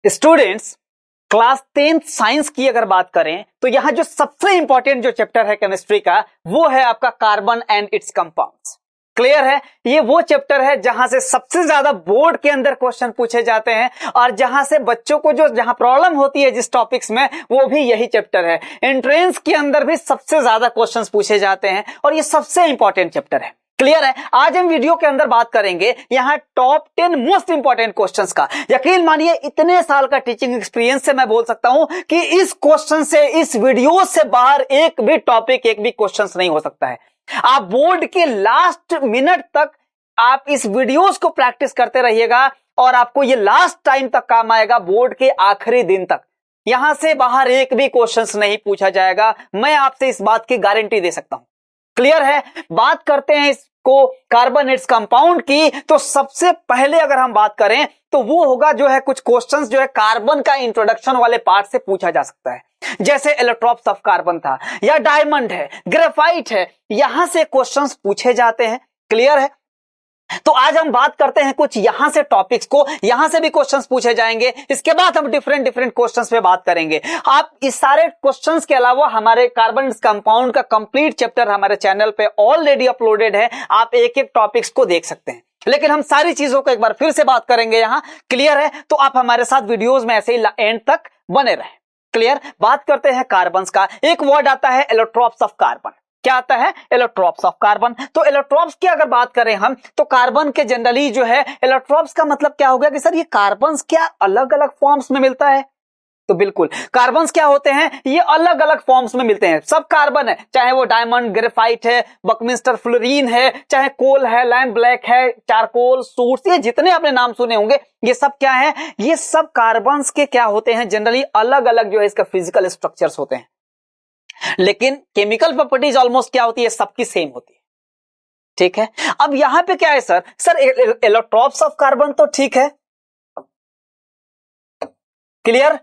Students, class 10th science की अगर बात करें तो यहां जो सबसे इंपॉर्टेंट जो चैप्टर है केमिस्ट्री का वो है आपका carbon and it's compounds. Clear है? ये वो चैप्टर है जहां से सबसे ज्यादा बोर्ड के अंदर क्वेश्चन पूछे जाते हैं और जहां से बच्चों को जहां प्रॉब्लम होती है जिस टॉपिक्स में वो भी यही चैप्टर है। एंट्रेंस के अंदर भी सबसे ज्यादा क्वेश्चंस पूछे जाते हैं और ये सबसे इंपॉर्टेंट चैप्टर है। क्लियर है? आज हम वीडियो के अंदर बात करेंगे यहां टॉप 10 मोस्ट इंपॉर्टेंट क्वेश्चंस का। यकीन मानिए इतने साल का टीचिंग एक्सपीरियंस से मैं बोल सकता हूं कि इस क्वेश्चन से, इस वीडियो से बाहर एक भी टॉपिक, एक भी क्वेश्चंस नहीं हो सकता है। आप बोर्ड के लास्ट मिनट तक आप इस वीडियोस को प्रैक्टिस करते रहिएगा और आपको ये लास्ट टाइम तक काम आएगा। बोर्ड के आखिरी दिन तक यहां से बाहर एक भी क्वेश्चंस नहीं पूछा जाएगा। मैं आपसे इस बात की गारंटी दे सकता हूं। क्लियर है? बात करते हैं इसको कार्बन इट्स कंपाउंड की, तो सबसे पहले अगर हम बात करें तो वो होगा जो है कुछ क्वेश्चंस जो है कार्बन का इंट्रोडक्शन वाले पार्ट से पूछा जा सकता है। जैसे एलोट्रॉप्स ऑफ कार्बन था या डायमंड है, ग्रेफाइट है, यहां से क्वेश्चंस पूछे जाते हैं। क्लियर है? तो आज हम बात करते हैं कुछ यहां से टॉपिक्स को, यहां से भी क्वेश्चंस पूछे जाएंगे। इसके बाद हम डिफरेंट क्वेश्चंस पे बात करेंगे। आप इस सारे क्वेश्चंस के अलावा हमारे कार्बन कंपाउंड का कंप्लीट चैप्टर हमारे चैनल पे ऑलरेडी अपलोडेड है, आप एक एक टॉपिक्स को देख सकते हैं। लेकिन हम सारी चीजों को एक बार फिर से बात करेंगे यहां। क्लियर है? तो आप हमारे साथ वीडियोज में ऐसे ही एंड तक बने रहें। क्लियर? बात करते हैं कार्बन का। एक वर्ड आता है एलोट्रॉप्स ऑफ कार्बन। क्या आता है? Allotropes of carbon. तो एलोट्रॉप्स की अगर बात करें हम तो कार्बन के जनरली जो है एलोट्रॉप्स का मतलब क्या हो गया कि सर ये कार्बन क्या अलग अलग फॉर्म्स में मिलता है? तो बिल्कुल, कार्बन्स क्या होते हैं? ये अलग अलग फॉर्म्स में मिलते हैं। सब कार्बन है, चाहे वो डायमंड, ग्रेफाइट है, बकमिंस्टर फ्लोरीन है, चाहे कोल है, लैम्प ब्लैक है, चारकोल, सूट्स, ये जितने आपने नाम सुने होंगे ये सब क्या है? ये सब कार्बन्स के क्या होते हैं? जनरली अलग अलग जो है इसका फिजिकल स्ट्रक्चर्स होते हैं, लेकिन केमिकल प्रॉपर्टीज ऑलमोस्ट क्या होती है? सबकी सेम होती है। ठीक है? अब यहां पे क्या है सर एलोट्रॉप्स ऑफ कार्बन तो ठीक है। क्लियर?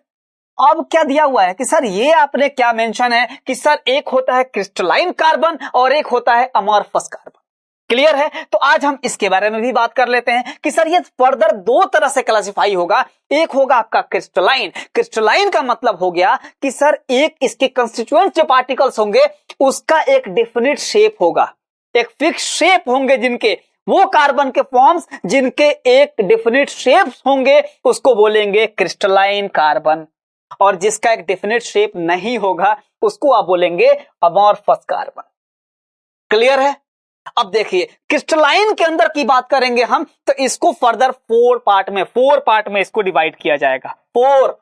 अब क्या दिया हुआ है कि सर ये आपने क्या मेंशन है कि सर एक होता है क्रिस्टलाइन कार्बन और एक होता है अमॉर्फस कार्बन। क्लियर है? तो आज हम इसके बारे में भी बात कर लेते हैं कि सर ये फर्दर दो तरह से क्लासिफाई होगा। एक होगा आपका क्रिस्टलाइन। क्रिस्टलाइन का मतलब हो गया कि सर एक इसके कंस्टिट्यूएंट जो पार्टिकल्स होंगे उसका एक डेफिनेट शेप होगा, एक फिक्स शेप होंगे जिनके, वो कार्बन के फॉर्म्स जिनके एक डेफिनेट शेप्स होंगे उसको बोलेंगे क्रिस्टलाइन कार्बन, और जिसका एक डेफिनेट शेप नहीं होगा उसको आप बोलेंगे अमॉर्फस कार्बन। क्लियर है? अब देखिए क्रिस्टलाइन के अंदर की बात करेंगे हम तो इसको फर्दर फोर पार्ट में इसको डिवाइड किया जाएगा। 4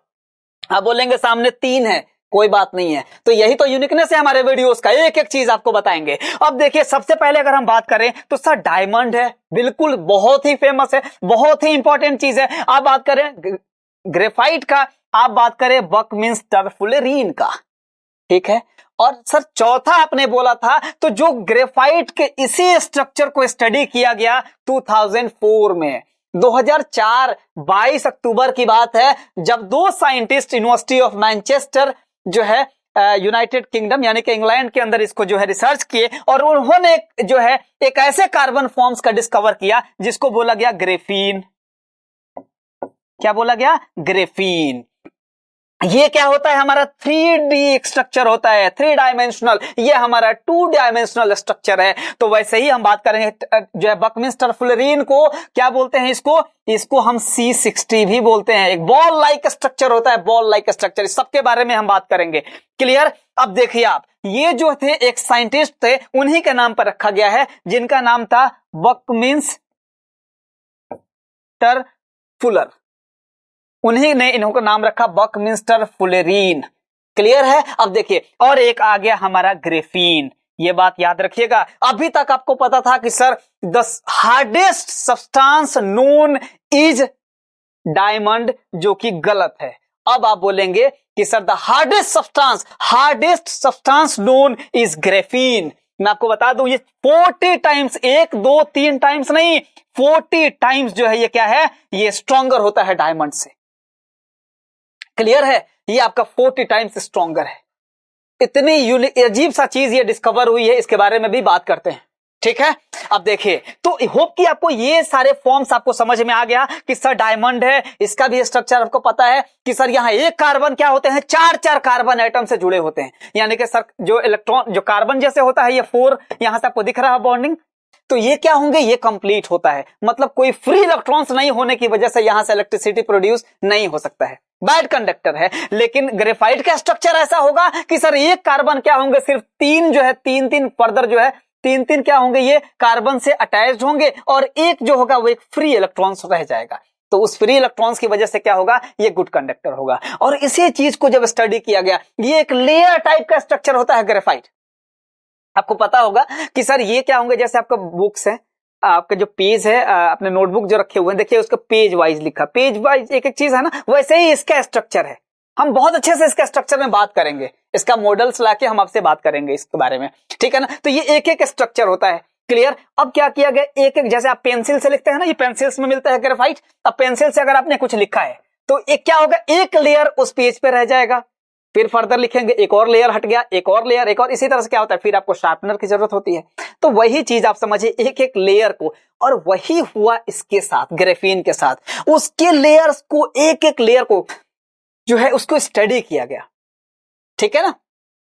आप बोलेंगे सामने 3 है, कोई बात नहीं है। तो यही तो यूनिकनेस है हमारे वीडियोस का, एक एक चीज आपको बताएंगे। अब देखिए सबसे पहले अगर हम बात करें तो सर डायमंड है, बिल्कुल बहुत ही फेमस है, बहुत ही इंपॉर्टेंट चीज है। आप बात करें ग्रेफाइट का, आप बात करें बकमिंस्टर फ्लोरीन का। ठीक है? और सर चौथा आपने बोला था तो जो ग्रेफाइट के इसी स्ट्रक्चर को स्टडी किया गया 2004 में, 2004 22 अक्टूबर की बात है, जब दो साइंटिस्ट यूनिवर्सिटी ऑफ मैनचेस्टर जो है यूनाइटेड किंगडम यानी कि इंग्लैंड के अंदर इसको जो है रिसर्च किए और उन्होंने जो है एक ऐसे कार्बन फॉर्म्स का डिस्कवर किया जिसको बोला गया ग्रेफीन। क्या बोला गया? ग्रेफीन। ये क्या होता है? हमारा 3D स्ट्रक्चर होता है, 3 डायमेंशनल। ये हमारा 2 डायमेंशनल स्ट्रक्चर है। तो वैसे ही हम बात करेंगे जो है बकमिंस्टर फ्लोरीन को क्या बोलते हैं? इसको हम C60 भी बोलते हैं। एक बॉल लाइक स्ट्रक्चर होता है, बॉल लाइक स्ट्रक्चर। इस सबके बारे में हम बात करेंगे। क्लियर? अब देखिए आप, ये जो थे एक साइंटिस्ट थे, उन्हीं के नाम पर रखा गया है जिनका नाम था बकमिंस्टर फुलर। उन्हीं ने इन्हों नाम रखा बकमिंस्टर फ्लोरीन। क्लियर है? अब देखिए और एक आ गया हमारा ग्रेफीन। ये बात याद रखिएगा। अभी तक आपको पता था कि sir the hardest substance known is diamond, जो कि गलत है। अब आप बोलेंगे कि sir the hardest substance known is graphene. मैं आपको बता दूं ये 40 टाइम्स, 1 2 3 टाइम्स नहीं, 40 टाइम्स जो है ये क्या है? ये स्ट्रॉन्गर होता है डायमंड से। क्लियर है? ये आपका 40 टाइम्स स्ट्रॉन्गर है। इतनी अजीब सा चीज ये डिस्कवर हुई है, इसके बारे में भी बात करते हैं। ठीक है। अब देखिए, तो होप कि आपको ये सारे फॉर्म्स आपको समझ में आ गया कि सर डायमंड है, इसका भी स्ट्रक्चर आपको पता है कि सर यहाँ एक कार्बन क्या होते हैं, चार चार कार्बन एटम से जुड़े होते हैं, यानी कि सर जो इलेक्ट्रॉन जो कार्बन जैसे होता है ये 4, यहां से आपको दिख रहा है बॉन्डिंग, तो ये क्या होंगे, ये कंप्लीट होता है, मतलब कोई फ्री इलेक्ट्रॉन्स नहीं होने की वजह से यहां से इलेक्ट्रिसिटी प्रोड्यूस नहीं हो सकता है, बैड कंडक्टर है। लेकिन ग्रेफाइट का स्ट्रक्चर ऐसा होगा कि सर एक कार्बन क्या होंगे, सिर्फ 3 जो है, 3 फर्दर जो है 3 क्या होंगे, ये कार्बन से अटैच्ड होंगे, और एक जो होगा वो एक फ्री इलेक्ट्रॉन्स रह जाएगा, तो उस फ्री इलेक्ट्रॉन्स की वजह से क्या होगा, ये गुड कंडक्टर होगा। और इसी चीज को जब स्टडी किया गया, ये एक लेयर टाइप का स्ट्रक्चर होता है ग्रेफाइट। आपको पता होगा कि सर ये क्या होंगे, जैसे आपका बुक्स है, आपका जो पेज है, अपने नोटबुक जो रखे हुए हैं, देखिए उसका पेज वाइज लिखा, पेज वाइज एक एक चीज है ना, वैसे ही इसका स्ट्रक्चर है। हम बहुत अच्छे से इसका स्ट्रक्चर में बात करेंगे, इसका मॉडल्स लाके हम आपसे बात करेंगे इसके बारे में, ठीक है ना। तो ये एक एक स्ट्रक्चर होता है, क्लियर। अब क्या किया गया, एक एक, जैसे आप पेंसिल से लिखते हैं ना, ये पेंसिल्स में मिलता है ग्रेफाइट, अब पेंसिल से अगर आपने कुछ लिखा है तो एक क्या होगा, एक लेयर उस पेज पे रह जाएगा, फिर फर्दर लिखेंगे, एक और लेयर हट गया, एक और लेयर, एक और, इसी तरह से क्या होता है, फिर आपको शार्पनर की जरूरत होती है। तो वही चीज आप समझिए, एक एक लेयर को, और वही हुआ इसके साथ, ग्रेफीन के साथ, उसके लेयर्स को, एक एक लेयर को जो है उसको स्टडी किया गया, ठीक है ना।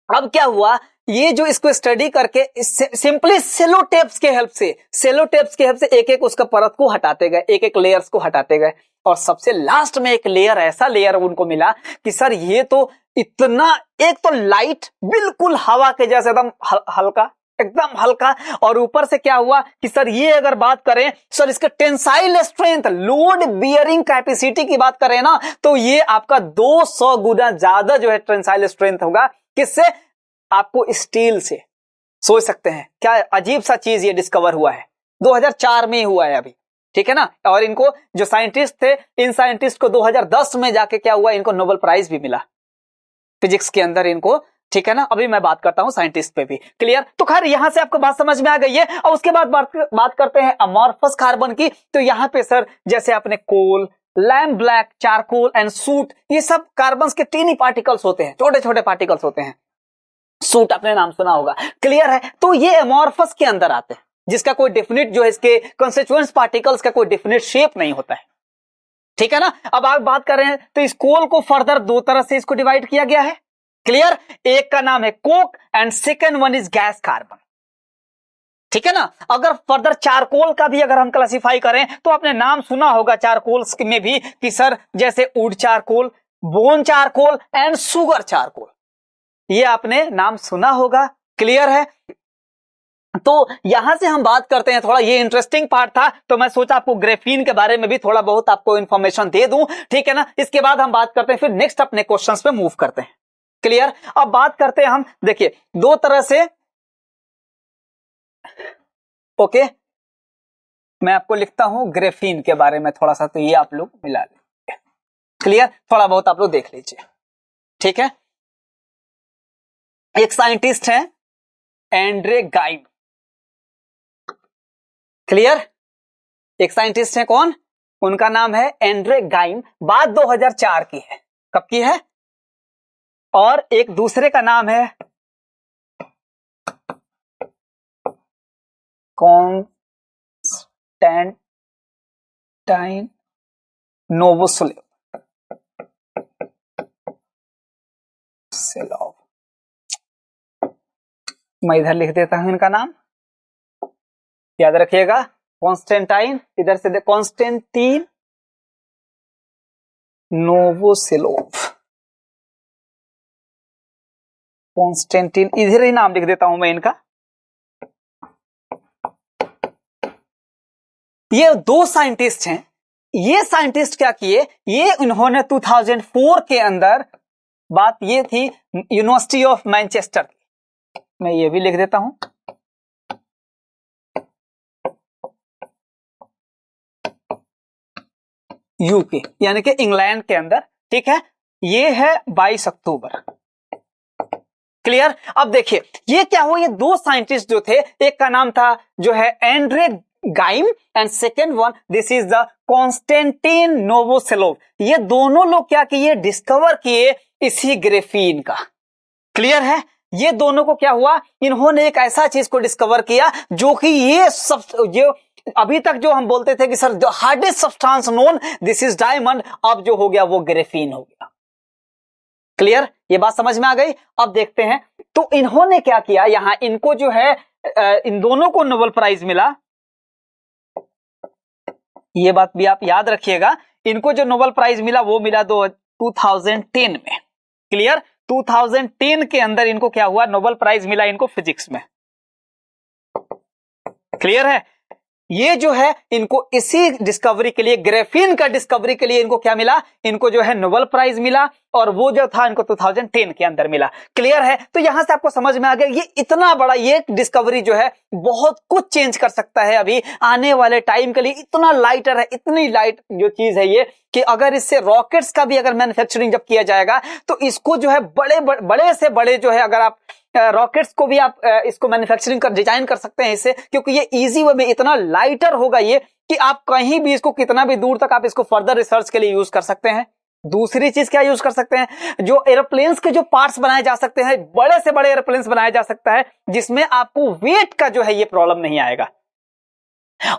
अब क्या हुआ, ये जो इसको स्टडी करके सिंपली सेलो टेप्स के हेल्प से एक एक उसका परत को हटाते गए, एक एक लेयर्स को हटाते गए, और सबसे लास्ट में एक लेयर, ऐसा लेयर उनको मिला कि सर ये तो इतना, एक तो लाइट, बिल्कुल हवा के जैसे एकदम हल्का, एकदम हल्का, और ऊपर से क्या हुआ कि सर ये अगर बात करें सर इसके tensile strength, load bearing capacity की बात करें ना, तो ये आपका 200 गुना ज्यादा जो है टेंसाइल स्ट्रेंथ होगा, किससे, आपको स्टील से। सोच सकते हैं क्या अजीब सा चीज ये डिस्कवर हुआ है, 2004 में हुआ है अभी, ठीक है ना। और इनको जो साइंटिस्ट थे, इन साइंटिस्ट को 2010 में जाके क्या हुआ, इनको नोबेल प्राइज भी मिला फिजिक्स के अंदर इनको, ठीक है ना। अभी मैं बात करता हूं साइंटिस्ट पे भी, क्लियर। तो खैर यहां से आपको बात समझ में आ गई है। और उसके बाद बात करते हैं अमॉर्फस कार्बन की। तो यहां पे सर जैसे आपने coal, lamp black, charcoal and soot, ये सब कार्बन के टीनी पार्टिकल्स होते हैं, छोटे छोटे पार्टिकल्स होते हैं। सूट आपने नाम सुना होगा, क्लियर है। तो ये अमॉर्फस के अंदर आते हैं, जिसका कोई डेफिनेट जो है इसके कंस्टिट्यूएंट्स पार्टिकल्स का कोई डेफिनेट शेप नहीं होता है, ठीक है ना। अब आप बात कर रहे हैं तो इस कोल को फर्दर 2 तरह से इसको डिवाइड किया गया है, क्लियर। एक का नाम है Coke and second one is gas carbon, ठीक है ना। अगर फर्दर चारकोल का भी अगर हम क्लासिफाई करें तो आपने नाम सुना होगा चारकोल में भी कि सर जैसे would charcoal, bone charcoal and sugar charcoal, ये आपने नाम सुना होगा, क्लियर है। तो यहां से हम बात करते हैं, थोड़ा ये इंटरेस्टिंग पार्ट था, तो मैं सोचा आपको ग्रेफीन के बारे में भी थोड़ा बहुत आपको इंफॉर्मेशन दे दूं, ठीक है ना। इसके बाद हम बात करते हैं, फिर नेक्स्ट अपने क्वेश्चंस पे मूव करते हैं, क्लियर। अब बात करते हैं हम, देखिए 2 तरह से, ओके, मैं आपको लिखता हूं ग्रेफीन के बारे में थोड़ा सा, तो ये आप लोग मिला लीजिए, क्लियर। थोड़ा बहुत आप लोग देख लीजिए, ठीक है। एक साइंटिस्ट है एंड्रे गाइम, क्लियर। एक साइंटिस्ट है कौन, उनका नाम है एंड्रे गाइम, बात 2004 की है, कब की है। और एक दूसरे का नाम है कॉन्स्टेंटाइन नोवोसेलोव, मैं इधर लिख देता हूं इनका नाम, याद रखिएगा, कॉन्स्टेंटाइन, इधर से कॉन्स्टेंटीन नोवोसेलोव, कॉन्स्टेंटीन, इधर ही नाम लिख देता हूं मैं इनका। ये 2 साइंटिस्ट हैं। ये साइंटिस्ट क्या किए, ये इन्होंने 2004 के अंदर, बात ये थी यूनिवर्सिटी ऑफ मैनचेस्टर, मैं ये भी लिख देता हूं, यूके यानी कि इंग्लैंड के अंदर, ठीक है। ये है 22 अक्टूबर, क्लियर। अब देखिए ये क्या हुआ, ये 2 साइंटिस्ट जो थे, एक का नाम था जो है Andre Geim and second one this is the Constantine Novoselov. ये दोनों लोग क्या किए, डिस्कवर किए इसी ग्रेफीन का, क्लियर है। ये दोनों को क्या हुआ, इन्होंने एक ऐसा चीज को डिस्कवर किया जो कि ये सब जो अभी तक जो हम बोलते थे कि sir the hardest substance known this is diamond, अब जो हो गया वो ग्रेफीन हो गया। क्लियर, ये बात समझ में आ गई। अब देखते हैं तो इन्होंने क्या किया, यहां इनको जो है इन दोनों को नोबेल प्राइज मिला, ये बात भी आप याद रखिएगा। इनको जो नोबेल प्राइज मिला वो मिला 2010 में। क्लियर, 2010 के अंदर इनको क्या हुआ, नोबेल प्राइज मिला इनको फिजिक्स में। क्लियर है, ये जो है इनको इसी डिस्कवरी के लिए, ग्रेफीन का डिस्कवरी के लिए इनको क्या मिला, इनको जो है नोबेल प्राइज मिला, और वो जो था इनको 2010 के अंदर मिला। क्लियर है, तो यहां से आपको समझ में आ गया ये इतना बड़ा ये डिस्कवरी जो है बहुत कुछ चेंज कर सकता है अभी आने वाले टाइम के लिए। इतना लाइटर है, इतनी लाइट जो चीज है ये, कि अगर इससे रॉकेट्स का भी अगर मैन्युफैक्चरिंग जब किया जाएगा तो इसको जो है बड़े से बड़े जो है, अगर आप रॉकेट्स को भी आप इसको मैन्युफैक्चरिंग कर डिजाइन कर सकते हैं इससे, क्योंकि ये इजी वे में इतना लाइटर होगा ये कि आप कहीं भी इसको कितना भी दूर तक आप इसको फर्दर रिसर्च के लिए यूज कर सकते हैं। दूसरी चीज क्या यूज कर सकते हैं, जो एरोप्लेन्स के जो पार्ट्स बनाए जा सकते हैं, बड़े से बड़े एरोप्लेन्स बनाया जा सकता है जिसमें आपको वेट का जो है ये प्रॉब्लम नहीं आएगा।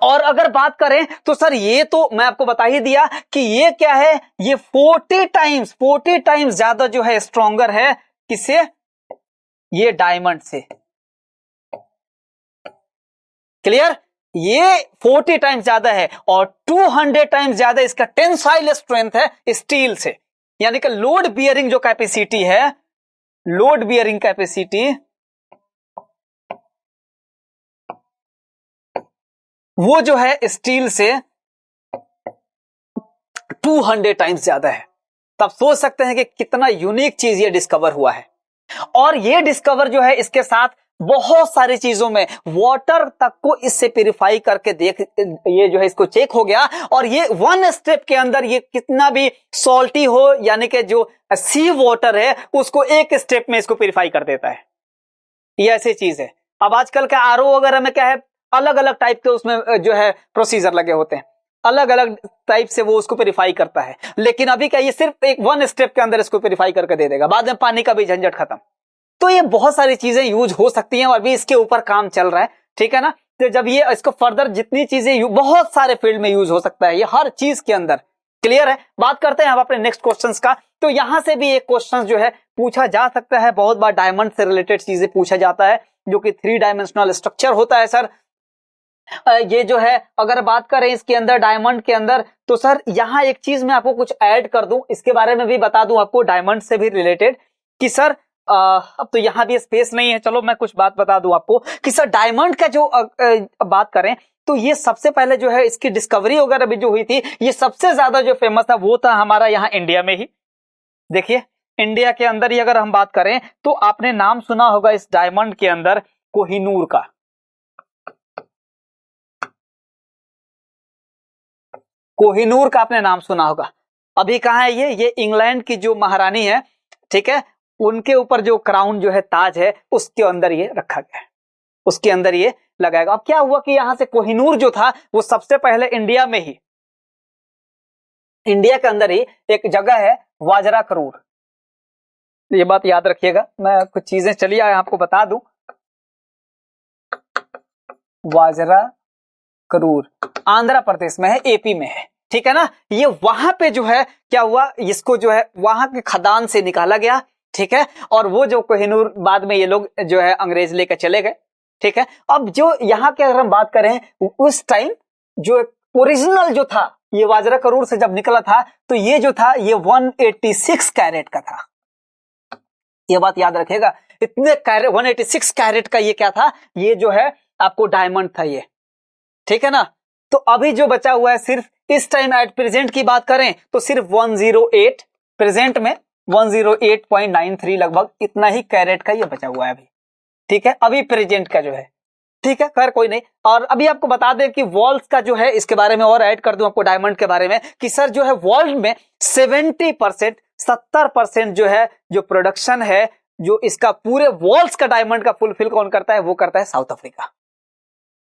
और अगर बात करें तो सर ये तो मैं आपको बता ही दिया कि ये क्या है, ये 40 टाइम्स ज्यादा जो है स्ट्रॉन्गर है किससे, ये डायमंड से। क्लियर, ये 40 टाइम्स ज्यादा है और 200 टाइम्स ज्यादा इसका टेंसाइल स्ट्रेंथ है स्टील से। यानी कि लोड बियरिंग जो कैपेसिटी है, लोड बियरिंग कैपेसिटी वो जो है स्टील से 200 टाइम्स ज्यादा है। तब सोच सकते हैं कि कितना यूनिक चीज ये डिस्कवर हुआ है। और ये डिस्कवर जो है इसके साथ बहुत सारी चीजों में, वाटर तक को इससे प्यूरिफाई करके देख, ये जो है इसको चेक हो गया, और ये वन स्टेप के अंदर ये कितना भी सॉल्टी हो, यानी कि जो सी वाटर है उसको एक स्टेप में इसको प्यूरिफाई कर देता है। ये ऐसी चीज है। अब आजकल का आरओ वगैरह में क्या है, अलग अलग टाइप के उसमें जो है प्रोसीजर लगे होते हैं, अलग अलग टाइप से वो उसको प्यूरिफाई करता है। लेकिन अभी क्या, ये सिर्फ एक वन स्टेप के अंदर इसको प्यूरिफाई करके दे देगा, बाद में पानी का भी झंझट खत्म। तो ये बहुत सारी चीजें यूज हो सकती हैं और अभी इसके ऊपर काम चल रहा है, ठीक है ना। तो जब ये इसको फर्दर जितनी चीजें बहुत सारे फील्ड में यूज हो सकता है ये हर चीज के अंदर। क्लियर है, बात करते हैं हम अपने नेक्स्ट क्वेश्चंस का। तो यहां से भी एक क्वेश्चन जो है पूछा जा सकता है, बहुत बार डायमंड से रिलेटेड चीजें पूछा जाता है, जो कि 3 डायमेंशनल स्ट्रक्चर होता है सर। ये जो है अगर बात करें इसके अंदर डायमंड के अंदर, तो सर यहां एक चीज मैं आपको कुछ ऐड कर दूं, इसके बारे में भी बता दूं आपको डायमंड से भी रिलेटेड, कि सर अब तो यहां भी स्पेस नहीं है, चलो मैं कुछ बात बता दूं आपको कि सर डायमंड का जो बात करें तो ये सबसे पहले जो है इसकी डिस्कवरी वगैरह भी जो हुई थी, ये सबसे ज्यादा जो फेमस था वो था हमारा यहाँ इंडिया में ही। देखिए इंडिया के अंदर ही अगर हम बात करें तो आपने नाम सुना होगा इस डायमंड के अंदर कोहिनूर का। कोहिनूर का आपने नाम सुना होगा। अभी कहां है ये इंग्लैंड की जो महारानी है, ठीक है, उनके ऊपर जो क्राउन जो है, ताज है, उसके अंदर ये रखा गया है, उसके अंदर ये लगाएगा। अब क्या हुआ कि यहां से कोहिनूर जो था वो सबसे पहले इंडिया में ही, इंडिया के अंदर ही एक जगह है वाजरा करूर, ये बात याद रखिएगा। मैं कुछ चीजें चलिए आपको बता दूं। वाजरा करूर आंध्र प्रदेश में है, एपी में है, ठीक है ना। ये वहां पे जो है क्या हुआ, इसको जो है वहां के खदान से निकाला गया, ठीक है, और वो जो कोहिनूर बाद में ये लोग जो है अंग्रेज लेकर चले गए, ठीक है। अब जो यहाँ के अगर हम बात करें उस टाइम जो ओरिजिनल जो था ये वाजरा करूर से जब निकला था, तो ये जो था ये 186 कैरेट का था, ये बात याद रखिएगा। इतने कैरेट 186 कैरेट का ये क्या था, ये जो है आपको डायमंड था ये, ठीक है ना। तो अभी जो बचा हुआ है सिर्फ इस टाइम एट प्रेजेंट की बात करें तो सिर्फ 108, प्रेजेंट में 108.93 लगभग इतना ही कैरेट का ये बचा हुआ है अभी, ठीक है, अभी प्रेजेंट का जो है, ठीक है, खैर कोई नहीं। और अभी आपको बता दें कि वॉल्स का जो है इसके बारे में और ऐड कर दूं आपको डायमंड के बारे में, कि सर जो है वर्ल्ड में 70% जो है जो प्रोडक्शन है, जो इसका पूरे वॉल्स का डायमंड का फुलफिल कौन करता है, वो करता है साउथ अफ्रीका।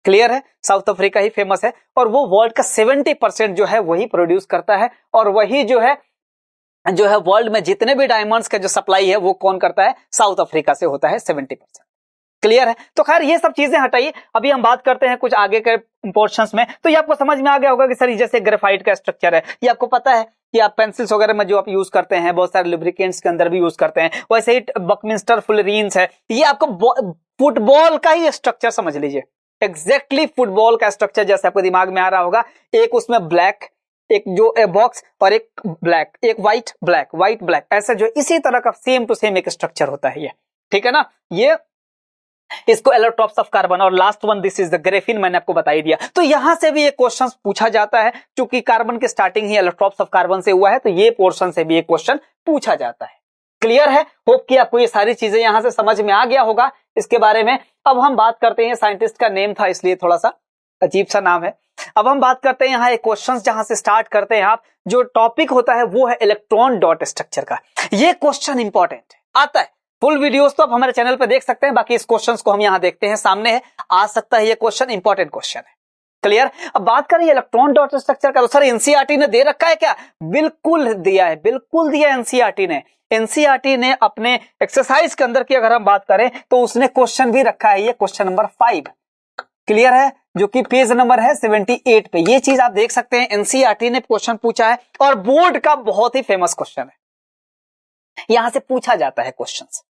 क्लियर है, साउथ अफ्रीका ही फेमस है और वो वर्ल्ड का 70% जो है वही प्रोड्यूस करता है, और वही जो है जो है वर्ल्ड में जितने भी डायमंड्स का जो सप्लाई है वो कौन करता है, साउथ अफ्रीका से होता है 70%। क्लियर है? तो खैर ये सब चीजें हटाइए, अभी हम बात करते हैं कुछ आगे के पोर्शंस में। तो ये आपको समझ में आ गया होगा कि सर जैसे ग्रेफाइट का स्ट्रक्चर है, ये आपको पता है कि आप पेंसिल्स वगैरह में जो आप यूज करते हैं, बहुत सारे लुब्रिकेंट्स के अंदर भी यूज करते हैं, वैसे ही बकमिंस्टर फुलरीन्स है, ये आपको फुटबॉल का ही स्ट्रक्चर समझ लीजिए, एग्जैक्टली फुटबॉल का स्ट्रक्चर जैसे आपको दिमाग में आ रहा होगा। एक उसमें ब्लैक, एक जो बॉक्स और एक ब्लैक, एक व्हाइट ब्लैक, व्हाइट ब्लैक, ऐसा जो इसी तरह का सेम टू सेम एक स्ट्रक्चर होता है ये, ठीक है ना। ये इसको एलोट्रॉप्स ऑफ कार्बन, और last one this is the Graafian, मैंने आपको बता ही दिया। तो यहां से भी एक क्वेश्चन पूछा जाता है, क्योंकि कार्बन की starting he allotropes of carbon से हुआ है, तो ये पोर्शन से भी एक क्वेश्चन पूछा जाता है। क्लियर है? होप कि आपको ये सारी चीजें यहां से समझ में आ गया होगा इसके बारे में। अब हम बात करते हैं, साइंटिस्ट का नेम था इसलिए थोड़ा सा अजीब सा नाम है। अब हम बात करते हैं यहाँ एक क्वेश्चन जहां से स्टार्ट करते हैं आप, जो टॉपिक होता है वो है इलेक्ट्रॉन डॉट स्ट्रक्चर का। ये क्वेश्चन इंपॉर्टेंट आता है, फुल वीडियोस तो आप हमारे चैनल पे देख सकते हैं, बाकी इस क्वेश्चन को हम यहाँ देखते हैं, सामने है, आ सकता है ये क्वेश्चन, इंपॉर्टेंट क्वेश्चन है। क्लियर? अब बात करें इलेक्ट्रॉन डॉट स्ट्रक्चर का, तो सर एनसीईआरटी ने दे रखा है क्या? बिल्कुल दिया है, बिल्कुल दिया एनसीईआरटी ने। एनसीईआरटी ने अपने एक्सरसाइज के अंदर की अगर हम बात करें तो उसने क्वेश्चन भी रखा है, ये क्वेश्चन नंबर 5। क्लियर है? जो कि पेज नंबर है 78 पे, ये चीज आप देख सकते हैं, एनसीईआरटी ने क्वेश्चन पूछा है और बोर्ड का बहुत ही फेमस क्वेश्चन है, यहां से पूछा जाता है क्वेश्चंस।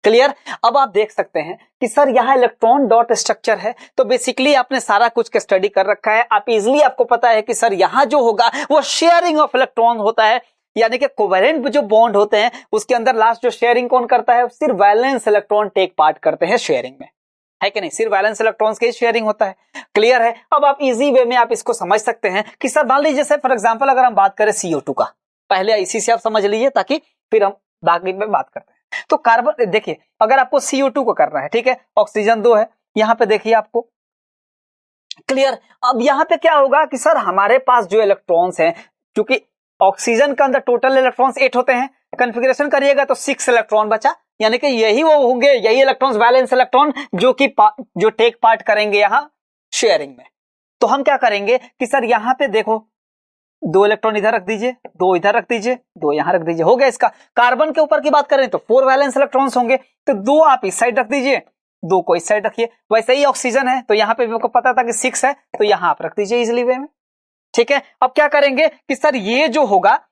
क्लियर? अब आप देख सकते हैं कि सर यहां इलेक्ट्रॉन डॉट स्ट्रक्चर है, तो बेसिकली आपने सारा कुछ का स्टडी कर रखा है, आप इजीली आपको पता है कि सर यहां जो होगा वो शेयरिंग ऑफ इलेक्ट्रॉन होता है, यानी कि कोवेलेंट जो बॉन्ड होते हैं उसके अंदर लास्ट जो शेयरिंग कौन करता है, सिर्फ वैलेंस इलेक्ट्रॉन टेक पार्ट करते हैं शेयरिंग में, है कि नहीं? सिर्फ वैलेंस इलेक्ट्रॉन्स की शेयरिंग होता है। क्लियर है? अब आप इजी वे में आप इसको समझ सकते हैं कि सर मान लीजिए जैसे फॉर एग्जांपल अगर हम बात करें CO2 का, पहले इसी से आप समझ लीजिए ताकि फिर हम बाकी में बात करते हैं। तो कार्बन, देखिए अगर आपको CO2 को करना है, ठीक है, ऑक्सीजन 2 है, यहां पे देखिए आपको। क्लियर? अब यहां पे क्या होगा कि सर हमारे पास जो इलेक्ट्रॉन्स हैं, क्योंकि ऑक्सीजन के अंदर टोटल इलेक्ट्रॉन्स 8 होते हैं, कन्फिगरेशन करिएगा तो 6 इलेक्ट्रॉन बचा, यानी कि यही वो होंगे, यही इलेक्ट्रॉन्स वैलेंस इलेक्ट्रॉन जो कि जो टेक पार्ट करेंगे यहां शेयरिंग में। तो हम क्या करेंगे कि सर यहां पे देखो 2 इलेक्ट्रॉन इधर रख दीजिए, 2 इधर रख दीजिए, 2 यहां रख दीजिए, हो गया इसका। कार्बन के ऊपर की बात करें तो 4 वैलेंस इलेक्ट्रॉन्स होंगे, तो 2 आप इस साइड रख दीजिए, 2 को इस साइड रखिए। वैसे ही ऑक्सीजन है तो यहां पे मेरे को पता था कि 6 है, तो यहां आप रख दीजिए इजिली वे में, ठीक है। अब क्या करेंगे कि सर ये जो होगा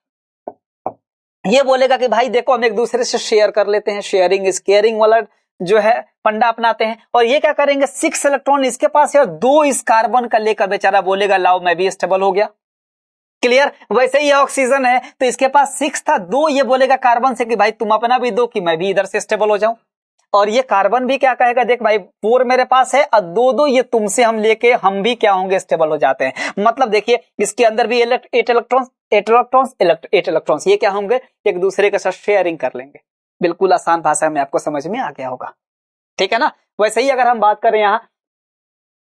ये बोलेगा कि भाई देखो हम एक दूसरे से शेयर कर लेते हैं, शेयरिंग इज केयरिंग वाला जो है फंडा अपनाते हैं, और ये क्या करेंगे 6 इलेक्ट्रॉन इसके पास है और 2 इस कार्बन का लेकर बेचारा बोलेगा लाओ मैं भी स्टेबल हो गया। क्लियर? वैसे ही ऑक्सीजन है तो इसके पास 6 था, 2 ये बोलेगा कार्बन से कि भाई तुम अपना भी दो कि मैं भी इधर से स्टेबल हो जाऊं, और ये कार्बन भी क्या कहेगा देख भाई 4 मेरे पास है और 2 ये तुमसे हम लेके हम भी क्या होंगे स्टेबल हो जाते हैं। मतलब देखिए इसके अंदर भी 8 इलेक्ट्रॉन्स ये क्या होंगे एक दूसरे के साथ शेयरिंग कर लेंगे। बिल्कुल आसान भाषा में आपको समझ में आ गया होगा, ठीक है ना। वैसे ही अगर हम बात करें यहां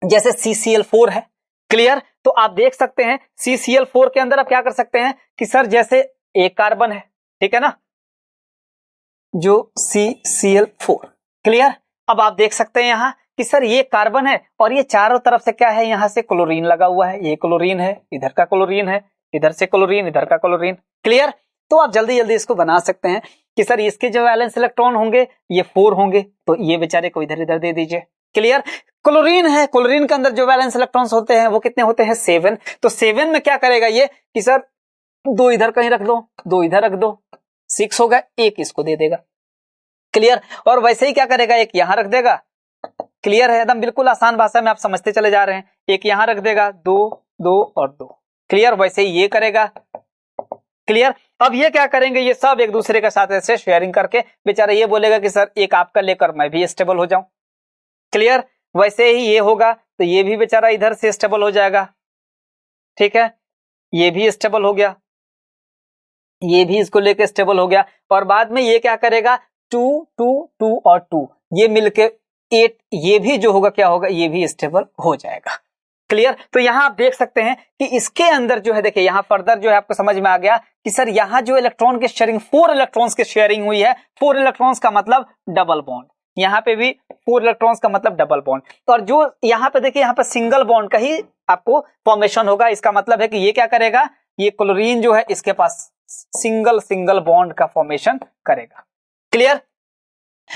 जैसे CCl4 है, क्लियर, तो आप देख सकते हैं CCl4 के अंदर आप क्या कर सकते हैं कि सर जैसे एक कार्बन है, ठीक है ना, जो CCl4, क्लियर। अब आप देख सकते हैं यहां कि सर ये कार्बन है और ये चारों तरफ से क्या है, यहां से क्लोरीन लगा हुआ है, ये क्लोरीन है, इधर का क्लोरीन है, इधर से क्लोरीन, इधर का क्लोरीन। क्लियर? तो आप जल्दी जल्दी इसको बना सकते हैं कि सर इसके जो वैलेंस इलेक्ट्रॉन होंगे ये 4 होंगे, तो ये बेचारे को इधर इधर दे दीजिए। क्लियर? क्लोरीन है, क्लोरीन के अंदर जो वैलेंस इलेक्ट्रॉन्स होते हैं वो कितने होते हैं 7, तो 7 में क्या करेगा ये कि सर 2 इधर कहीं रख दो, 2 इधर रख दो, 6 होगा, 1 इसको दे देगा। क्लियर? और वैसे ही क्या करेगा एक यहां रख देगा। क्लियर है? एकदम बिल्कुल आसान भाषा में आप समझते चले जा रहे हैं। एक यहां रख देगा, 2 2 और 2। क्लियर? वैसे ही ये करेगा। क्लियर? अब ये क्या करेंगे, ये सब एक दूसरे के साथ ऐसे शेयरिंग करके बेचारा ये बोलेगा कि सर एक आपका लेकर मैं भी स्टेबल हो जाऊं। क्लियर? वैसे ही ये होगा तो ये भी बेचारा इधर से स्टेबल हो जाएगा, ठीक है, ये भी स्टेबल हो गया, ये भी इसको लेके स्टेबल हो गया, और बाद में ये क्या करेगा 2 2 2 और 2 ये मिलके 8, ये भी जो होगा क्या होगा, ये भी स्टेबल हो जाएगा। क्लियर? तो यहां आप देख सकते हैं कि इसके अंदर जो है देखिए यहां फर्दर जो है आपको समझ में आ गया कि सर यहां जो इलेक्ट्रॉन की शेयरिंग 4 इलेक्ट्रॉन्स की शेयरिंग हुई है, 4 इलेक्ट्रॉन्स का मतलब डबल बॉन्ड, यहां पे भी 4 इलेक्ट्रॉन्स का मतलब डबल बॉन्ड, और जो यहां पे देखिए यहां पे सिंगल बॉन्ड का ही आपको फॉर्मेशन होगा। इसका मतलब है कि ये क्या करेगा ये क्लोरीन जो है इसके पास सिंगल सिंगल बॉन्ड का फॉर्मेशन करेगा। क्लियर?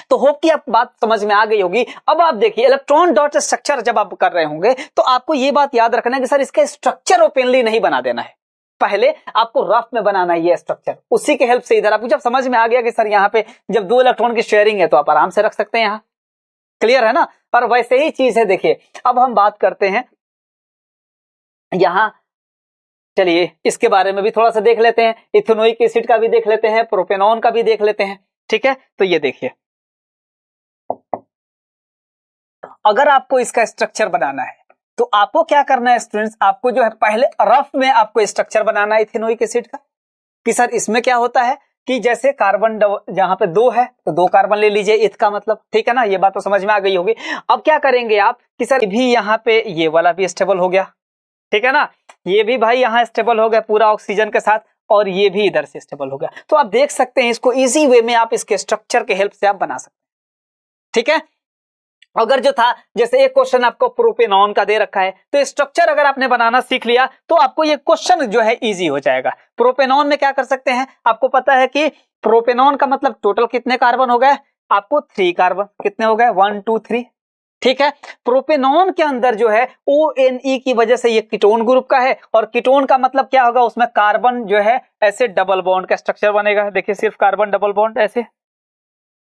तो होप कि आप बात समझ में आ गई होगी। अब आप देखिए इलेक्ट्रॉन डॉट स्ट्रक्चर जब आप कर रहे होंगे तो आपको ये बात याद रखना है कि सर इसका स्ट्रक्चर ओपनली नहीं बना देना है, पहले आपको रफ में बनाना है ये स्ट्रक्चर। उसी के हेल्प से इधर आपको जब समझ में आ गया कि सर यहाँ पे जब 2 इलेक्ट्रॉन की शेयरिंग है तो आप आराम से रख सकते हैं यहाँ। क्लियर है ना? पर वैसे ही चीज है। देखिए अब हम बात करते हैं यहां, चलिए इसके बारे में भी थोड़ा सा देख लेते हैं, इथेनोइक एसिड का भी देख लेते हैं, प्रोपेनॉन का भी देख लेते हैं। ठीक है, तो ये देखिए अगर आपको इसका स्ट्रक्चर बनाना है तो आपको क्या करना है स्टूडेंट्स, आपको जो है पहले रफ में आपको स्ट्रक्चर बनाना है इथेनोइक एसिड का कि सर इसमें क्या होता है कि जैसे कार्बन जहां पे 2 है तो 2 कार्बन ले लीजिए इथ का मतलब। ठीक है ना, ये बात तो समझ में आ गई होगी। अब क्या करेंगे आप कि सर भी यहाँ पे ये वाला भी स्टेबल हो गया, ठीक है ना, ये भी भाई यहाँ स्टेबल हो गया पूरा ऑक्सीजन के साथ, और ये भी इधर से स्टेबल हो गया। तो आप देख सकते हैं इसको इजी वे में आप इसके स्ट्रक्चर के हेल्प से आप बना सकते हैं। ठीक है, अगर जो था जैसे एक क्वेश्चन आपको प्रोपेनॉन का दे रखा है तो स्ट्रक्चर अगर आपने बनाना सीख लिया तो आपको ये क्वेश्चन जो है इजी हो जाएगा। प्रोपेनॉन में क्या कर सकते हैं, आपको पता है कि प्रोपेनॉन का मतलब टोटल कितने कार्बन हो गए, आपको 3 कार्बन कितने हो गए 1 2 3। ठीक है, प्रोपेनॉन के अंदर जो है ONe की वजह से ये कीटोन ग्रुप का है, और कीटोन का मतलब क्या होगा, उसमें कार्बन जो है ऐसे डबल बॉन्ड का स्ट्रक्चर बनेगा। देखिए सिर्फ कार्बन डबल बॉन्ड ऐसे।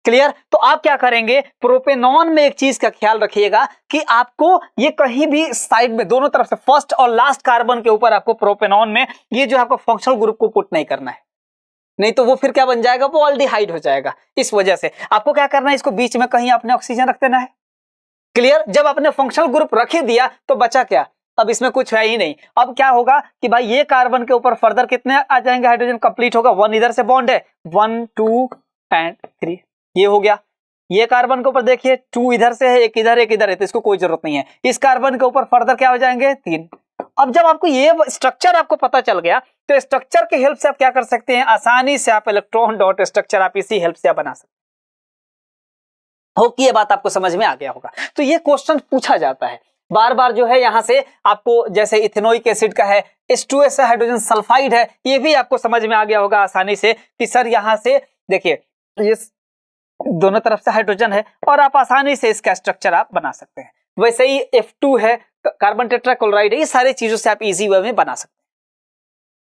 क्लियर? तो आप क्या करेंगे, प्रोपेनॉन में एक चीज का ख्याल रखिएगा कि आपको ये कहीं भी साइड में दोनों तरफ से फर्स्ट और लास्ट कार्बन के ऊपर आपको प्रोपेनॉन में ये जो आपको फंक्शनल ग्रुप को पुट नहीं करना है, नहीं तो वो फिर क्या बन जाएगा, वो ऑल्डिहाइड हो जाएगा। इस वजह से आपको क्या करना है, इसको बीच में कहीं आपने ऑक्सीजन रख देना है। क्लियर? जब आपने फंक्शनल ग्रुप रख ही दिया तो बचा क्या, अब इसमें कुछ है ही नहीं। अब क्या होगा कि भाई ये कार्बन के ऊपर फर्दर कितने आ जाएंगे, हाइड्रोजन कंप्लीट होगा, 1 इधर से बॉन्ड है 1 2 एंड 3 ये हो गया। ये कार्बन के ऊपर देखिए 2 इधर से है, एक इधर है, तो इसको कोई जरूरत नहीं है। इस कार्बन के ऊपर फर्दर क्या हो जाएंगे 3। अब जब आपको ये स्ट्रक्चर आपको पता चल गया तो स्ट्रक्चर के हेल्प से आप क्या कर सकते हैं, आसानी से आप इलेक्ट्रॉन डॉट स्ट्रक्चर आप इसी हेल्प से आप बना सकते हो। कि ये बात आपको समझ में आ गया होगा। तो ये क्वेश्चन पूछा जाता है बार बार जो है यहां से आपको, जैसे इथेनोइक एसिड का है H2S हाइड्रोजन सल्फाइड है, ये भी आपको समझ में आ गया होगा आसानी से कि सर यहां से देखिए ये दोनों तरफ से हाइड्रोजन है और आप आसानी से इसका स्ट्रक्चर आप बना सकते हैं। वैसे ही F2 है, कार्बन टेट्राक्लोराइड है, ये सारी चीजों से आप इजी वे में बना सकते हैं।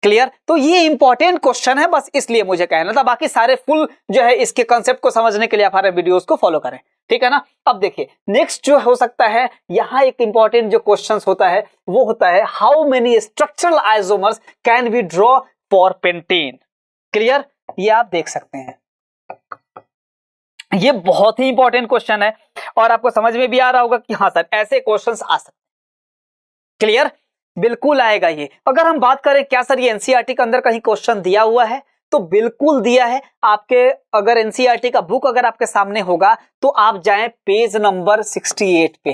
क्लियर? तो ये इंपॉर्टेंट क्वेश्चन है, बस इसलिए मुझे कहना था। बाकी सारे फुल जो है इसके कांसेप्ट को समझने के लिए आप हमारे वीडियोस को फॉलो करें। ठीक है ना? अब देखिए नेक्स्ट जो हो सकता है, यहां एक इंपॉर्टेंट जो क्वेश्चन होता है वो होता है how many structural isomers can we draw for pentane. Clear? ये आप देख सकते हैं, ये बहुत ही इंपॉर्टेंट क्वेश्चन है और आपको समझ में भी आ रहा होगा कि हाँ सर ऐसे क्वेश्चंस आ सकते हैं। क्लियर? बिल्कुल आएगा ये। अगर हम बात करें क्या सर ये एनसीईआरटी के अंदर कहीं क्वेश्चन दिया हुआ है, तो बिल्कुल दिया है। आपके अगर एनसीईआरटी का बुक अगर आपके सामने होगा तो आप जाएं पेज नंबर 68 पे।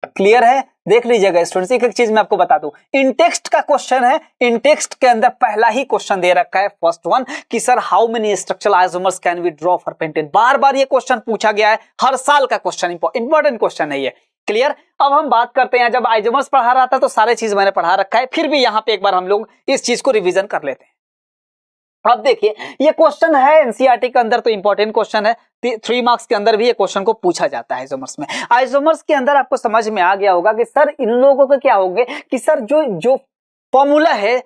क्लियर है? देख लीजिएगा स्टूडेंट्स, एक चीज मैं आपको बता दूं, इनटेक्स्ट का क्वेश्चन है, इनटेक्स्ट के अंदर पहला ही क्वेश्चन दे रखा है फर्स्ट वन कि sir how many structural isomers can we draw for pentane. बार बार ये क्वेश्चन पूछा गया है, हर साल का क्वेश्चन, इंपॉर्टेंट क्वेश्चन है ये। क्लियर? अब हम बात करते हैं, जब आइसोमर्स पढ़ा रहा था तो सारे चीज मैंने पढ़ा रखा है, फिर भी यहां पे एक बार हम लोग इस चीज को रिवीजन कर लेते हैं। अब देखिए ये क्वेश्चन है एनसीईआरटी के अंदर, तो इंपॉर्टेंट क्वेश्चन है, 3 मार्क्स के अंदर भी ये क्वेश्चन को पूछा जाता है आइसोमर्स में। आइसोमर्स के अंदर आपको समझ में आ गया होगा कि सर इन लोगों को क्या होंगे कि सर जो फॉर्मूला है,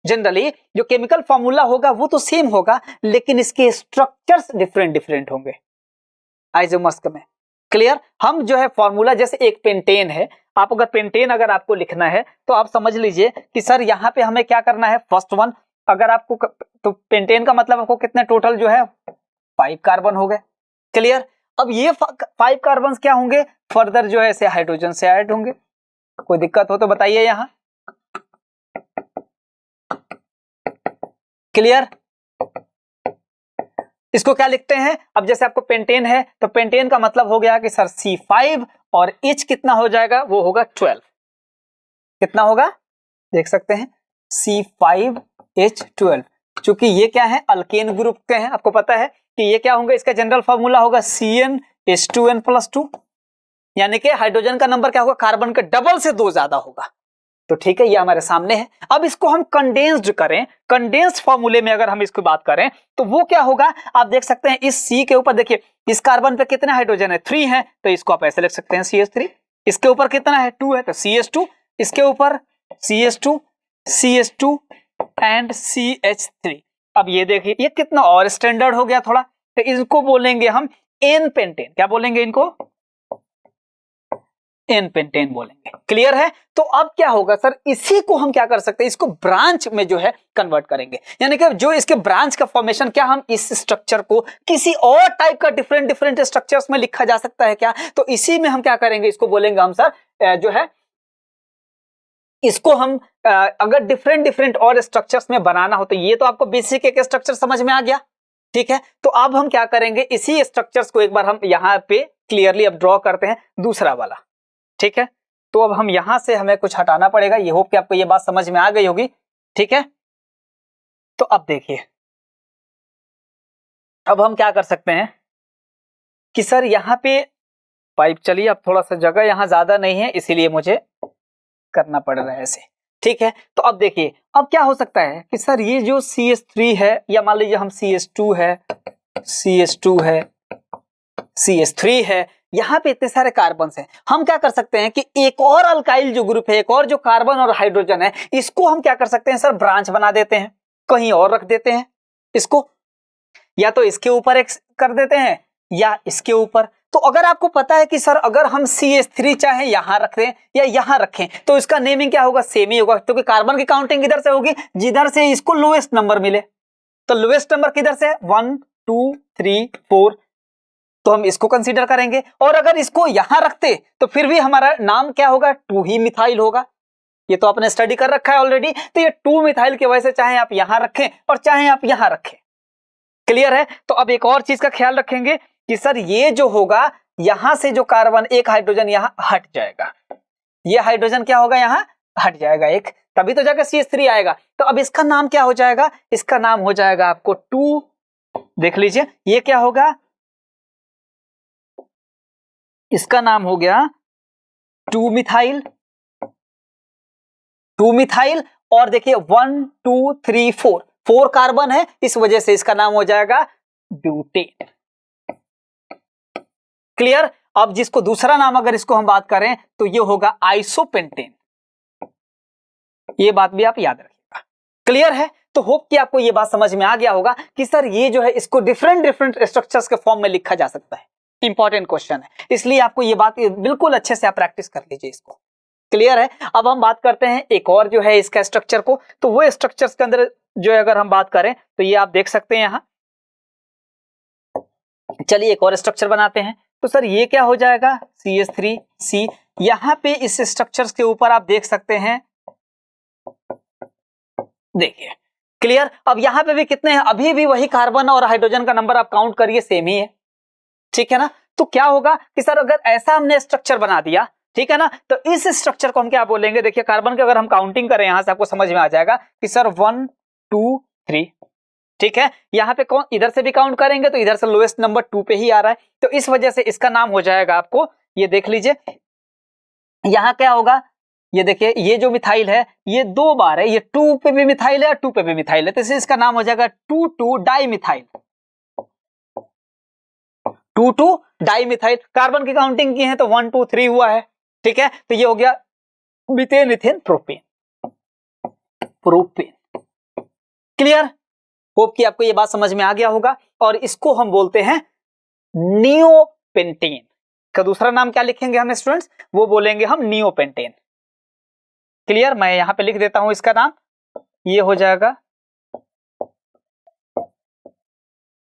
जनरली जो केमिकल फॉर्मूला होगा वो तो सेम होगा, लेकिन इसके स्ट्रक्चर्स डिफरेंट होंगे आइसोमर्स में। क्लियर? हम जो है फॉर्मूला, जैसे एक पेंटेन है, आप अगर पेंटेन अगर आपको लिखना है तो आप समझ लीजिए कि सर यहाँ पे हमें क्या करना है, फर्स्ट वन अगर आपको, तो पेंटेन का मतलब आपको कितने टोटल जो है 5 कार्बन हो गए। क्लियर? अब ये 5 कार्बन क्या होंगे, फर्दर जो है ऐसे हाइड्रोजन से ऐड होंगे। कोई दिक्कत हो तो बताइए यहां। क्लियर? इसको क्या लिखते हैं, अब जैसे आपको पेंटेन है तो पेंटेन का मतलब हो गया कि सर C5 और H कितना हो जाएगा, वो होगा 12। कितना होगा देख सकते हैं, C5H12। चूंकि ये क्या है, अल्केन ग्रुप के हैं, आपको पता है कि ये क्या होंगे, इसका जनरल फॉर्मूला होगा CnH2n+2, यानी कि हाइड्रोजन का नंबर क्या होगा, कार्बन के डबल से 2 ज्यादा होगा, तो ठीक है, ये हमारे सामने है। अब इसको हम कंडेंस्ड करें, कंडेंस्ड फॉर्मूले में अगर हम इसको बात करें तो वो क्या होगा, आप देख सकते हैं इस C के ऊपर देखिए, इस कार्बन पे कितने हाइड्रोजन है, 3 है, तो इसको आप ऐसे लिख सकते हैं CH3। इसके ऊपर कितना है, 2 है, तो CH2, इसके ऊपर CH2, CH2 एंड CH3। अब ये देखिए ये कितना और स्टैंडर्ड हो गया थोड़ा, तो इसको बोलेंगे हम एन पेंटेन। क्या बोलेंगे इनको, एन पेंटेन बोलेंगे। क्लियर है। तो अब क्या होगा सर, इसी को हम क्या कर सकते हैं, इसको ब्रांच में जो है कन्वर्ट करेंगे, यानी कि जो इसके ब्रांच का फॉर्मेशन, क्या हम इस स्ट्रक्चर को किसी और टाइप का डिफरेंट डिफरेंट स्ट्रक्चर्स में लिखा जा सकता है क्या, तो इसी में हम क्या करेंगे, इसको बोलेंगे हम सर जो है इसको हम अगर डिफरेंट डिफरेंट और स्ट्रक्चर्स में बनाना हो, तो ये तो आपको बेसिक एक स्ट्रक्चर समझ में आ गया, ठीक है। तो अब हम क्या करेंगे, इसी स्ट्रक्चर्स को एक बार हम यहाँ पे क्लियरली अब ड्रॉ करते हैं, दूसरा वाला, ठीक है। तो अब हम यहां से हमें कुछ हटाना पड़ेगा, ये होप कि आपको ये बात समझ में आ गई होगी, ठीक है। तो अब देखिए, अब हम क्या कर सकते हैं कि सर यहाँ पे पाइप, चलिए अब थोड़ा सा जगह यहाँ ज्यादा नहीं है, इसीलिए मुझे करना पड़ रहा है ऐसे, ठीक है। तो अब देखिए, अब क्या हो सकता है कि सर ये जो CH3 है, या मान लीजिए हम CH2 है, CH2 है, CH3 है, यहाँ पे इतने सारे कार्बन हैं, हम क्या कर सकते हैं कि एक और अल्काइल जो ग्रुप है, एक और जो कार्बन और हाइड्रोजन है, इसको हम क्या कर सकते हैं सर, ब्रांच बना देते हैं, कहीं और रख देते हैं इसको, या तो इसके ऊपर एक कर देते हैं या इसके ऊपर। तो अगर आपको पता है कि सर अगर हम CH3 चाहे यहां रख दें या यहां रखें, तो इसका नेमिंग क्या होगा, सेम ही होगा, क्योंकि कार्बन की काउंटिंग किधर से होगी, जिधर से इसको लोएस्ट नंबर मिले। तो लोएस्ट नंबर किधर से है, 1 2 3 4, तो हम इसको कंसीडर करेंगे। और अगर इसको यहां रखते तो फिर भी हमारा नाम क्या होगा, 2 ही मिथाइल होगा। ये तो आपने स्टडी कर रखा है ऑलरेडी, तो ये 2 मिथाइल की वजह से चाहे आप यहां रखें और चाहे आप यहां रखें। क्लियर है। तो अब एक और चीज का ख्याल रखेंगे कि सर ये जो होगा, यहां से जो कार्बन, एक हाइड्रोजन यहां हट जाएगा, ये हाइड्रोजन क्या होगा, यहां हट जाएगा एक, तभी तो जाकर CH3 आएगा। तो अब इसका नाम क्या हो जाएगा, इसका नाम हो जाएगा आपको 2, देख लीजिए ये क्या होगा, इसका नाम हो गया 2 मिथाइल, 2 मिथाइल। और देखिए 1 2 3 4 कार्बन है, इस वजह से इसका नाम हो जाएगा ब्यूटेन। क्लियर। अब जिसको दूसरा नाम अगर इसको हम बात करें तो ये होगा आइसोपेंटेन, ये बात भी आप याद रखिएगा। क्लियर है। तो होप कि आपको ये बात समझ में आ गया होगा कि सर ये जो है इसको डिफरेंट डिफरेंट स्ट्रक्चर्स के फॉर्म में लिखा जा सकता है। इंपॉर्टेंट क्वेश्चन है, इसलिए आपको ये बात बिल्कुल अच्छे से आप प्रैक्टिस कर लीजिए इसको। क्लियर है। अब हम बात करते हैं एक और जो है इसका स्ट्रक्चर को, तो वो स्ट्रक्चर्स के अंदर जो है अगर हम बात करें तो ये आप देख सकते हैं यहां, चलिए एक और स्ट्रक्चर बनाते हैं। तो सर ये क्या हो जाएगा, CH3C। यहां पे इस स्ट्रक्चर्स के ऊपर आप देख सकते हैं, देखिए क्लियर। अब यहां पे भी कितने हैं, अभी भी वही कार्बन और हाइड्रोजन का नंबर आप काउंट करिए, सेम ही है, ठीक है ना। तो क्या होगा कि सर अगर ऐसा हमने स्ट्रक्चर बना दिया, ठीक है ना, तो इस स्ट्रक्चर को हम क्या बोलेंगे, देखिए कार्बन की अगर हम काउंटिंग करें यहां से आपको समझ में आ जाएगा कि सर 1 2 3, ठीक है। यहां पे कौन, इधर से भी काउंट करेंगे तो इधर से लोएस्ट नंबर 2 पे ही आ रहा है, तो इस वजह से इसका नाम हो जाएगा आपको, ये देख लीजिए यहां क्या होगा, ये देखिए ये जो मिथाइल है ये 2 बार है, ये 2 पे भी मिथाइल है और 2 पे भी मिथाइल है, तो इसका नाम हो जाएगा 2 di methyl, 2 di methyl. Carbon की काउंटिंग की है तो 1 2 3 हुआ है, ठीक है। तो ये हो गया methane ethane propane, propane. Clear. Hope कि आपको ये बात समझ में आ गया होगा। और इसको हम बोलते हैं नियोपेंटेन का दूसरा नाम क्या लिखेंगे हम स्टूडेंट्स, वो बोलेंगे हम नियोपेंटेन। क्लियर। मैं यहां पे लिख देता हूं इसका नाम, ये हो जाएगा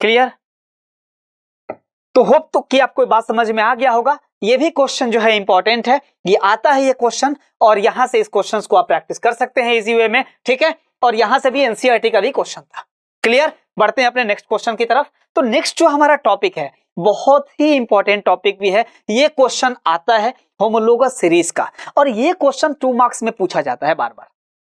क्लियर। तो होप तो कि आपको बात समझ में आ गया होगा। ये भी क्वेश्चन जो है इंपॉर्टेंट है, ये आता है ये क्वेश्चन, और यहां से इस क्वेश्चंस को आप प्रैक्टिस कर सकते हैं इजी वे में, ठीक है। और यहां से भी एनसीईआरटी का भी क्वेश्चन था। क्लियर। बढ़ते हैं अपने नेक्स्ट क्वेश्चन की तरफ। तो नेक्स्ट जो हमारा टॉपिक है बहुत ही इंपॉर्टेंट टॉपिक भी है, ये क्वेश्चन आता है होमोलोगस सीरीज का, और ये क्वेश्चन 2 मार्क्स में पूछा जाता है, बार बार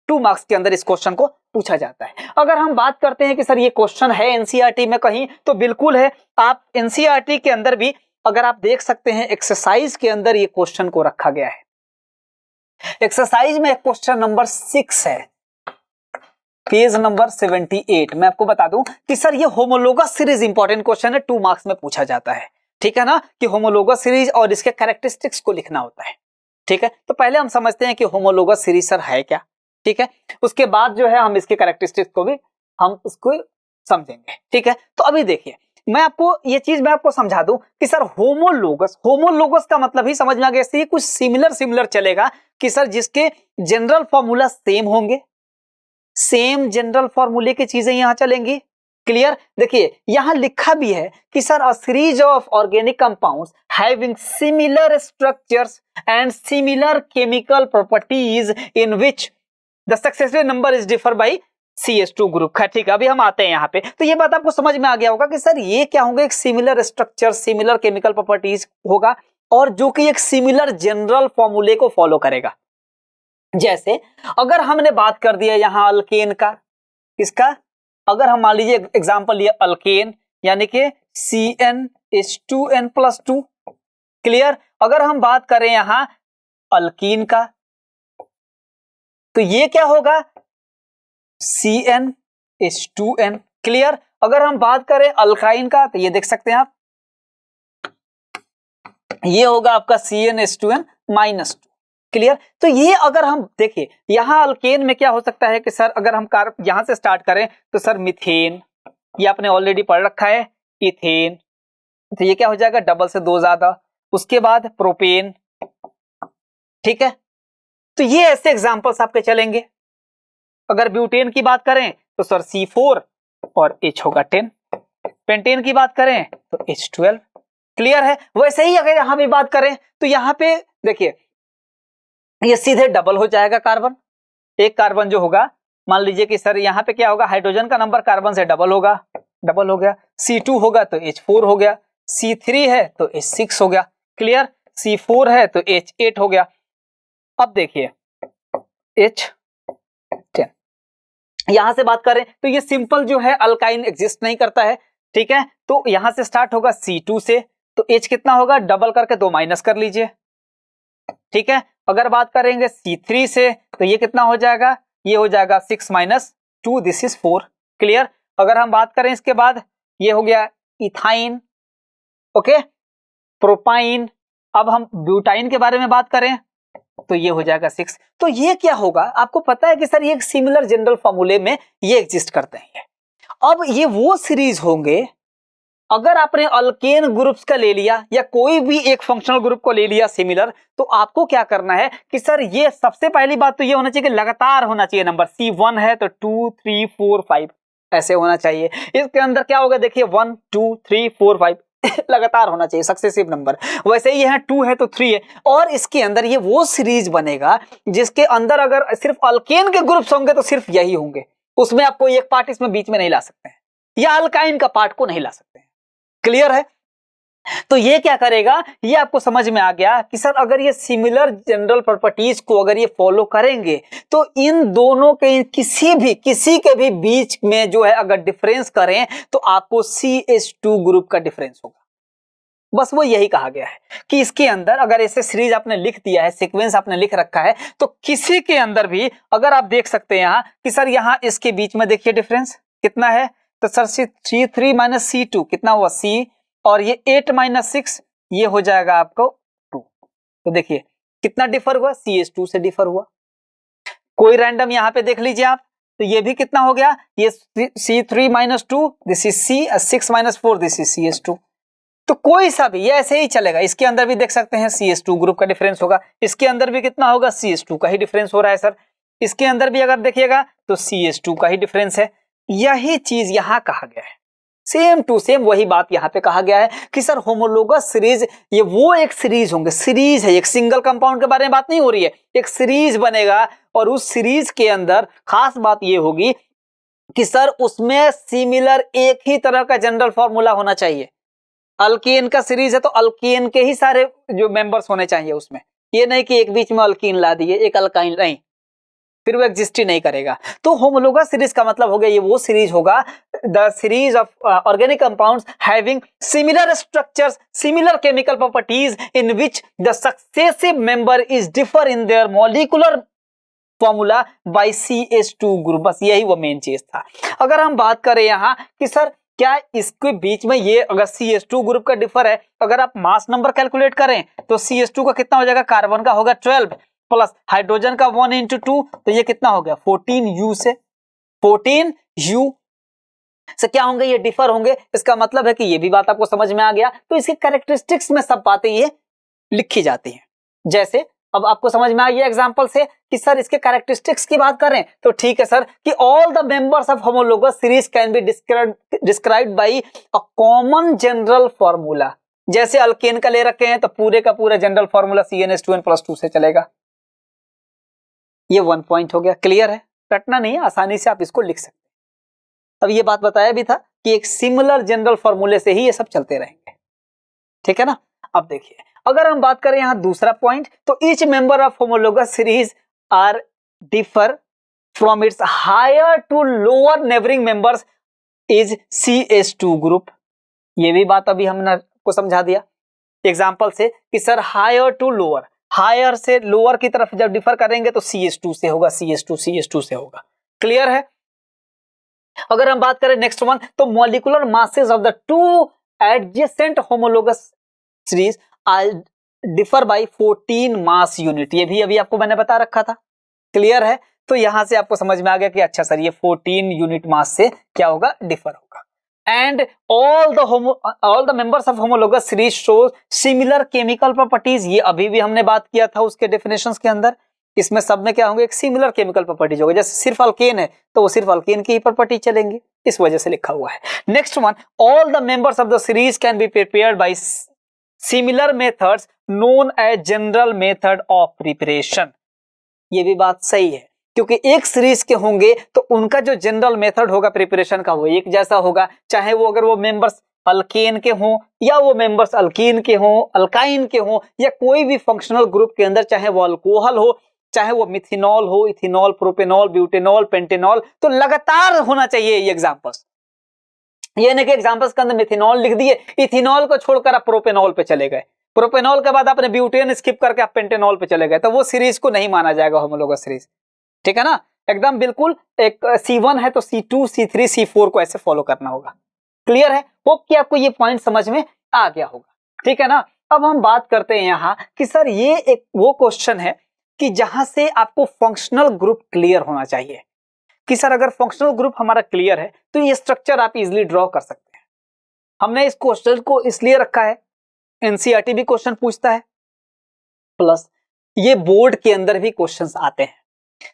2 मार्क्स के अंदर इस क्वेश्चन को पूछा जाता है। अगर हम बात करते हैं कि सर ये क्वेश्चन है एनसीईआरटी में कहीं, तो बिल्कुल है। आप एनसीईआरटी के अंदर भी अगर आप देख सकते हैं एक्सरसाइज के अंदर ये क्वेश्चन को रखा गया है, एक्सरसाइज में क्वेश्चन नंबर 6 है, पेज नंबर 78। मैं आपको बता दूं कि सर ये होमोलोगस सीरीज इंपॉर्टेंट क्वेश्चन है, 2 मार्क्स में पूछा जाता है, ठीक है ना, कि होमोलोगस सीरीज और इसके कैरेक्टरिस्टिक्स को लिखना होता है, ठीक है। तो पहले हम समझते हैं कि होमोलोगस सीरीज सर है क्या, ठीक है। उसके बाद जो है हम इसके कैरेक्टरिस्टिक्स को भी हम उसको समझेंगे, ठीक है। तो अभी देखिए मैं आपको समझा दूं कि सर होमोलोगस का मतलब ही समझ में आ गया, इससे कुछ सिमिलर चलेगा कि सर जिसके जनरल फॉर्मूला सेम होंगे, सेम जनरल फॉर्मूले की चीजें यहां चलेंगी। क्लियर। देखिए यहां लिखा भी है कि sir a series of organic compounds having similar structures and similar chemical properties in which the successive number is differ by CH2 group का। ठीक है, अभी हम आते हैं यहाँ पे। तो ये बात आपको समझ में आ गया होगा कि सर ये क्या होंगे, एक similar structure, similar chemical properties होगा और जो कि एक सिमिलर जनरल फॉर्मूले को फॉलो करेगा। जैसे अगर हमने बात कर दिया यहां अल्केन का, किसका, अगर हम मान लीजिए एग्जांपल लिए अल्केन यानी कि CnH2n+2। क्लियर। अगर हम बात करें यहां अल्कीन का तो ये क्या होगा, CnH2n। क्लियर। अगर हम बात करें अल्काइन का तो ये देख सकते हैं आप, ये होगा आपका CnH2n-2। क्लियर। तो ये अगर हम देखिए यहां अल्केन में क्या हो सकता है कि सर अगर हम यहां से स्टार्ट करें तो सर मिथेन, ये आपने ऑलरेडी पढ़ रखा है, इथेन, तो ये क्या हो जाएगा, डबल से 2 ज्यादा। उसके बाद प्रोपेन। ठीक है, तो ये ऐसे एग्जांपल्स आपके चलेंगे। अगर ब्यूटेन की बात करें तो सर C4 और H होगा 10। पेंटेन की बात करें तो H12। क्लियर है। वैसे ही अगर यहां भी बात करें तो यहां पे देखिए ये सीधे डबल हो जाएगा कार्बन। एक कार्बन जो होगा, मान लीजिए कि सर यहां पे क्या होगा, हाइड्रोजन का नंबर कार्बन से डबल होगा, डबल हो गया। C2 होगा तो H4 हो गया, C3 है तो H6 हो गया। क्लियर। C4 है तो H8 हो गया। अब देखिए H10 यहां से बात करें तो ये सिंपल जो है अल्काइन एग्जिस्ट नहीं करता है। ठीक है, तो यहां से स्टार्ट होगा C2 से, तो H कितना होगा, डबल करके 2 माइनस कर लीजिए। ठीक है, अगर बात करेंगे C3 से तो ये कितना हो जाएगा, ये हो जाएगा 6 - 2, दिस इज 4। क्लियर। अगर हम बात करें इसके बाद ये हो गया इथाइन, ओके, प्रोपाइन। अब हम ब्यूटाइन के बारे में बात करें तो ये हो जाएगा 6। तो ये क्या होगा, आपको पता है कि सर ये सिमिलर जनरल फॉर्मूले में ये एग्जिस्ट करते हैं। अब ये वो सीरीज होंगे, अगर आपने अल्केन ग्रुप्स का ले लिया या कोई भी एक फंक्शनल ग्रुप को ले लिया सिमिलर, तो आपको क्या करना है कि सर ये सबसे पहली बात तो ये होना चाहिए कि लगातार होना चाहिए नंबर। C1 है तो 2 3 4 5 ऐसे होना चाहिए। इसके अंदर क्या होगा, देखिए 1 2 3 4 5 लगातार होना चाहिए सक्सेसिव नंबर। वैसे ही है 2 है तो 3 है, और इसके अंदर ये वो सीरीज बनेगा जिसके अंदर अगर सिर्फ अल्केन के ग्रुप्स होंगे तो सिर्फ यही होंगे, उसमें आप कोई एक पार्ट इसमें बीच में नहीं ला सकते हैं, या अल्काइन का पार्ट को नहीं ला सकते हैं। क्लियर है। तो ये क्या करेगा, ये आपको समझ में आ गया कि सर अगर ये सिमिलर जनरल प्रॉपर्टीज को अगर ये फॉलो करेंगे तो इन दोनों के किसी के भी बीच में जो है अगर डिफरेंस करें तो आपको CH2 ग्रुप का डिफरेंस होगा। बस वो यही कहा गया है कि इसके अंदर अगर ऐसे सीरीज आपने लिख दिया है, सीक्वेंस आपने लिख रखा है, तो किसी के अंदर भी अगर आप देख सकते हैं यहां कि सर यहां इसके बीच में देखिए डिफरेंस कितना है, तो सर C3 - C2 कितना हुआ, C, और ये 8 - 6 ये हो जाएगा आपको 2। तो देखिए कितना डिफर हुआ, CH2 से डिफर हुआ। कोई रैंडम यहां पे देख लीजिए आप, तो ये भी कितना हो गया, ये C3 - 2 this is C, 6 - 4 this is CH2। तो कोई सा भी ये ऐसे ही चलेगा। इसके अंदर भी देख सकते हैं CH2 ग्रुप का डिफरेंस होगा, इसके अंदर भी कितना होगा, CH2 का ही डिफरेंस हो रहा है सर। इसके अंदर भी अगर देखिएगा तो CH2 का ही डिफरेंस है। यही चीज यहां कहा गया है, सेम टू सेम वही बात यहां पे कहा गया है कि सर होमोलोगस सीरीज ये वो एक सीरीज होंगे, सीरीज है, एक सिंगल कंपाउंड के बारे में बात नहीं हो रही है, एक सीरीज बनेगा और उस सीरीज के अंदर खास बात ये होगी कि सर उसमें सिमिलर एक ही तरह का जनरल फॉर्मूला होना चाहिए। अल्केन का सीरीज है तो अल्केन के ही सारे जो मेंबर्स होने चाहिए उसमें, ये नहीं कि एक बीच में अल्कीन ला दिए एक अल्काइन नहीं, फिर वो एग्जिस्ट ही नहीं करेगा। तो होमोलोगस सीरीज का मतलब हो गया ये वो सीरीज होगा the series of organic compounds having similar structures, similar chemical properties in which the successive member is differ in their molecular formula bye CH2 group. बस यही वो मेन चीज था। अगर हम बात करें यहाँ कि सर क्या इसके बीच में ये अगर CH2 ग्रुप का डिफर है, अगर आप मास नंबर कैलकुलेट करें तो CH2 का कितना हो जाएगा, कार्बन का होगा 12 प्लस हाइड्रोजन का 1 into 2, तो ये कितना हो गया 14U से 14U से क्या होंगे, ये डिफर होंगे। इसका मतलब है कि ये भी बात आपको समझ में आ गया। तो इसकी कैरेक्टरिस्टिक्स में सब बातें ये लिखी जाती हैं। जैसे अब आपको समझ में आ गया एग्जांपल से कि सर इसके कैरेक्टरिस्टिक्स की बात करें तो ठीक है सर कि all the members of homologous series can be described bye a common general formula. जैसे अल्केन का ले रखे हैं तो पूरे का पूरा जनरल फार्मूला CnH2n+2 से चलेगा। ये 1 पॉइंट हो गया, क्लियर है, रटना नहीं है, आसानी से आप इसको लिख सकते हैं। अब ये बात बताया भी था कि एक सिमिलर जनरल फार्मूले से ही ये सब चलते रहेंगे, ठीक है ना। अब देखिए अगर हम बात करें यहां दूसरा पॉइंट, तो each member of homologous series are differ from its higher to lower neighbouring members is CH2 group. ये भी बात अभी हमने को समझा दिया एग्जांपल से कि sir higher to lower, higher से लोअर की तरफ जब डिफर करेंगे तो CH2 से होगा, CH2 से होगा, क्लियर है। अगर हम बात करें नेक्स्ट वन, तो molecular masses of the two adjacent homologous series are differ by 14 mass unit. ये भी अभी आपको मैंने बता रखा था, क्लियर है। तो यहां से आपको समझ में आ गया कि अच्छा सर ये 14 यूनिट मास से क्या होगा, डिफर होगा। And all the members of homologous series show similar chemical properties. ये अभी भी हमने बात किया था उसके डेफिनेशंस के अंदर। इसमें सब में क्या होंगे, एक सिमिलर केमिकल प्रॉपर्टीज होगा। जैसे सिर्फ अल्केन है तो वो सिर्फ अल्केन की ही प्रॉपर्टी चलेंगी, इस वजह से लिखा हुआ है। Next one, all the members of the series can be prepared by similar methods known as general method of preparation. ये भी बात सही है क्योंकि एक सीरीज के होंगे तो उनका जो जनरल मेथड होगा प्रिपरेशन का वो एक जैसा होगा, चाहे वो अगर वो मेंबर्स अल्केन के हों या वो मेंबर्स अल्कीन के हों, अल्काइन के हों, या कोई भी फंक्शनल ग्रुप के अंदर चाहे वो अल्कोहल हो, चाहे वो मिथिनॉल हो, इथिनॉल, प्रोपेनॉल, ब्यूटेनॉल, पेंटेनॉल, तो लगातार होना चाहिए ये एग्जांपल्स। ये नहीं कि एग्जांपल्स के अंदर मिथिनॉल लिख दिए, इथिनॉल को छोड़कर आप प्रोपेनॉल पे चले गए, प्रोपेनॉल के बाद आपने ब्यूटेन स्किप करके आप पेंटेनॉल पे चले गए, तो वो सीरीज को नहीं माना जाएगा होमोलोगस सीरीज, ठीक है ना। एकदम बिल्कुल एक C1 है तो C2, C3, C4 को ऐसे फॉलो करना होगा, क्लियर है। होप कि आपको ये पॉइंट समझ में आ गया होगा, ठीक है ना। अब हम बात करते हैं यहाँ कि सर ये एक वो क्वेश्चन है कि जहां से आपको फंक्शनल ग्रुप क्लियर होना चाहिए कि सर अगर फंक्शनल ग्रुप हमारा क्लियर है तो ये स्ट्रक्चर आप इजिली ड्रॉ कर सकते हैं। हमने इस क्वेश्चन को इसलिए रखा है, एनसीईआरटी भी क्वेश्चन पूछता है, प्लस ये बोर्ड के अंदर भी क्वेश्चंस आते हैं,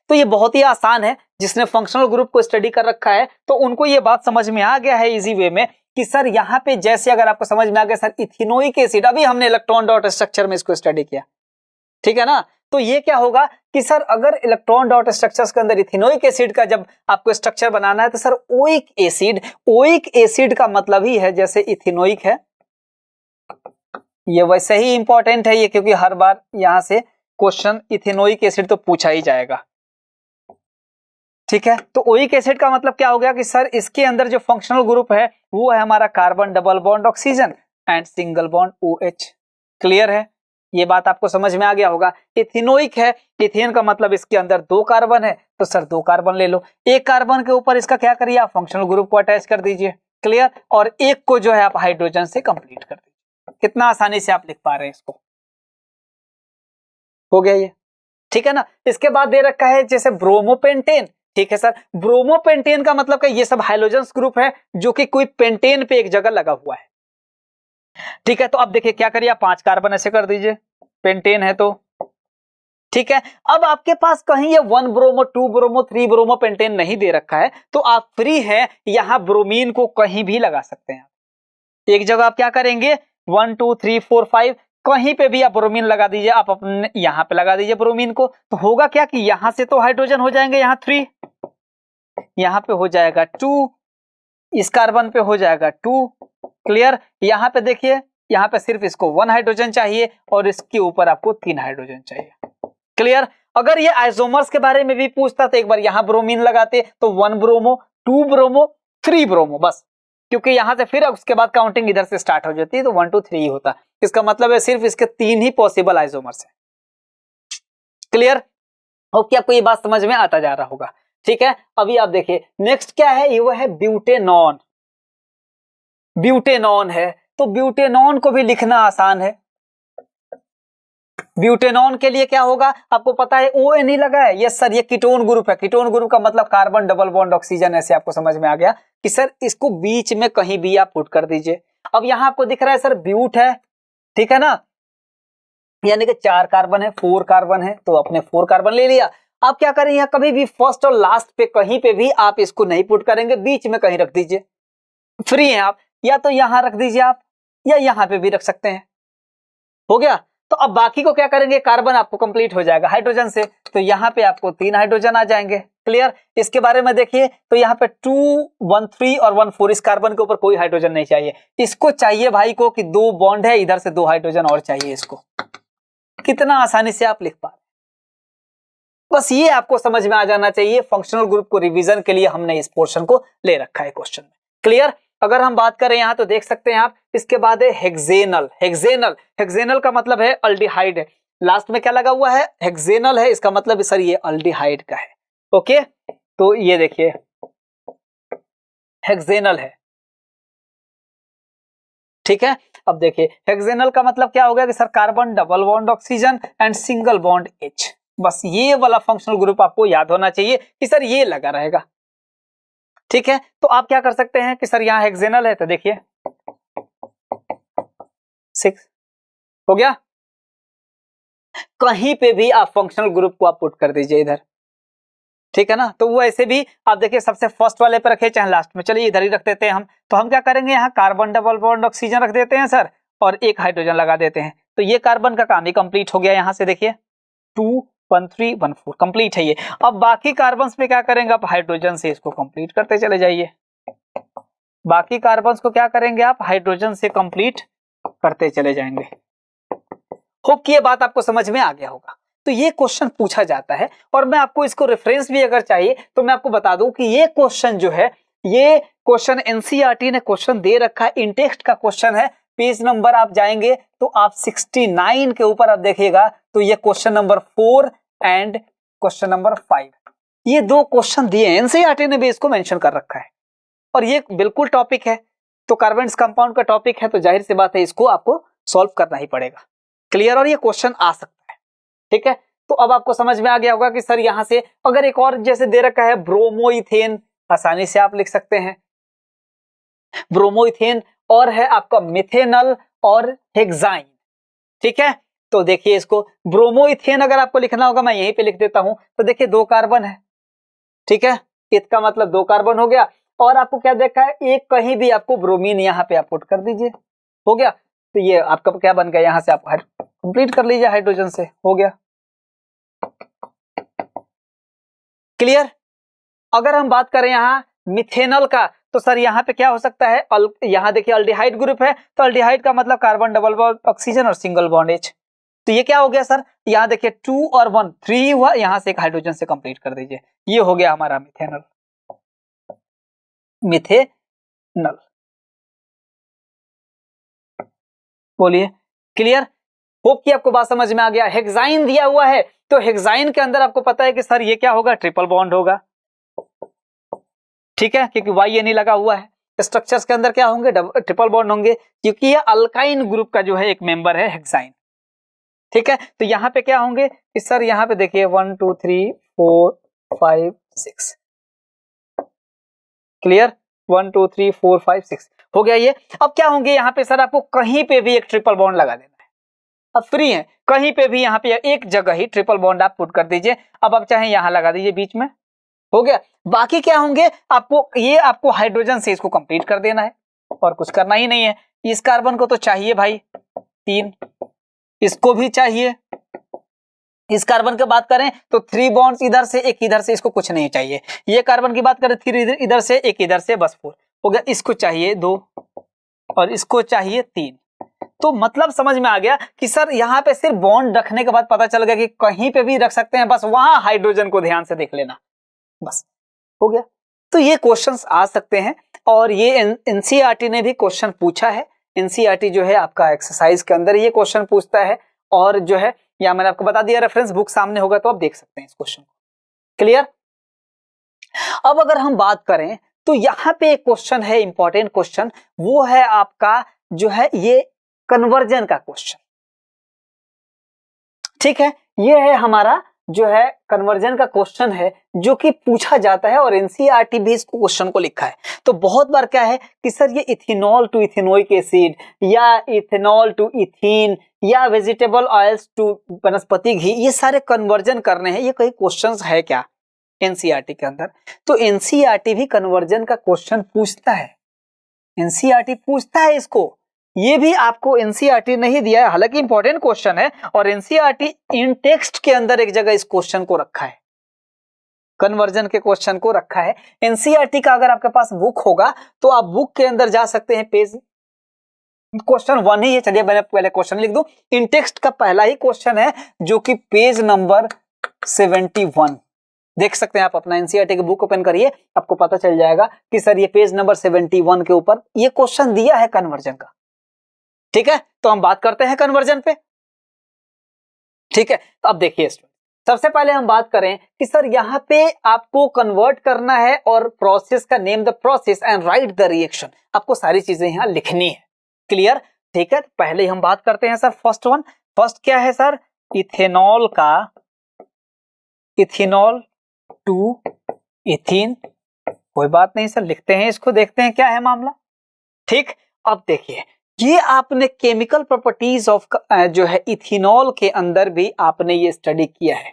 तो ये बहुत ही आसान है। जिसने फंक्शनल ग्रुप को स्टडी कर रखा है तो उनको ये बात समझ में आ गया है इजी वे में कि सर यहाँ पे जैसे अगर आपको समझ में आ गया सर इथिनोइक एसिड, अभी हमने इलेक्ट्रॉन डॉट स्ट्रक्चर में इसको स्टडी किया, ठीक है ना। तो ये क्या होगा कि सर अगर इलेक्ट्रॉन डॉट स्ट्रक्चर्स के अंदर इथिनोइक एसिड का जब आपको स्ट्रक्चर बनाना है तो सर ओइक एसिड का मतलब ही है जैसे इथिनोइक है, ये वैसे ही इंपॉर्टेंट है ये, क्योंकि हर बार यहां से क्वेश्चन इथिनोइक एसिड तो पूछा ही जाएगा, ठीक है। तो ओइक एसिड का मतलब क्या हो गया कि सर इसके अंदर जो फंक्शनल ग्रुप है वो है हमारा carbon double bond oxygen and single bond OH, clear है। ये बात आपको समझ में आ गया होगा। इथिनोइक है, इथेन का मतलब इसके अंदर 2 कार्बन है, तो सर 2 कार्बन ले लो, एक कार्बन के ऊपर इसका क्या करिए आप फंक्शनल ग्रुप को अटैच कर दीजिए, क्लियर। और एक को जो है आप हाइड्रोजन से कंप्लीट कर दीजिए। कितना आसानी से आप लिख पा रहे हैं इसको, हो गया ये, ठीक है ना। इसके बाद दे रखा है जैसे ब्रोमोपेंटेन, ठीक है सर। ब्रोमोपेंटेन का मतलब कि ये सब हाइड्रोजन ग्रुप है जो कि कोई पेंटेन पे एक जगह लगा हुआ है, ठीक है। तो अब देखिए क्या करिए आप 5 कार्बन ऐसे कर दीजिए, पेंटेन है तो, ठीक है। अब आपके पास कहीं ये 1 ब्रोमो 2 ब्रोमो 3 ब्रोमो पेंटेन नहीं दे रखा है तो आप फ्री है, यहां ब्रोमीन को कहीं भी लगा सकते हैं। एक जगह आप क्या करेंगे 1 2 3 4 5 कहीं पे भी आप ब्रोमीन लगा दीजिए, आप अपने यहां पे लगा दीजिए ब्रोमीन को, तो होगा क्या कि यहां से तो हाइड्रोजन हो जाएंगे, यहां 3, यहां पे हो जाएगा 2, इस कार्बन पे हो जाएगा 2, क्लियर। यहां पे देखिए यहाँ पे सिर्फ इसको 1 हाइड्रोजन चाहिए और इसके ऊपर आपको 3 हाइड्रोजन चाहिए, क्लियर। अगर ये आइसोमर्स के बारे में भी पूछता तो एक बार यहां ब्रोमीन लगाते, तो 1 ब्रोमो, 2 ब्रोमो, 3 ब्रोमो, बस, क्योंकि यहां से फिर उसके बाद काउंटिंग इधर से स्टार्ट हो जाती है, तो 1 2 3 होता। इसका मतलब है सिर्फ इसके 3 ही पॉसिबल आइसोमर्स है। क्लियर? ओके, आपको ये बात समझ में आता जा रहा होगा। ठीक है, अभी आप देखिए नेक्स्ट क्या है, ये वो है ब्यूटेनॉन। ब्यूटेनॉन है, तो ब्यूटेनॉन को भी लिखना आसान है। ब्यूटेनॉन के लिए क्या होगा, आपको पता है ON ही लगा है। यस सर, ये कीटोन ग्रुप है। कीटोन ग्रुप का मतलब कार्बन डबल बॉन्ड ऑक्सीजन, ऐसे आपको समझ में आ गया कि सर इसको बीच में कहीं भी आप पुट कर दीजिए। अब यहां आपको दिख रहा है सर ब्यूट है, ठीक है ना, यानी कि 4 कार्बन है, 4 कार्बन है, तो आपने 4 कार्बन ले लिया। आप क्या करें, यहाँ कभी भी फर्स्ट और लास्ट पे कहीं पे भी आप इसको नहीं पुट करेंगे, बीच में कहीं रख दीजिए, फ्री है आप, या तो यहां रख दीजिए आप, या यहां पे भी रख सकते हैं। हो गया। तो अब बाकी को क्या करेंगे, कार्बन आपको कंप्लीट हो जाएगा हाइड्रोजन से, तो यहाँ पे आपको 3 हाइड्रोजन आ जाएंगे। क्लियर? इसके बारे में देखिए, तो यहाँ पे 2 1 3 और 1 4, इस कार्बन के ऊपर कोई हाइड्रोजन नहीं चाहिए। इसको चाहिए भाई को कि 2 बॉन्ड है, इधर से 2 हाइड्रोजन और चाहिए इसको। कितना आसानी से आप लिख पा रहे, बस ये आपको समझ में आ जाना चाहिए। फंक्शनल ग्रुप को रिवीजन के लिए हमने इस पोर्शन को ले रखा है क्वेश्चन में। क्लियर? अगर हम बात करें यहां तो देख सकते हैं आप, इसके बाद है हेक्सेनल। हेक्सेनल, हेक्सेनल का मतलब है अल्डिहाइड है। लास्ट में क्या लगा हुआ है, हेक्सेनल है, इसका मतलब सर ये अल्डिहाइड का है। ओके, तो ये देखिए हेक्सेनल है, ठीक है। अब देखिए हेक्सेनल का मतलब क्या हो गया कि sir carbon double bond oxygen and single bond H। बस ये वाला फंक्शनल ग्रुप आपको याद होना चाहिए कि सर ये लगा रहेगा। ठीक है, तो आप क्या कर सकते हैं कि सर यहाँ हेक्सेनल है, तो देखिए 6 हो गया। कहीं पे भी आप फंक्शनल ग्रुप को आप पुट कर दीजिए इधर, ठीक है ना। तो वो ऐसे भी आप देखिए सबसे फर्स्ट वाले पे रखे चाहे लास्ट में, चलिए इधर ही रख देते हैं हम। तो हम क्या करेंगे, यहाँ कार्बन डबल बॉन्ड ऑक्सीजन रख देते हैं सर, और 1 हाइड्रोजन लगा देते हैं, तो ये कार्बन का काम ही कंप्लीट हो गया। यहाँ से देखिए 2 1 3 1 4 कंप्लीट है ये। अब बाकी कार्बन पे क्या करेंगे आप, हाइड्रोजन से इसको कंप्लीट करते चले जाइए। बाकी कार्बन को क्या करेंगे आप, हाइड्रोजन से कंप्लीट करते चले जाएंगे। होप कि ये बात आपको समझ में आ गया होगा। तो ये क्वेश्चन पूछा जाता है, और मैं आपको इसको रेफरेंस भी अगर चाहिए तो मैं आपको बता दूं कि ये क्वेश्चन जो है, ये क्वेश्चन एनसीईआरटी ने क्वेश्चन दे रखा है, इनटेक्स्ट का क्वेश्चन है। पेज नंबर आप जाएंगे तो आप 69 के ऊपर आप देखिएगा, तो ये question number 4 and question number 5, ये 2 क्वेश्चन दिए हैं, एनसीईआरटी ने भी इसको मेंशन कर रखा है, और ये बिल्कुल टॉपिक है। तो कार्बन कंपाउंड का टॉपिक है, तो जाहिर सी बात है इसको आपको सॉल्व करना ही पड़ेगा। क्लियर? और ये क्वेश्चन आ सकता है, ठीक है। तो अब आपको समझ में आ गया होगा कि सर यहां से अगर एक और जैसे दे रखा है ब्रोमोइथेन, आसानी से आप लिख सकते हैं ब्रोमोइथेन, और है आपका मिथेनल और हेक्साइन, ठीक है। तो देखिए इसको ब्रोमोइथेन अगर आपको लिखना होगा, मैं यहीं पे लिख देता हूं, तो देखिए 2 कार्बन है, ठीक है, इसका मतलब 2 कार्बन हो गया। और आपको क्या देखा है, एक कहीं भी आपको ब्रोमीन यहां पे आप पुट कर दीजिए, हो गया। तो ये आपका क्या बन गया, यहां से आप कंप्लीट कर लीजिए हाइड्रोजन से, हो गया। क्लियर? अगर हम बात करें यहां मिथेनल का, तो सर यहां पे क्या हो सकता है, यहां देखिए अल्डिहाइड ग्रुप है, तो अल्डिहाइड का मतलब कार्बन डबल बॉन्ड ऑक्सीजन और सिंगल बॉन्ड H। तो ये क्या हो गया सर, यहां देखिए 2 और 1 3 हुआ, यहां से एक हाइड्रोजन से कंप्लीट कर दीजिए, ये हो गया हमारा मिथेनल। मिथेनल, बोलिए। क्लियर? होप कि आपको बात समझ में आ गया। हेक्साइन दिया हुआ है, तो हेक्साइन के अंदर आपको पता है कि सर ये क्या होगा, ट्रिपल बॉन्ड होगा, ठीक है, क्योंकि वाई नहीं लगा हुआ है। स्ट्रक्चर्स के अंदर क्या होंगे, ट्रिपल बॉन्ड होंगे, क्योंकि ये अल्काइन ग्रुप का जो है एक मेंबर है हेक्साइन, ठीक है। तो यहाँ पे क्या होंगे कि सर यहाँ पे देखिए 1 2 3 4 5 6, क्लियर, 1 2 3 4 5 6 हो गया ये। अब क्या होंगे यहाँ पे सर, आपको कहीं पे भी एक ट्रिपल बॉन्ड लगा देना है, अब फ्री है, कहीं पे भी यहाँ पे एक जगह ही ट्रिपल बॉन्ड आप पुट कर दीजिए। अब आप चाहे यहाँ लगा दीजिए बीच में, हो गया। बाकी क्या होंगे, आपको ये आपको हाइड्रोजन से इसको कंप्लीट कर देना है, और कुछ करना ही नहीं है। इस कार्बन को तो चाहिए भाई 3, इसको भी चाहिए। इस कार्बन की बात करें तो 3 बॉन्ड्स इधर से, एक इधर से, इसको कुछ नहीं चाहिए। ये कार्बन की बात करें 3 इधर से, एक इधर से, बस 4 हो गया। इसको चाहिए 2 और इसको चाहिए 3, तो मतलब समझ में आ गया कि सर यहाँ पे सिर्फ बॉन्ड रखने के बाद पता चल गया कि कहीं पे भी रख सकते हैं, बस वहां हाइड्रोजन को ध्यान से देख लेना, बस हो गया। तो ये क्वेश्चंस आ सकते हैं और ये एनसीईआरटी ने भी क्वेश्चन पूछा है। एनसीईआरटी जो है आपका एक्सरसाइज के अंदर ये क्वेश्चन पूछता है और जो है या मैंने आपको बता दिया, रेफरेंस बुक सामने होगा तो आप देख सकते हैं इस क्वेश्चन को। क्लियर? अब अगर हम बात करें तो यहां पे एक क्वेश्चन है, इंपॉर्टेंट क्वेश्चन, वो है आपका जो है ये कन्वर्जन का क्वेश्चन। ठीक है, ये है हमारा जो है कन्वर्जन का क्वेश्चन है जो कि पूछा जाता है और एनसीईआरटी भी इस क्वेश्चन को लिखा है। तो बहुत बार क्या है कि सर ये इथेनॉल टू इथेनोइक एसिड या इथेनॉल टू इथीन या वेजिटेबल ऑयल्स टू वनस्पति घी, ये सारे कन्वर्जन करने हैं, ये कई क्वेश्चंस है क्या एनसीईआरटी के अंदर। तो एनसीईआरटी भी कन्वर्जन का क्वेश्चन पूछता है, एनसीईआरटी पूछता है इसको। ये भी आपको एनसीईआरटी नहीं दिया है, हालांकि इंपॉर्टेंट क्वेश्चन है और एनसीईआरटी इन टेक्स्ट के अंदर एक जगह इस क्वेश्चन को रखा है, कन्वर्जन के क्वेश्चन को रखा है। एनसीईआरटी का अगर आपके पास बुक होगा तो आप बुक के अंदर जा सकते हैं, पेज क्वेश्चन 1 ही है, चलिए मैंने पहले क्वेश्चन लिख दूं। इन टेक्स्ट का पहला ही क्वेश्चन है जो कि पेज नंबर 71, देख सकते हैं आप, अपना एनसीईआरटी की बुक ओपन करिए, आपको पता चल जाएगा कि सर ये पेज नंबर 71 के ऊपर ये क्वेश्चन दिया है कन्वर्जन का। ठीक है, तो हम बात करते हैं कन्वर्जन पे। ठीक है, तो अब देखिए सबसे पहले हम बात करें कि सर यहां पे आपको कन्वर्ट करना है और प्रोसेस का name the process and right the reaction, आपको सारी चीजें यहां लिखनी है। क्लियर? ठीक है, पहले हम बात करते हैं सर फर्स्ट वन। फर्स्ट क्या है सर? इथेनॉल का, इथेनॉल टू इथीन, कोई बात नहीं सर, लिखते हैं इसको, देखते हैं क्या है मामला। ठीक, अब देखिए ये आपने केमिकल प्रॉपर्टीज ऑफ जो है इथेनॉल के अंदर भी आपने ये स्टडी किया है,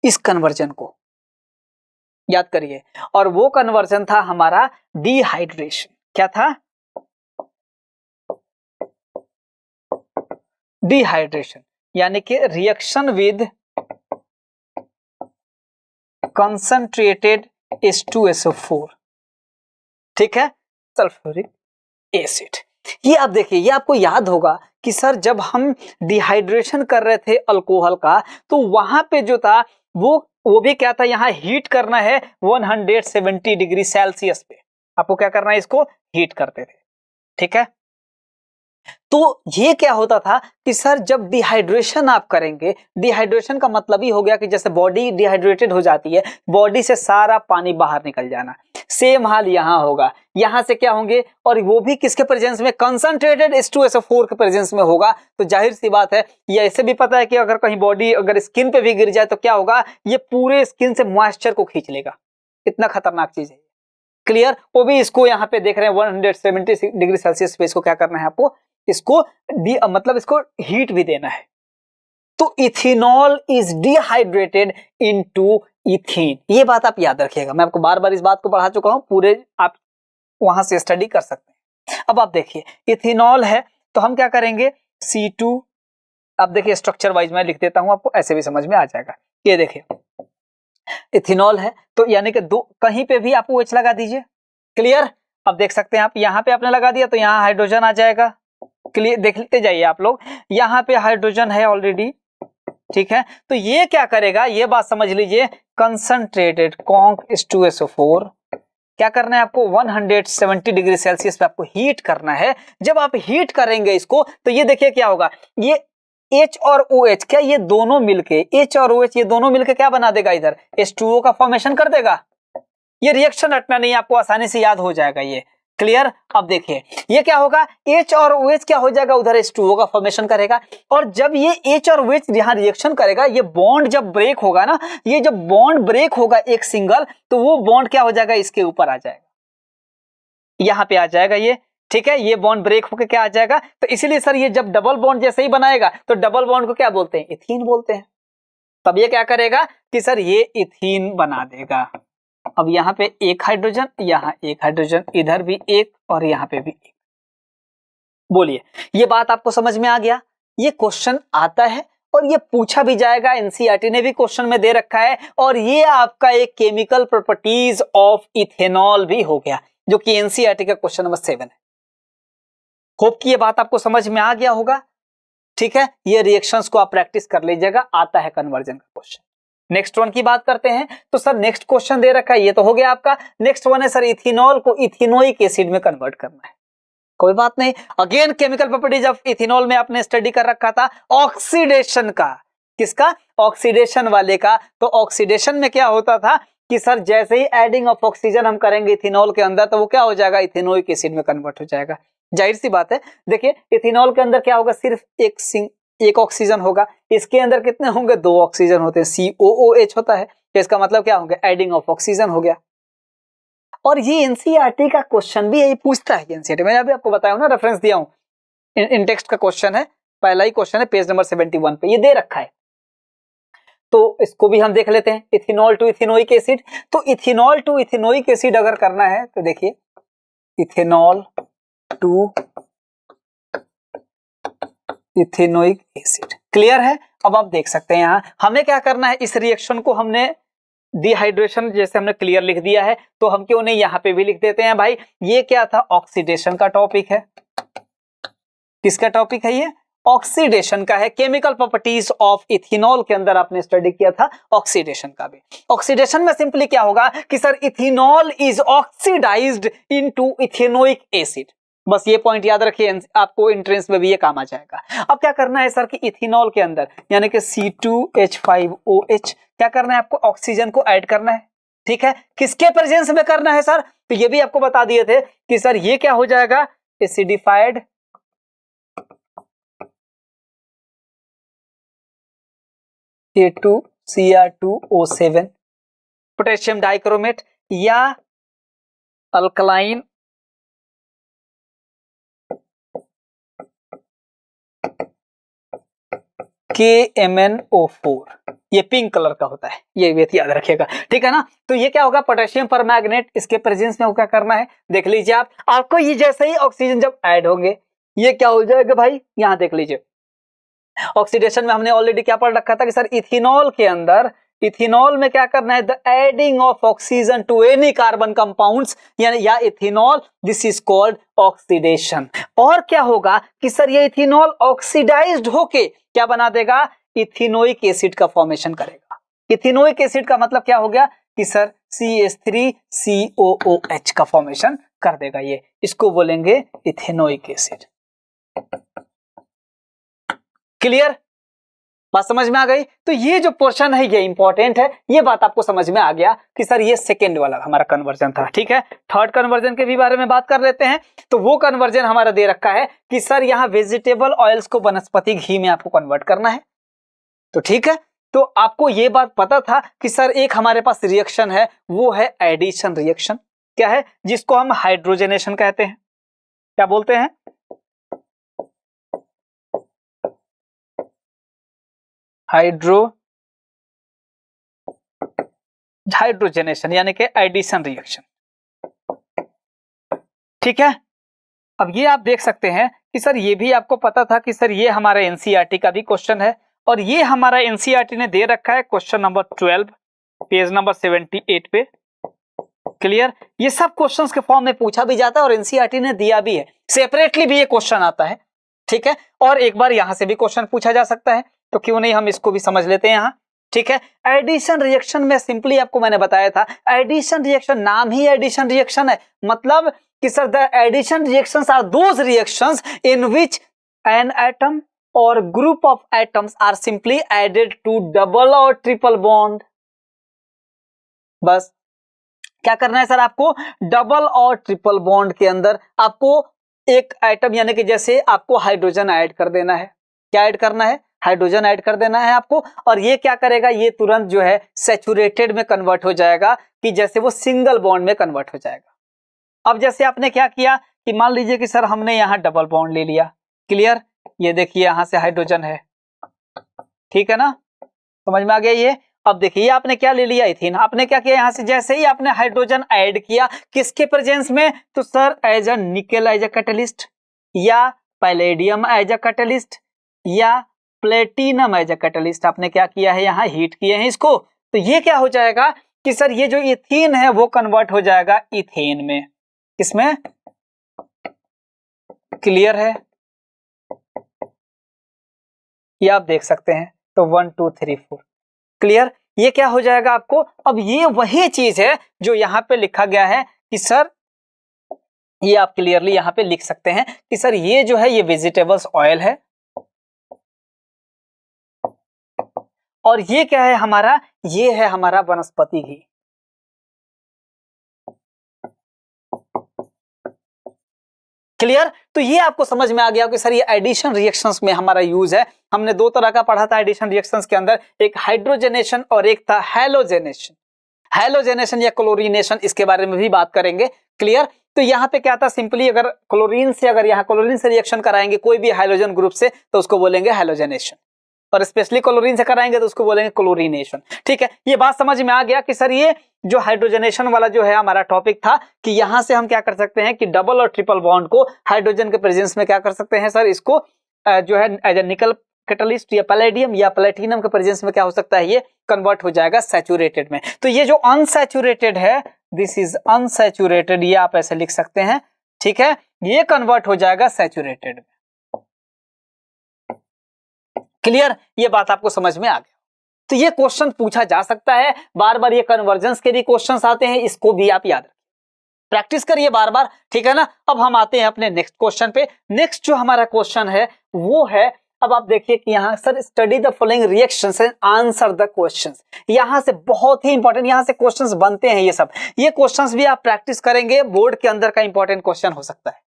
इस कन्वर्जन को याद करिए। और वो कन्वर्जन था हमारा डिहाइड्रेशन। क्या था? डिहाइड्रेशन, यानी कि रिएक्शन विद कंसंट्रेटेड H2SO4, ठीक है, सल्फ्यूरिक एसिड। ये आप देखिए, ये आपको याद होगा कि सर जब हम डिहाइड्रेशन कर रहे थे अल्कोहल का तो वहां पे जो था वो भी क्या था, यहाँ हीट करना है 170 डिग्री सेल्सियस पे, आपको क्या करना है, इसको हीट करते थे। ठीक है, तो ये क्या होता था कि सर जब डिहाइड्रेशन आप करेंगे, डिहाइड्रेशन का मतलब ही हो गया कि जैसे बॉडी डिहाइड्रेटेड हो जाती है, बॉडी से सारा पानी बाहर निकल जाना। सेम हाल यहां होगा, यहां से क्या होंगे, और वो भी किसके प्रेजेंस में, कंसंट्रेटेड H2SO4 के प्रेजेंस में होगा। तो जाहिर सी बात है, ये ऐसे भी पता है कि अगर कहीं बॉडी अगर स्किन पे भी गिर जाए तो क्या होगा, ये पूरे स्किन से मॉइस्चर को खींच लेगा, इतना खतरनाक चीज है। क्लियर? वो भी इसको यहाँ पे देख रहे हैं 170 डिग्री सेल्सियस पे, इसको क्या करना है आपको, इसको मतलब इसको हीट भी देना है। तो ethanol is dehydrated into ethene, ये बात आप याद रखिएगा, मैं आपको बार बार इस बात को पढ़ा चुका हूं, पूरे आप वहां से स्टडी कर सकते हैं। अब आप देखिए इथेनॉल है तो हम क्या करेंगे, C2, अब देखिए स्ट्रक्चर वाइज मैं लिख देता हूं, आपको ऐसे भी समझ में आ जाएगा। ये देखिए इथेनॉल है तो यानी कि दो कहीं पे भी आप OH लगा दीजिए। क्लियर? अब देख सकते हैं आप, यहां पे आपने लगा दिया तो यहां हाइड्रोजन आ जाएगा। क्लियर? देखते जाइए आप लोग, यहां पे हाइड्रोजन है ऑलरेडी। ठीक है, तो ये क्या करेगा, ये बात समझ लीजिए, कंसंट्रेटेड कॉन्क H2SO4 क्या करना है आपको, 170 डिग्री सेल्सियस पे आपको हीट करना है। जब आप हीट करेंगे इसको तो ये देखिए क्या होगा, ये H और OH, क्या ये दोनों मिलके, H और OH ये दोनों मिलके क्या बना देगा, इधर H2O का फॉर्मेशन कर देगा। ये रिएक्शन रटना नहीं, आपको आसानी से याद हो जाएगा ये। क्लियर? अब देखिए ये क्या होगा, H और OH क्या हो जाएगा, उधर H2O का फॉर्मेशन करेगा। और जब ये H और OH यहाँ रिएक्शन करेगा, ये बॉन्ड जब ब्रेक होगा ना, ये जब बॉन्ड ब्रेक होगा एक सिंगल, तो वो बॉन्ड क्या हो जाएगा, इसके ऊपर आ जाएगा, यहाँ पे आ जाएगा ये। ठीक है, ये बॉन्ड ब्रेक होकर क्या आ जाएगा, तो इसीलिए सर ये जब डबल बॉन्ड जैसे ही बनाएगा तो डबल बॉन्ड को क्या बोलते हैं, इथीन बोलते हैं। तब ये क्या करेगा कि सर ये इथीन बना देगा। अब यहाँ पे एक हाइड्रोजन, यहाँ एक हाइड्रोजन, इधर भी एक और यहाँ पे भी एक। बोलिए, ये बात आपको समझ में आ गया? ये क्वेश्चन आता है और ये पूछा भी जाएगा, एनसीईआरटी ने भी क्वेश्चन में दे रखा है। और ये आपका एक केमिकल प्रॉपर्टीज ऑफ इथेनॉल भी हो गया, जो कि एनसीईआरटी का क्वेश्चन नंबर 7 है। होप कि ये बात आपको समझ में आ गया होगा। ठीक है, ये रिएक्शंस को आप प्रैक्टिस कर लीजिएगा, आता है कन्वर्जन का क्वेश्चन। नेक्स्ट वन की बात करते हैं। तो सर नेक्स्ट क्वेश्चन दे रखा है, ये तो हो गया आपका। नेक्स्ट वन है सर इथेनॉल को इथेनोइक एसिड में कन्वर्ट करना है। कोई बात नहीं, again chemical properties of ethanol में आपने स्टडी कर रखा था ऑक्सीडेशन का। किसका? ऑक्सीडेशन वाले का। तो ऑक्सीडेशन में क्या होता था कि सर जैसे ही एडिंग ऑफ ऑक्सीजन हम करेंगे इथेनॉल के अंदर तो वो क्या हो जाएगा? इथेनोइक एसिड में कन्वर्ट हो जाएगा। जाहिर सी बात है, देखिए इथेनॉल के अंदर क्या होगा? सिर्फ एक ऑक्सीजन होगा। इसके अंदर कितने होंगे? 2 ऑक्सीजन होते हैं, COOH होता है। तो इसका मतलब क्या होगा? एडिंग ऑफ ऑक्सीजन हो गया। और ये एनसीईआरटी का क्वेश्चन भी यही पूछता है। एनसीईआरटी मैंने अभी आपको बताया ना, रेफरेंस दिया हूं, इन टेक्स्ट का क्वेश्चन है, पहला ही क्वेश्चन है, पेज नंबर 71 पे ये दे रखा है। तो इसको भी हम देख लेते हैं, इथेनॉल टू इथेनोइक एसिड। तो इथेनॉल टू इथेनोइक एसिड अगर करना है तो देखिए ethanol to ethanoic acid, clear है। अब आप देख सकते हैं यहां हमें क्या करना है, इस रिएक्शन को हमने डिहाइड्रेशन जैसे हमने क्लियर लिख दिया है, तो हम क्यों नहीं यहां पे भी लिख देते हैं भाई। ये क्या था? ऑक्सीडेशन का टॉपिक है। किसका टॉपिक है ये? ऑक्सीडेशन का है। केमिकल प्रॉपर्टीज ऑफ इथेनॉल के अंदर आपने स्टडी किया था ऑक्सीडेशन का भी। ऑक्सीडेशन में सिंपली क्या होगा कि sir ethanol is oxidised into ethanoic acid. बस ये पॉइंट याद रखिए, आपको एंट्रेंस में भी ये काम आ जाएगा। अब क्या करना है सर कि इथेनॉल के अंदर यानी कि C2H5OH क्या करना है आपको? ऑक्सीजन को ऐड करना है। ठीक है, किसके प्रेजेंस में करना है सर? तो ये भी आपको बता दिए थे कि सर ये क्या हो जाएगा? एसिडिफाइड K2Cr2O7 पोटेशियम डाइक्रोमेट या अल्कलाइन KMnO4, ये पिंक कलर का होता है, ये भी याद रखिएगा। ठीक है ना। तो ये क्या होगा? पोटेशियम परमैंगनेट, इसके प्रेजेंस में क्या करना है देख लीजिए आप। आपको ये जैसे ही ऑक्सीजन जब ऐड होंगे ये क्या हो जाएगा भाई? यहां देख लीजिए ऑक्सीडेशन में हमने ऑलरेडी क्या पढ़ रखा था कि सर इथेनॉल के अंदर इथेनॉल में क्या करना है? The adding of oxygen to any carbon compounds यानी या ethanol, this is called oxidation. और क्या होगा कि सर ये इथेनॉल ऑक्सीडाइज्ड होके क्या बना देगा? इथेनोइक एसिड का फॉर्मेशन करेगा। इथेनोइक एसिड का मतलब क्या हो गया कि सर CH3COOH का फॉर्मेशन कर देगा। ये इसको बोलेंगे इथेनोइक एसिड। क्लियर? बात समझ में आ गई? तो ये जो पोर्शन है ये इंपॉर्टेंट है। ये बात आपको समझ में आ गया कि सर ये सेकेंड वाला हमारा कन्वर्जन था। ठीक है, थर्ड कन्वर्जन के भी बारे में बात कर लेते हैं। तो वो कन्वर्जन हमारा दे रखा है कि सर यहाँ वेजिटेबल ऑयल्स को वनस्पति घी में आपको कन्वर्ट करना है। तो ठीक है, तो आपको ये बात पता था कि सर एक हमारे पास रिएक्शन है, वो है एडिशन रिएक्शन। क्या है? जिसको हम हाइड्रोजनेशन कहते हैं। क्या बोलते हैं? हाइड्रोजनेशन यानी कि एडिशन रिएक्शन। ठीक है, अब ये आप देख सकते हैं कि सर ये भी आपको पता था कि सर ये हमारा एनसीईआरटी का भी क्वेश्चन है। और ये हमारा एनसीईआरटी ने दे रखा है क्वेश्चन नंबर 12 पेज नंबर 78 पे। क्लियर? ये सब क्वेश्चंस के फॉर्म में पूछा भी जाता है और एनसीईआरटी ने दिया भी है, सेपरेटली भी ये क्वेश्चन आता है। ठीक है, और एक बार यहां से भी क्वेश्चन पूछा जा सकता है, तो क्यों नहीं हम इसको भी समझ लेते हैं यहां। ठीक है, एडिशन रिएक्शन में सिंपली आपको मैंने बताया था, एडिशन रिएक्शन नाम ही एडिशन रिएक्शन है। मतलब कि sir the addition reactions are those reactions in which an atom or group of atoms are simply added to double और ट्रिपल बॉन्ड। बस क्या करना है सर आपको? डबल और ट्रिपल बॉन्ड के अंदर आपको एक एटम यानी कि जैसे आपको हाइड्रोजन ऐड कर देना है। क्या ऐड करना है? हाइड्रोजन ऐड कर देना है आपको। और ये क्या करेगा? ये तुरंत जो है सैचुरेटेड में कन्वर्ट हो जाएगा, कि जैसे वो सिंगल बॉन्ड में कन्वर्ट हो जाएगा। अब जैसे आपने क्या किया कि मान लीजिए कि सर हमने यहां डबल बॉन्ड ले लिया। क्लियर? ये देखिए यहां से हाइड्रोजन है। ठीक है ना, समझ में आ गया ये। अब देखिए आपने क्या ले लिया? इथेन। आपने क्या किया? यहां से जैसे ही आपने हाइड्रोजन ऐड किया, किसके प्रेजेंस में? तो sir as a nickel as a catalyst, या पैलेडियम एज अ कैटलिस्ट, या प्लेटिनम एज अ कैटलिस्ट। आपने क्या किया है? यहाँ हीट किए हैं इसको। तो ये क्या हो जाएगा कि सर ये जो इथेन है वो कन्वर्ट हो जाएगा इथेन में। किसमें? क्लियर है, ये आप देख सकते हैं। तो 1 2 3 4 क्लियर। ये क्या हो जाएगा आपको, अब ये वही चीज है जो यहां पे लिखा गया है कि सर, ये आप क्लियरली यहां पे लिख सकते हैं कि सर ये जो है ये वेजिटेबल्स ऑयल है, और ये क्या है हमारा, ये है हमारा वनस्पति घी। क्लियर। तो ये आपको समझ में आ गया कि सर ये एडिशन रिएक्शंस में हमारा यूज है। हमने दो तरह का पढ़ा था एडिशन रिएक्शंस के अंदर, एक हाइड्रोजनेशन और एक था हैलोजेनेशन। हैलोजेनेशन या क्लोरीनेशन, इसके बारे में भी बात करेंगे। क्लियर। तो यहाँ पे क्या था, सिंपली अगर क्लोरीन से, अगर यहाँ क्लोरीन से रिएक्शन कराएंगे कोई भी हाइड्रोजन ग्रुप से, तो उसको बोलेंगे हैलोजेनेशन, और स्पेशली क्लोरीन से कराएंगे तो उसको बोलेंगे क्लोरीनेशन। ठीक है, ये बात समझ में आ गया कि सर ये जो हाइड्रोजनेशन वाला जो है हमारा टॉपिक था कि यहां से हम क्या कर सकते हैं कि डबल और ट्रिपल बॉन्ड को हाइड्रोजन के प्रेजेंस में क्या कर सकते हैं सर, इसको जो है एज ए निकल कैटलिस्ट या पैलेडियम या प्लेटिनम के प्रेजेंस में क्या हो सकता है, ये कन्वर्ट हो जाएगा सैचुरेटेड में। तो ये जो अनसैचुरेटेड है, दिस इज अनसैचुरेटेड, ये आप ऐसे लिख सकते हैं। ठीक है, ये कन्वर्ट हो जाएगा सैचुरेटेड में। क्लियर, ये बात आपको समझ में आ गया। तो ये क्वेश्चन पूछा जा सकता है बार बार, ये कन्वर्जेंस के भी क्वेश्चंस आते हैं, इसको भी आप याद रखिए, प्रैक्टिस करिए बार बार। ठीक है ना। अब हम आते हैं अपने नेक्स्ट क्वेश्चन पे। नेक्स्ट जो हमारा क्वेश्चन है वो है, अब आप देखिए कि यहाँ sir study the following reactions and answer the questions. यहाँ से बहुत ही इंपॉर्टेंट, यहाँ से क्वेश्चंस बनते हैं ये सब। ये क्वेश्चंस भी आप प्रैक्टिस करेंगे, बोर्ड के अंदर का इंपॉर्टेंट क्वेश्चन हो सकता है।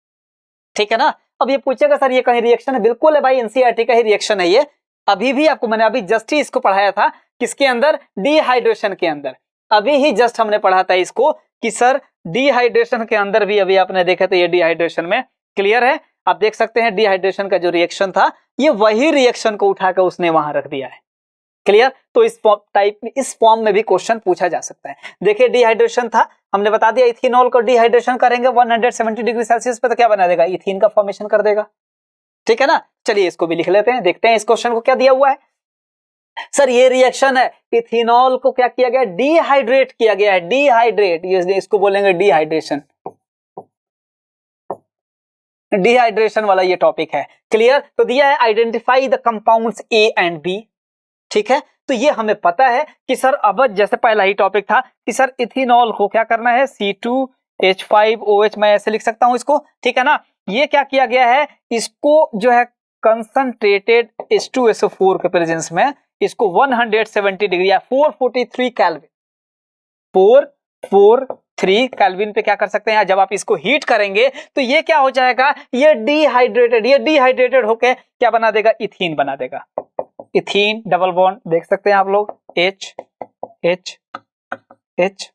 ठीक है ना। अब ये पूछेगा सर ये कहीं रिएक्शन है, बिल्कुल है भाई, एनसीईआरटी का ही रिएक्शन है ये। अभी भी आपको मैंने अभी जस्ट ही इसको पढ़ाया था, किसके अंदर, डिहाइड्रेशन के अंदर। अभी ही जस्ट हमने पढ़ा था इसको कि सर डिहाइड्रेशन के अंदर भी अभी आपने देखा था ये डिहाइड्रेशन में। क्लियर है, आप देख सकते हैं डिहाइड्रेशन का जो रिएक्शन था, ये वही रिएक्शन को उठाकर उसने वहां रख दिया है। क्लियर। तो इस फॉर्म में भी क्वेश्चन पूछा जा सकता है। देखिए डिहाइड्रेशन था, हमने बता दिया इथेनॉल को डिहाइड्रेशन करेंगे 170 डिग्री सेल्सियस पे, तो क्या बना देगा, इथीन का फॉर्मेशन कर देगा। ठीक है ना। चलिए इसको भी लिख लेते हैं, देखते हैं इस क्वेश्चन को क्या दिया हुआ है। सर ये रिएक्शन है, इथेनॉल को क्या किया गया, डिहाइड्रेट किया गया है, डिहाइड्रेट, इसको बोलेंगे डिहाइड्रेशन। डिहाइड्रेशन वाला ये टॉपिक है। क्लियर। तो दिया है identify the compounds A and B. ठीक है, तो ये हमें पता है कि सर अब जैसे पहला ही टॉपिक था कि सर इथेनॉल को क्या करना है, C2H5OH, मैं ऐसे लिख सकता हूं इसको। ठीक है ना। ये क्या किया गया है, इसको जो है कंसंट्रेटेड H2SO4 के प्रेजेंस में इसको 170 डिग्री या 443 केल्विन, 443 केल्विन पे क्या कर सकते हैं, जब आप इसको हीट करेंगे तो ये क्या हो जाएगा, ये डिहाइड्रेटेड होके क्या बना देगा, इथीन बना देगा। इथीन डबल बॉन्ड देख सकते हैं आप लोग, H H H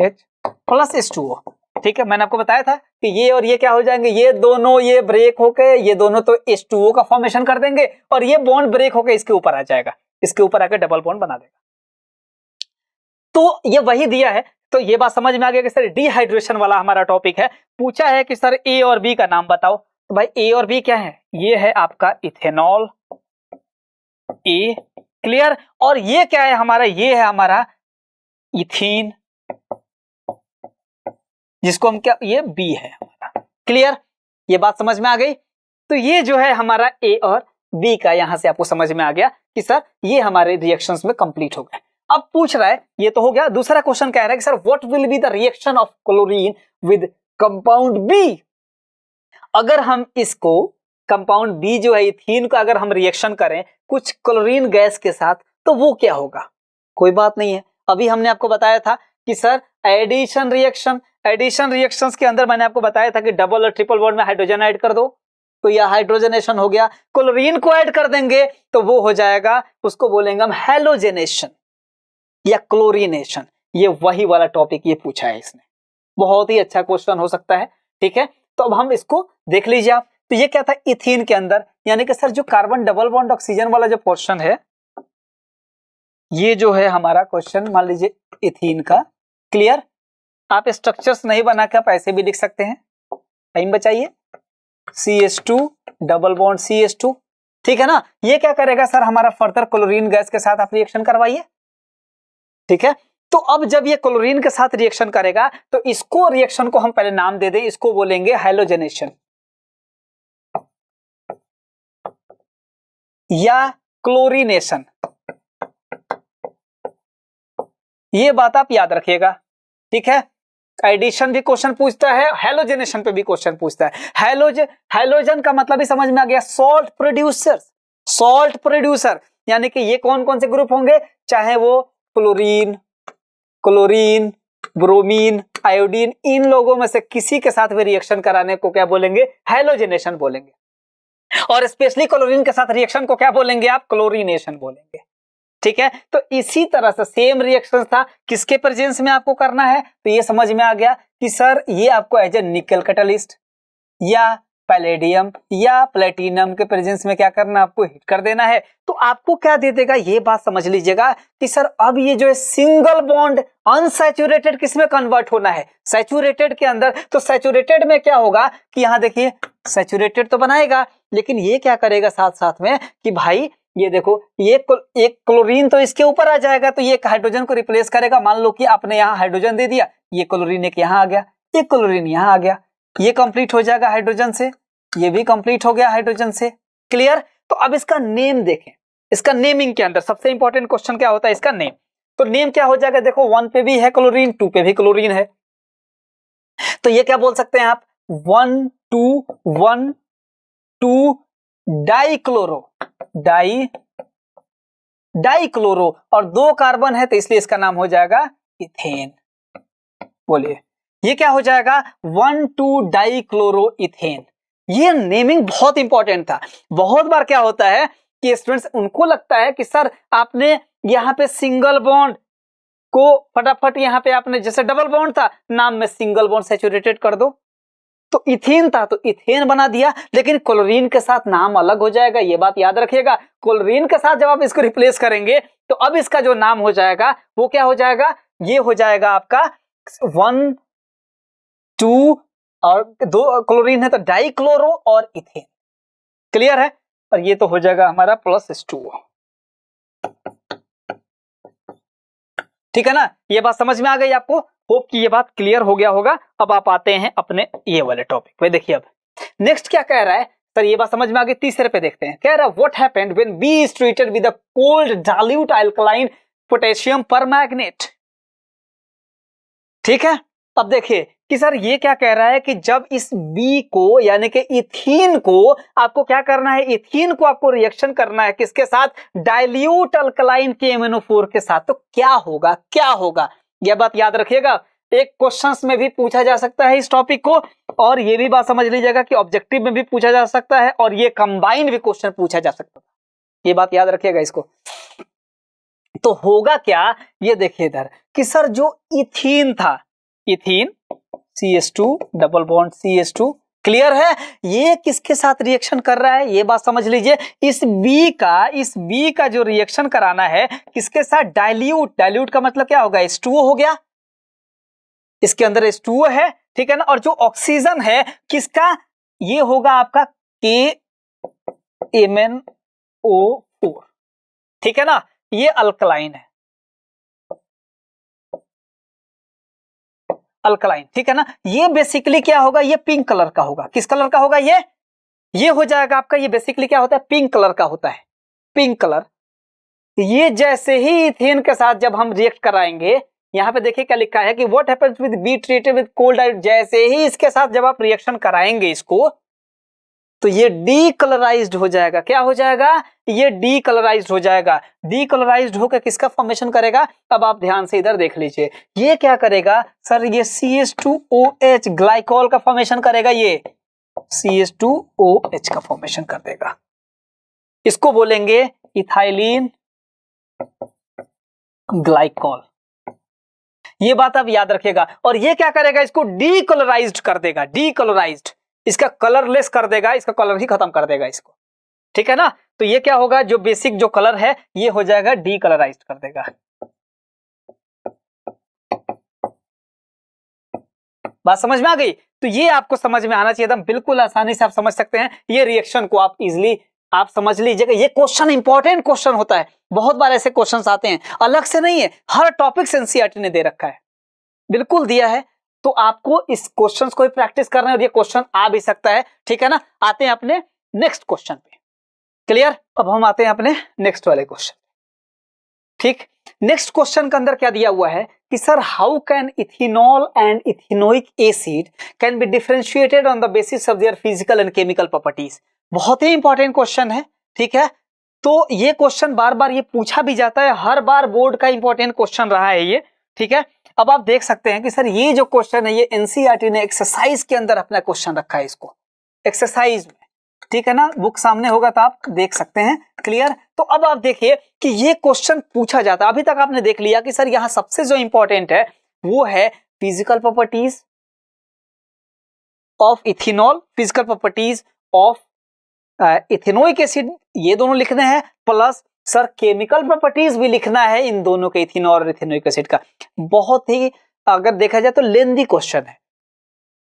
H plus H2O। ठीक है, मैंने आपको बताया था कि ये और ये क्या हो जाएंगे, ये दोनों ये ब्रेक होके ये दोनों तो H2O का फॉर्मेशन कर देंगे, और ये बॉन्ड ब्रेक होके इसके ऊपर आ जाएगा, इसके ऊपर आकर डबल बॉन्ड बना देगा। तो ये वही दिया है। तो ये बात समझ में आ गया कि सर डिहाइड्रेशन वाला हमारा टॉपिक है। पूछा है कि सर ए और बी का नाम बताओ, तो भाई ए और बी क्या है, ये है आपका इथेनॉल ए। क्लियर। और ये क्या है हमारा, ये है हमारा इथीन, जिसको हम क्या, ये बी है हमारा। क्लियर, ये बात समझ में आ गई। तो ये जो है हमारा ए और बी का, यहां से आपको समझ में आ गया कि सर ये हमारे रिएक्शंस में कंप्लीट हो गए। अब पूछ रहा है, ये तो हो गया, दूसरा क्वेश्चन कह रहा है कि sir what will be the reaction of chlorine with compound B. अगर हम इसको कंपाउंड बी जो है इथीन का अगर हम रिएक्शन करें कुछ क्लोरीन गैस के साथ, तो वो क्या होगा, कोई बात नहीं है। अभी हमने आपको बताया था कि sir addition reaction, addition reactions के अंदर मैंने आपको बताया था कि डबल और ट्रिपल बॉन्ड में हाइड्रोजन ऐड कर दो, तो यह हाइड्रोजनेशन हो गया। क्लोरीन को ऐड कर देंगे तो वो हो जाएगा, उसको बोलेंगे हम हैलोजेनेशन या क्लोरीनेशन। ये वही वाला टॉपिक ये पूछा है इसने, बहुत ही अच्छा क्वेश्चन हो सकता है। ठीक है, तो अब हम इसको देख लीजिए आप। तो ये क्या था, इथीन के अंदर, यानी कि सर जो कार्बन डबल बॉन्ड ऑक्सीजन वाला जो पोर्शन है, ये जो है हमारा क्वेश्चन, मान लीजिए इथीन का। क्लियर। आप स्ट्रक्चर्स नहीं बना के आप ऐसे भी लिख सकते हैं, टाइम बचाइए। CH2 double bond CH2। ठीक है ना। ये क्या करेगा सर, हमारा फर्दर क्लोरीन गैस के साथ आप रिएक्शन करवाइए। ठीक है, तो अब जब ये क्लोरीन के साथ रिएक्शन करेगा तो इसको, रिएक्शन को हम पहले नाम दे दें, इसको बोलेंगे हैलोजेनेशन। या क्लोरीनेशन, ये बात आप याद रखिएगा, ठीक है। एडिशन भी क्वेश्चन पूछता है, हैलोजनेशन पे भी क्वेश्चन पूछता है। हैलोजन का मतलब भी समझ में आ गया, सॉल्ट प्रोड्यूसर, सॉल्ट प्रोड्यूसर यानी कि ये कौन कौन से ग्रुप होंगे, चाहे वो क्लोरीन, क्लोरीन, ब्रोमीन, आयोडीन, इन लोगों में से किसी के साथ भी रिएक्शन कराने को क्या बोलेंगे, हैलोजनेशन बोलेंगे। और स्पेशली क्लोरीन के साथ रिएक्शन को क्या बोलेंगे आप, क्लोरीनेशन बोलेंगे, ठीक है। तो इसी तरह से सेम रिएक्शन था, किसके प्रेजेंस में आपको करना है, तो ये समझ में आ गया कि सर ये आपको एज ए निकल कैटलिस्ट या पैलेडियम या प्लेटिनम के प्रेजेंस में क्या करना, आपको हिट कर देना है। तो आपको क्या दे देगा, ये बात समझ लीजिएगा कि सर अब ये जो है सिंगल बॉन्ड अनसैचुरेटेड किसमें कन्वर्ट होना है, सैचुरेटेड के अंदर। तो सैचुरेटेड में क्या होगा कि यहां देखिए सैचुरेटेड तो बनाएगा, लेकिन ये क्या करेगा साथ साथ में कि भाई ये देखो ये एक क्लोरीन तो इसके ऊपर आ जाएगा, तो ये एक हाइड्रोजन को रिप्लेस करेगा। मान लो कि आपने यहाँ हाइड्रोजन दे दिया, ये क्लोरीन एक यहाँ आ गया, एक क्लोरीन यहाँ आ गया, ये कंप्लीट हो जाएगा हाइड्रोजन से, ये भी कंप्लीट हो गया हाइड्रोजन से। क्लियर। तो अब इसका नेम देखें, इसका नेमिंग के अंदर सबसे इंपॉर्टेंट क्वेश्चन क्या होता है, इसका नेम। तो नेम क्या हो जाएगा, देखो 1 पे भी है क्लोरीन, 2 पे भी क्लोरीन है, तो ये क्या बोल सकते हैं आप, 1,2,1,2 डाइक्लोरो, डाइक्लोरो, और 2 कार्बन है तो इसलिए इसका नाम हो जाएगा इथेन। बोलिए ये क्या हो जाएगा, 1,2 डाइक्लोरो इथेन। ये नेमिंग बहुत इंपॉर्टेंट था। बहुत बार क्या होता है कि स्टूडेंट्स उनको लगता है कि सर आपने यहां पे सिंगल बॉन्ड को फटाफट यहां पे आपने, जैसे डबल बॉन्ड था नाम में सिंगल बॉन्ड सैचुरेटेड कर दो, तो इथेन था तो इथेन बना दिया, लेकिन क्लोरीन के साथ नाम अलग हो जाएगा, ये बात याद रखिएगा। क्लोरीन के साथ जब आप इसको रिप्लेस करेंगे तो अब इसका जो नाम हो जाएगा वो क्या हो जाएगा, ये हो जाएगा आपका 1, 2 और 2 क्लोरीन है तो डाइक्लोरो और इथेन। क्लियर है। और ये तो हो जाएगा हमारा +H2O, ठीक है ना। ये बात समझ में आ गई आपको, होप कि ये बात क्लियर हो गया होगा। अब आप आते हैं अपने ये वाले टॉपिक पे। देखिए अब नेक्स्ट क्या कह रहा है सर, ये बात समझ में आ गई। तीसरे पे देखते हैं, कह रहा है what happened when B is treated with a cold dilute alkaline potassium permanganate. ठीक है। अब देखिए कि सर ये क्या कह रहा है कि जब इस बी को यानी कि इथीन को आपको क्या करना है, इथीन को आपको रिएक्शन करना है किसके साथ, डाइल्यूट अल्कलाइन KMnO4 के साथ, तो क्या होगा, क्या होगा, यह बात याद रखिएगा। एक क्वेश्चंस में भी पूछा जा सकता है इस टॉपिक को, और ये भी बात समझ लीजिएगा कि ऑब्जेक्टिव में भी पूछा जा सकता है, और ये कंबाइंड भी क्वेश्चन पूछा जा सकता है, ये बात याद रखिएगा इसको। तो होगा क्या, ये देखिए इधर कि सर जो इथीन था, ethene CH2 double bond CH2, clear है, ये किसके साथ रिएक्शन कर रहा है, ये बात समझ लीजिए। इस बी का जो रिएक्शन कराना है किसके साथ, डाइल्यूट, डाइल्यूट का मतलब क्या होगा, H2O हो गया, इसके अंदर H2O है, ठीक है ना। और जो ऑक्सीजन है किसका, ये होगा आपका KMnO4, ठीक है ना, ये अल्कलाइन है, अल्कलाइन, ठीक है ना। ये बेसिकली क्या होगा, ये पिंक कलर का होगा, किस कलर का होगा, ये हो जाएगा आपका, ये बेसिकली क्या होता है, पिंक कलर का होता है, पिंक कलर। ये जैसे ही इथेन के साथ जब हम रिएक्ट कराएंगे, यहां पे देखिए क्या लिखा है कि what happens with be treated with cold dilute, जैसे ही इसके साथ जब आप रिएक्शन कराएंगे इसको, तो ये डीकलराइज्ड हो जाएगा, क्या हो जाएगा, ये डीकलराइज्ड हो जाएगा। डीकलराइज्ड होकर किसका फॉर्मेशन करेगा, अब आप ध्यान से इधर देख लीजिए, ये क्या करेगा सर, ये CH2OH ग्लाइकॉल का फॉर्मेशन करेगा, ये CH2OH का फॉर्मेशन कर देगा, इसको बोलेंगे इथाइलिन ग्लाइकॉल, ये बात आप याद रखिएगा। और ये क्या करेगा, इसको डीकलराइज्ड कर देगा, डीकलराइज्ड, इसका कलरलेस कर देगा, इसका कलर ही खत्म कर देगा इसको, ठीक है ना। तो ये क्या होगा, जो बेसिक जो कलर है ये हो जाएगा डीकलराइज्ड कर देगा। बात समझ में आ गई। तो ये आपको समझ में आना चाहिए, एकदम बिल्कुल आसानी से आप समझ सकते हैं। ये रिएक्शन को आप इजिली आप समझ लीजिएगा। ये क्वेश्चन इंपॉर्टेंट क्वेश्चन होता है, बहुत बार ऐसे क्वेश्चंस आते हैं, अलग से नहीं है, हर टॉपिक से एनसीईआरटी ने दे रखा है, बिल्कुल दिया है। तो आपको इस क्वेश्चंस को भी प्रैक्टिस करना है, और ये क्वेश्चन आ भी सकता है, ठीक है ना। आते हैं अपने नेक्स्ट क्वेश्चन पे। क्लियर। अब हम आते हैं अपने नेक्स्ट वाले क्वेश्चन। ठीक, नेक्स्ट क्वेश्चन के अंदर क्या दिया हुआ है कि sir how can ethanol and ethanoic acid can be differentiated on the basis of their physical and chemical properties. बहुत ही इंपॉर्टेंट क्वेश्चन है, ठीक है। तो ये क्वेश्चन बार बार ये पूछा भी जाता है, हर बार बोर्ड का इंपॉर्टेंट क्वेश्चन रहा है ये, ठीक है। अब आप देख सकते हैं कि सर ये जो क्वेश्चन है ये एनसीईआरटी ने एक्सरसाइज के अंदर अपना क्वेश्चन रखा है, इसको एक्सरसाइज में, ठीक है ना। बुक सामने होगा तो आप देख सकते हैं, क्लियर। तो अब आप देखिए कि ये क्वेश्चन पूछा जाता है। अभी तक आपने देख लिया कि सर यहां सबसे जो इंपॉर्टेंट है वो है physical properties of ethanol, physical properties of ethanoic acid, ये दोनों लिखने हैं, प्लस सर केमिकल प्रॉपर्टीज भी लिखना है इन दोनों के, इथेनॉल और इथेनोइक एसिड का। बहुत ही अगर देखा जाए तो लेंदी क्वेश्चन है,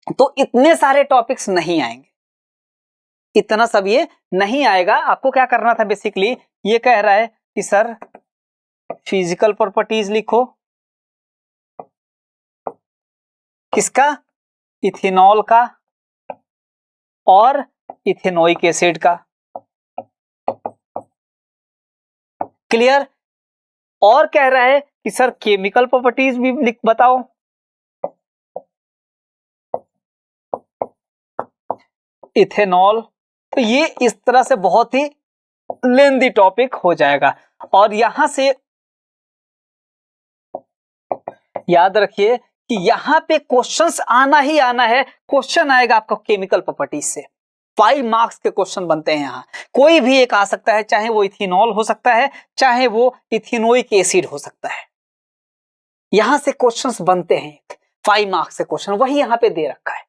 तो इतने सारे टॉपिक्स नहीं आएंगे, इतना सब ये नहीं आएगा। आपको क्या करना था बेसिकली, ये कह रहा है कि सर फिजिकल प्रॉपर्टीज लिखो, किसका, इथेनॉल का और इथेनोइक एसिड का, क्लियर। और कह रहा है कि सर केमिकल प्रॉपर्टीज भी लिख बताओ, इथेनॉल। तो ये इस तरह से बहुत ही लेंदी टॉपिक हो जाएगा। और यहां से याद रखिए कि यहां पे क्वेश्चंस आना ही आना है, क्वेश्चन आएगा आपका केमिकल प्रॉपर्टीज से, 5 मार्क्स के क्वेश्चन बनते हैं यहाँ। कोई भी एक आ सकता है, चाहे वो इथेनॉल हो सकता है, चाहे वो इथेनोइक एसिड हो सकता है। यहां से क्वेश्चंस बनते हैं, 5 मार्क्स के क्वेश्चन वही यहां पे दे रखा है,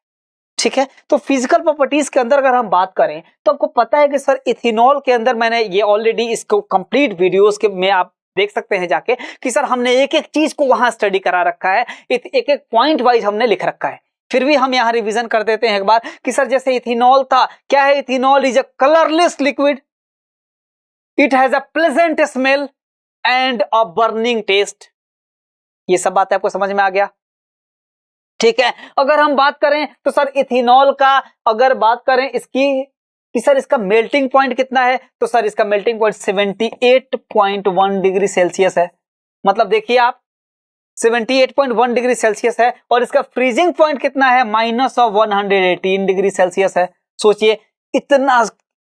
ठीक है। तो फिजिकल प्रॉपर्टीज के अंदर अगर हम बात करें तो आपको पता है कि सर इथेनॉल के अंदर मैंने ये ऑलरेडी इसको कंप्लीट वीडियोस के में आप देख सकते हैं जाके कि सर हमने एक एक चीज को वहां स्टडी करा रखा है, एक एक पॉइंट वाइज हमने लिख रखा है। फिर भी हम यहां रिवीजन कर देते हैं एक बार कि सर जैसे इथेनॉल था, क्या है, ethanol is a colourless liquid, it has a pleasant smell and a burning taste. ये सब बात आपको समझ में आ गया, ठीक है। अगर हम बात करें तो सर इथेनॉल का अगर बात करें इसकी कि सर इसका मेल्टिंग पॉइंट कितना है, तो सर इसका मेल्टिंग पॉइंट 78.1 डिग्री सेल्सियस है। मतलब देखिए आप 78.1 डिग्री सेल्सियस है, और इसका फ्रीजिंग पॉइंट कितना है, -118 डिग्री सेल्सियस है। सोचिए इतना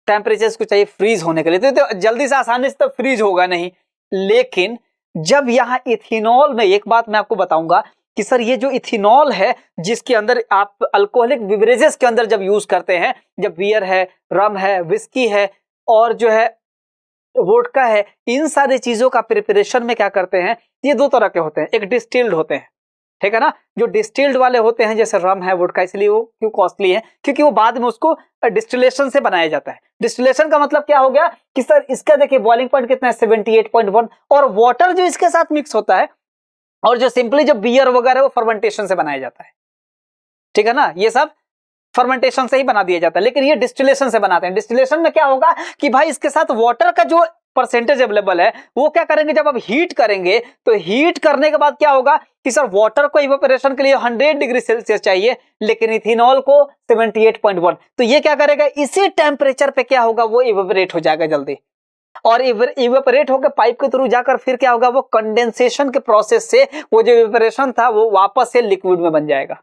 टेम्परेचर को चाहिए फ्रीज होने के लिए, तो जल्दी से आसानी से तो फ्रीज होगा नहीं। लेकिन जब यहाँ इथेनॉल में, एक बात मैं आपको बताऊंगा कि सर ये जो इथेनॉल है जिसके अंदर आप अल्कोहलिक बिवरेजेस के अंदर जब यूज करते हैं, जब बियर है, रम है, विस्की है और जो है वोडका है, इन सारी चीजों का प्रिपरेशन में क्या करते हैं, ये 2 तरह के होते हैं। एक डिस्टिल्ड होते हैं, ठीक है ना। जो डिस्टिल्ड वाले होते हैं जैसे रम है, वोडका, इसलिए वो क्यों कॉस्टली है, क्योंकि वो बाद में उसको डिस्टिलेशन से बनाया जाता है। डिस्टिलेशन का मतलब क्या हो गया कि सर इसका देखिए बॉइलिंग पॉइंट कितना है, 78.1, और वाटर जो इसके साथ मिक्स होता है, और जो सिंपली जो बियर वगैरह वो फर्मेंटेशन से बनाया जाता है, ठीक है ना। ये सब फर्मेंटेशन से ही बना दिया जाता है, लेकिन ये डिस्टिलेशन से बनाते हैं। डिस्टिलेशन में क्या होगा कि भाई इसके साथ वाटर का जो परसेंटेज अवेलेबल है वो क्या करेंगे, जब आप हीट करेंगे तो हीट करने के बाद क्या होगा कि सर वाटर को इवेपोरेशन के लिए 100 डिग्री सेल्सियस चाहिए, लेकिन इथेनॉल को 78.1। तो ये क्या करेगा, इसी टेम्परेचर पे क्या होगा, वो इवेपोरेट हो जाएगा जल्दी, और इवेपोरेट होकर पाइप के थ्रू जाकर फिर क्या होगा, वो कंडेंसेशन के प्रोसेस से वो जो इवेपोरेशन था वो वापस से लिक्विड में बन जाएगा।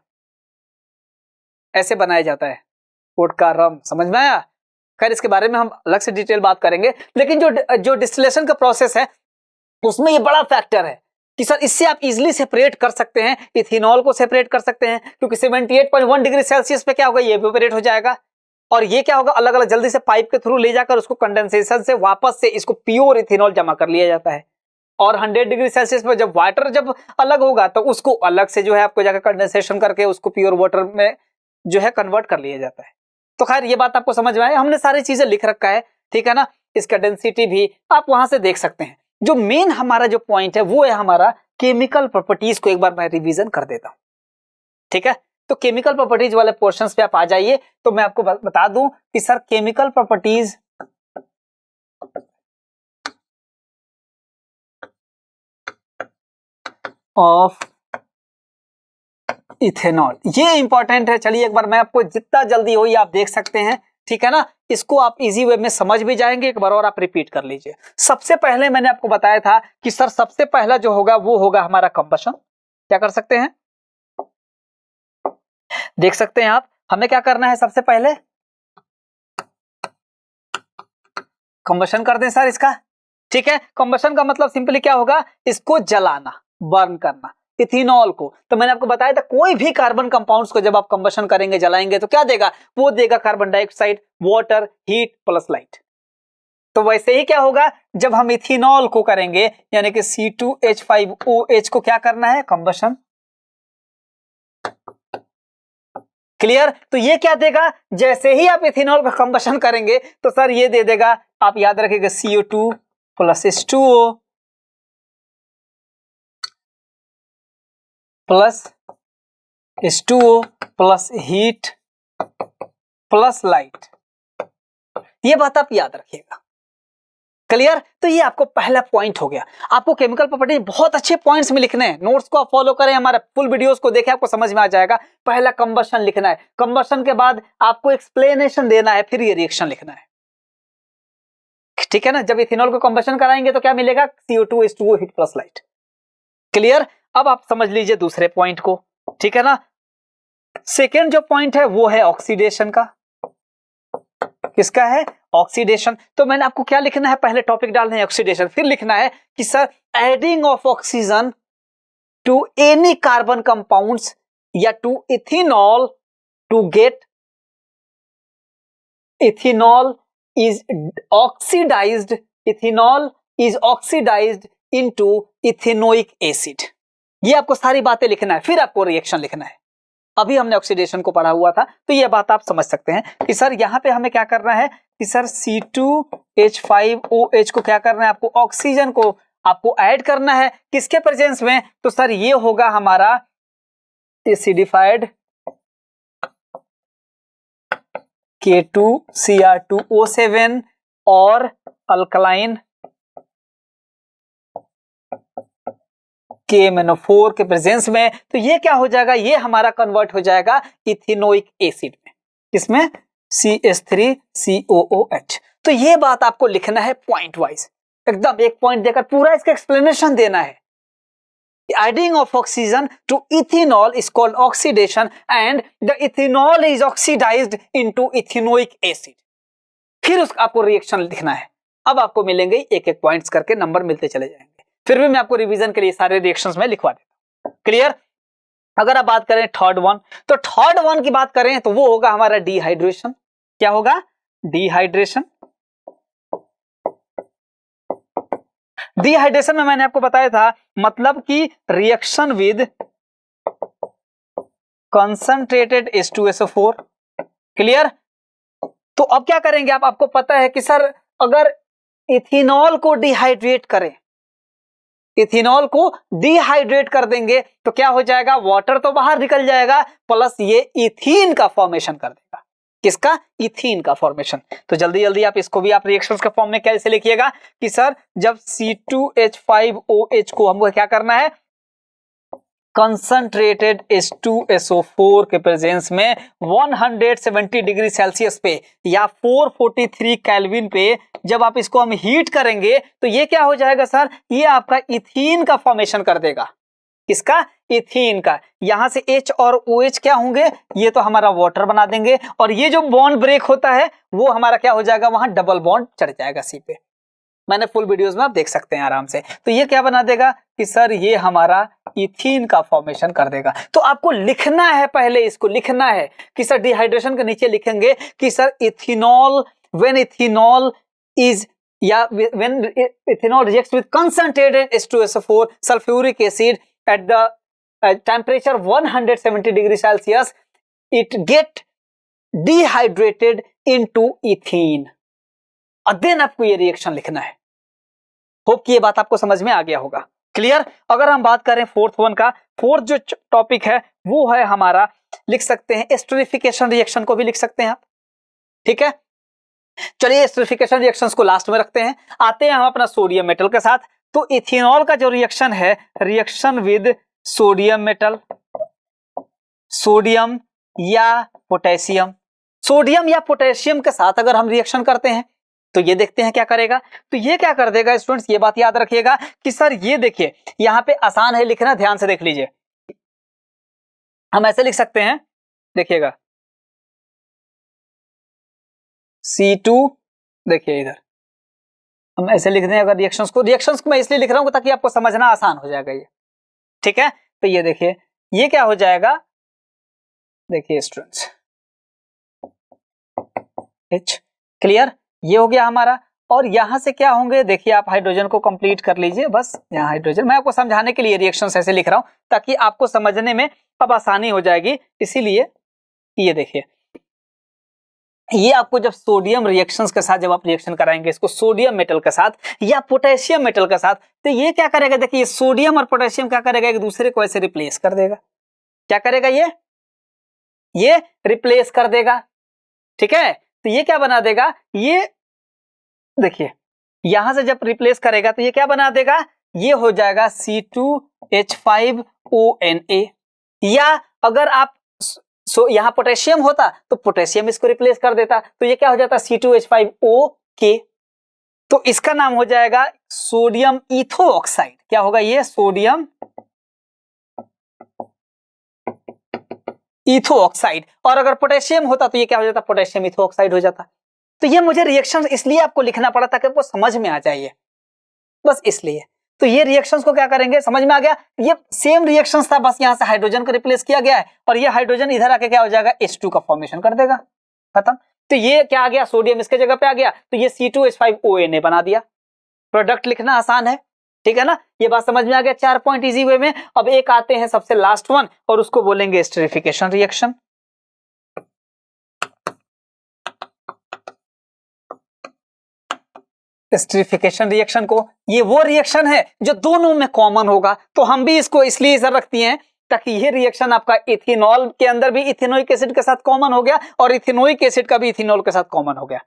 ऐसे बनाया जाता है वोडका, रम, समझ में आया। खैर इसके बारे में हम अलग से डिटेल बात करेंगे, लेकिन जो डिस्टिलेशन का प्रोसेस है उसमें ये बड़ा फैक्टर है कि सर इससे आप इजीली सेपरेट कर सकते हैं, इथेनॉल को सेपरेट कर सकते हैं, क्योंकि 78.1 डिग्री सेल्सियस पे क्या होगा, ये इवेपोरेट हो जाएगा, और ये क्या होगा, अलग अलग जल्दी से पाइप के थ्रू ले जाकर उसको कंडेंसेशन से वापस से इसको प्योर इथेनॉल जमा कर लिया जाता है। और 100 डिग्री सेल्सियस पर जब वाटर जब अलग होगा तो उसको अलग से जो है आपको जाकर कंडेंसेशन करके उसको प्योर वाटर में जो है कन्वर्ट कर लिया जाता है। तो खैर ये बात आपको समझ में आए, हमने सारी चीजें लिख रखा है, ठीक है ना। इसका डेंसिटी भी आप वहां से देख सकते हैं। जो मेन हमारा जो पॉइंट है वो है हमारा केमिकल प्रॉपर्टीज को एक बार मैं रिवीजन कर देता हूं, ठीक है। तो केमिकल प्रॉपर्टीज वाले पोर्शंस पे आप आ जाइए, तो मैं आपको बता दूं कि sir chemical properties of ethanol, ये इंपॉर्टेंट है। चलिए एक बार मैं आपको जितना जल्दी हो ये आप देख सकते हैं, ठीक है ना, इसको आप इजी वे में समझ भी जाएंगे, एक बार और आप रिपीट कर लीजिए। सबसे पहले मैंने आपको बताया था कि सर सबसे पहला जो होगा वो होगा हमारा कंबशन। क्या कर सकते हैं, देख सकते हैं आप, हमें क्या करना है, सबसे पहले कंबशन कर दें सर इसका। ठीक है, कंबशन का मतलब सिंपली क्या होगा, इसको जलाना, बर्न करना, इथेनॉल को। तो मैंने आपको बताया था कोई भी कार्बन कंपाउंड्स को जब आप कंबशन करेंगे, जलाएंगे, तो क्या देगा, वो देगा carbon dioxide, water, heat plus light. तो वैसे ही क्या होगा जब हम इथेनॉल को करेंगे, यानी कि C2H5OH को क्या करना है, कंबशन। क्लियर, तो ये क्या देगा, जैसे ही आप इथेनॉल का कंबशन करेंगे तो सर ये दे देगा, आप याद रखिएगा, CO2 plus H2O plus H2O plus heat plus light. ये बात आप याद रखिएगा। क्लियर, तो ये आपको पहला पॉइंट हो गया। आपको केमिकल प्रॉपर्टी बहुत अच्छे पॉइंट्स में लिखने हैं, नोट्स को आप फॉलो करें, हमारे फुल वीडियोस को देखें, आपको समझ में आ जाएगा। पहला कंबशन लिखना है, कंबशन के बाद आपको एक्सप्लेनेशन देना है, फिर ये रिएक्शन लिखना है। ठीक है ना, जब इथेनॉल को कंबशन कराएंगे तो क्या मिलेगा, CO2 H2O heat plus light. Clear, अब आप समझ लीजिए दूसरे पॉइंट को। ठीक है ना, सेकेंड जो पॉइंट है वो है ऑक्सीडेशन का। किसका है, ऑक्सीडेशन। तो मैंने आपको क्या लिखना है, पहले टॉपिक डालना है ऑक्सीडेशन, फिर लिखना है कि sir adding of oxygen to any carbon compounds या to ethanol to get ethanol is oxidised, ethanol is oxidised into ethanoic acid. ये आपको सारी बातें लिखना है, फिर आपको रिएक्शन लिखना है। अभी हमने ऑक्सीडेशन को पढ़ा हुआ था, तो ये बात आप समझ सकते हैं कि सर यहां पे हमें क्या करना है कि सर C2H5OH को क्या करना है, आपको ऑक्सीजन को आपको ऐड करना है, किसके प्रेजेंस में, तो सर ये होगा हमारा एसिडिफाइड K2Cr2O7 और अल्कलाइन KMnO4 के प्रेजेंस में। तो ये क्या हो जाएगा, ये हमारा कन्वर्ट हो जाएगा इथेनोइक एसिड में, किसमें, CH3COOH। तो ये बात आपको लिखना है पॉइंट वाइज, एकदम एक पॉइंट देकर पूरा इसका एक्सप्लेनेशन देना है। Adding of oxygen to ethanol is called oxidation and the ethanol is oxidized into ethanoic acid। फिर उसका आपको रिएक्शन लिखना है। अब आपको मिलेंगे एक एक पॉइंट्स करके, नंबर मिलते चले जाएंगे, फिर भी मैं आपको रिवीजन के लिए सारे रिएक्शंस में लिखवा देता हूं। क्लियर, अगर आप बात करें थर्ड वन, तो थर्ड वन की बात करें तो वो होगा हमारा डिहाइड्रेशन। क्या होगा, डिहाइड्रेशन। डिहाइड्रेशन में मैंने आपको बताया था मतलब कि reaction with concentrated H2SO4। Clear, तो अब क्या करेंगे आप, आपको पता है कि सर अगर इथेनॉल को डिहाइड्रेट करें, इथेनॉल को डिहाइड्रेट कर देंगे तो क्या हो जाएगा, वाटर तो बाहर निकल जाएगा, प्लस ये इथीन का फॉर्मेशन कर देगा। किसका, इथीन का फॉर्मेशन। तो जल्दी जल्दी आप इसको भी आप रिएक्शंस के फॉर्म में कैसे लिखिएगा कि सर जब C2H5OH को हमको क्या करना है, कंसंट्रेटेड H2SO4 के प्रेजेंस में 170 डिग्री सेल्सियस पे या 443 केल्विन पे जब आप इसको हम हीट करेंगे तो ये क्या हो जाएगा सर, ये आपका इथीन का फॉर्मेशन कर देगा। किसका, इथीन का। यहां से H और OH क्या होंगे, ये तो हमारा वाटर बना देंगे, और ये जो बॉन्ड ब्रेक होता है वो हमारा क्या हो जाएगा, वहां डबल बॉन्ड चढ़ जाएगा C पे। मैंने फुल वीडियोस में आप देख सकते हैं आराम से। तो ये क्या बना देगा कि सर ये हमारा इथीन का फॉर्मेशन कर देगा। तो आपको लिखना है, पहले इसको लिखना है कि सर डिहाइड्रेशन के नीचे लिखेंगे कि sir ethanol, when ethanol is या when ethanol reacts with concentrated H2SO4 sulphuric acid at the temperature 170 degree Celsius, it get dehydrated into ethene। और देन आपको ये रिएक्शन लिखना है। होप कि ये बात आपको समझ में आ गया होगा। क्लियर, अगर हम बात करें फोर्थ वन का, फोर्थ जो टॉपिक है वो है हमारा, लिख सकते हैं एस्टरिफिकेशन रिएक्शन को भी लिख सकते हैं आप। ठीक है, चलिए एस्टरिफिकेशन रिएक्शंस को लास्ट में रखते हैं, आते हैं हम अपना सोडियम मेटल के साथ। तो इथेनॉल का जो रिएक्शन है, reaction with sodium metal, sodium या पोटेशियम, सोडियम या पोटेशियम के साथ अगर हम रिएक्शन करते हैं तो ये देखते हैं क्या करेगा। तो ये क्या कर देगा स्टूडेंट्स, ये बात याद रखिएगा कि सर ये देखिए यहां पे आसान है लिखना, ध्यान से देख लीजिए। हम ऐसे लिख सकते हैं, देखिएगा C2, देखिए इधर हम ऐसे लिख दें अगर रिएक्शंस को मैं इसलिए लिख रहा हूं ताकि आपको समझना आसान हो जाएगा ये, ठीक है। तो ये देखिए ये क्या हो जाएगा, देखिए स्टूडेंट्स H, क्लियर, ये हो गया हमारा। और यहां से क्या होंगे, देखिए आप हाइड्रोजन को कंप्लीट कर लीजिए, बस यहाँ हाइड्रोजन, मैं आपको समझाने के लिए रिएक्शंस ऐसे लिख रहा हूं ताकि आपको समझने में अब आसानी हो जाएगी। इसीलिए ये देखिए ये आपको जब सोडियम रिएक्शंस के साथ जब आप रिएक्शन कराएंगे इसको सोडियम मेटल के साथ या पोटेशियम मेटल के साथ, तो ये क्या करेगा, देखिए सोडियम और पोटेशियम क्या करेगा, एक दूसरे को ऐसे रिप्लेस कर देगा। क्या करेगा, ये रिप्लेस कर देगा, ठीक है। तो ये क्या बना देगा, ये देखिए यहां से जब रिप्लेस करेगा तो ये क्या बना देगा, ये हो जाएगा C2H5ONa। या अगर आप यहां पोटेशियम होता तो पोटेशियम इसको रिप्लेस कर देता, तो ये क्या हो जाता C2H5OK। तो इसका नाम हो जाएगा सोडियम इथो ऑक्साइड। क्या होगा ये, सोडियम इथो ऑक्साइड। और अगर पोटेशियम होता तो ये क्या हो जाता, पोटेशियम इथो ऑक्साइड हो जाता। तो ये मुझे रिएक्शन इसलिए आपको लिखना पड़ा ताकि आपको समझ में आ जाए, बस इसलिए। तो ये रिएक्शंस को क्या करेंगे, समझ में आ गया, ये सेम रिएक्शंस था, बस यहां से हाइड्रोजन को रिप्लेस किया गया है और ये हाइड्रोजन इधर आके क्या हो जाएगा, H2 का फॉर्मेशन कर देगा, खत्म। तो ये क्या आ गया, सोडियम इसके जगह पे आ गया, तो ये C2H5ONa बना दिया। प्रोडक्ट लिखना आसान है, ठीक है ना, ये बात समझ में आ गया। 4 पॉइंट इजी वे में। अब एक आते हैं सबसे लास्ट वन और उसको बोलेंगे एस्टरिफिकेशन रिएक्शन। एस्टरिफिकेशन रिएक्शन को, ये वो रिएक्शन है जो दोनों में कॉमन होगा, तो हम भी इसको इसलिए इधर रखती हैं ताकि ये रिएक्शन आपका इथेनॉल के अंदर भी इथेनोइक एसिड के साथ कॉमन हो गया और इथेनोइक एसिड का भी इथेनॉल के साथ कॉमन हो गया।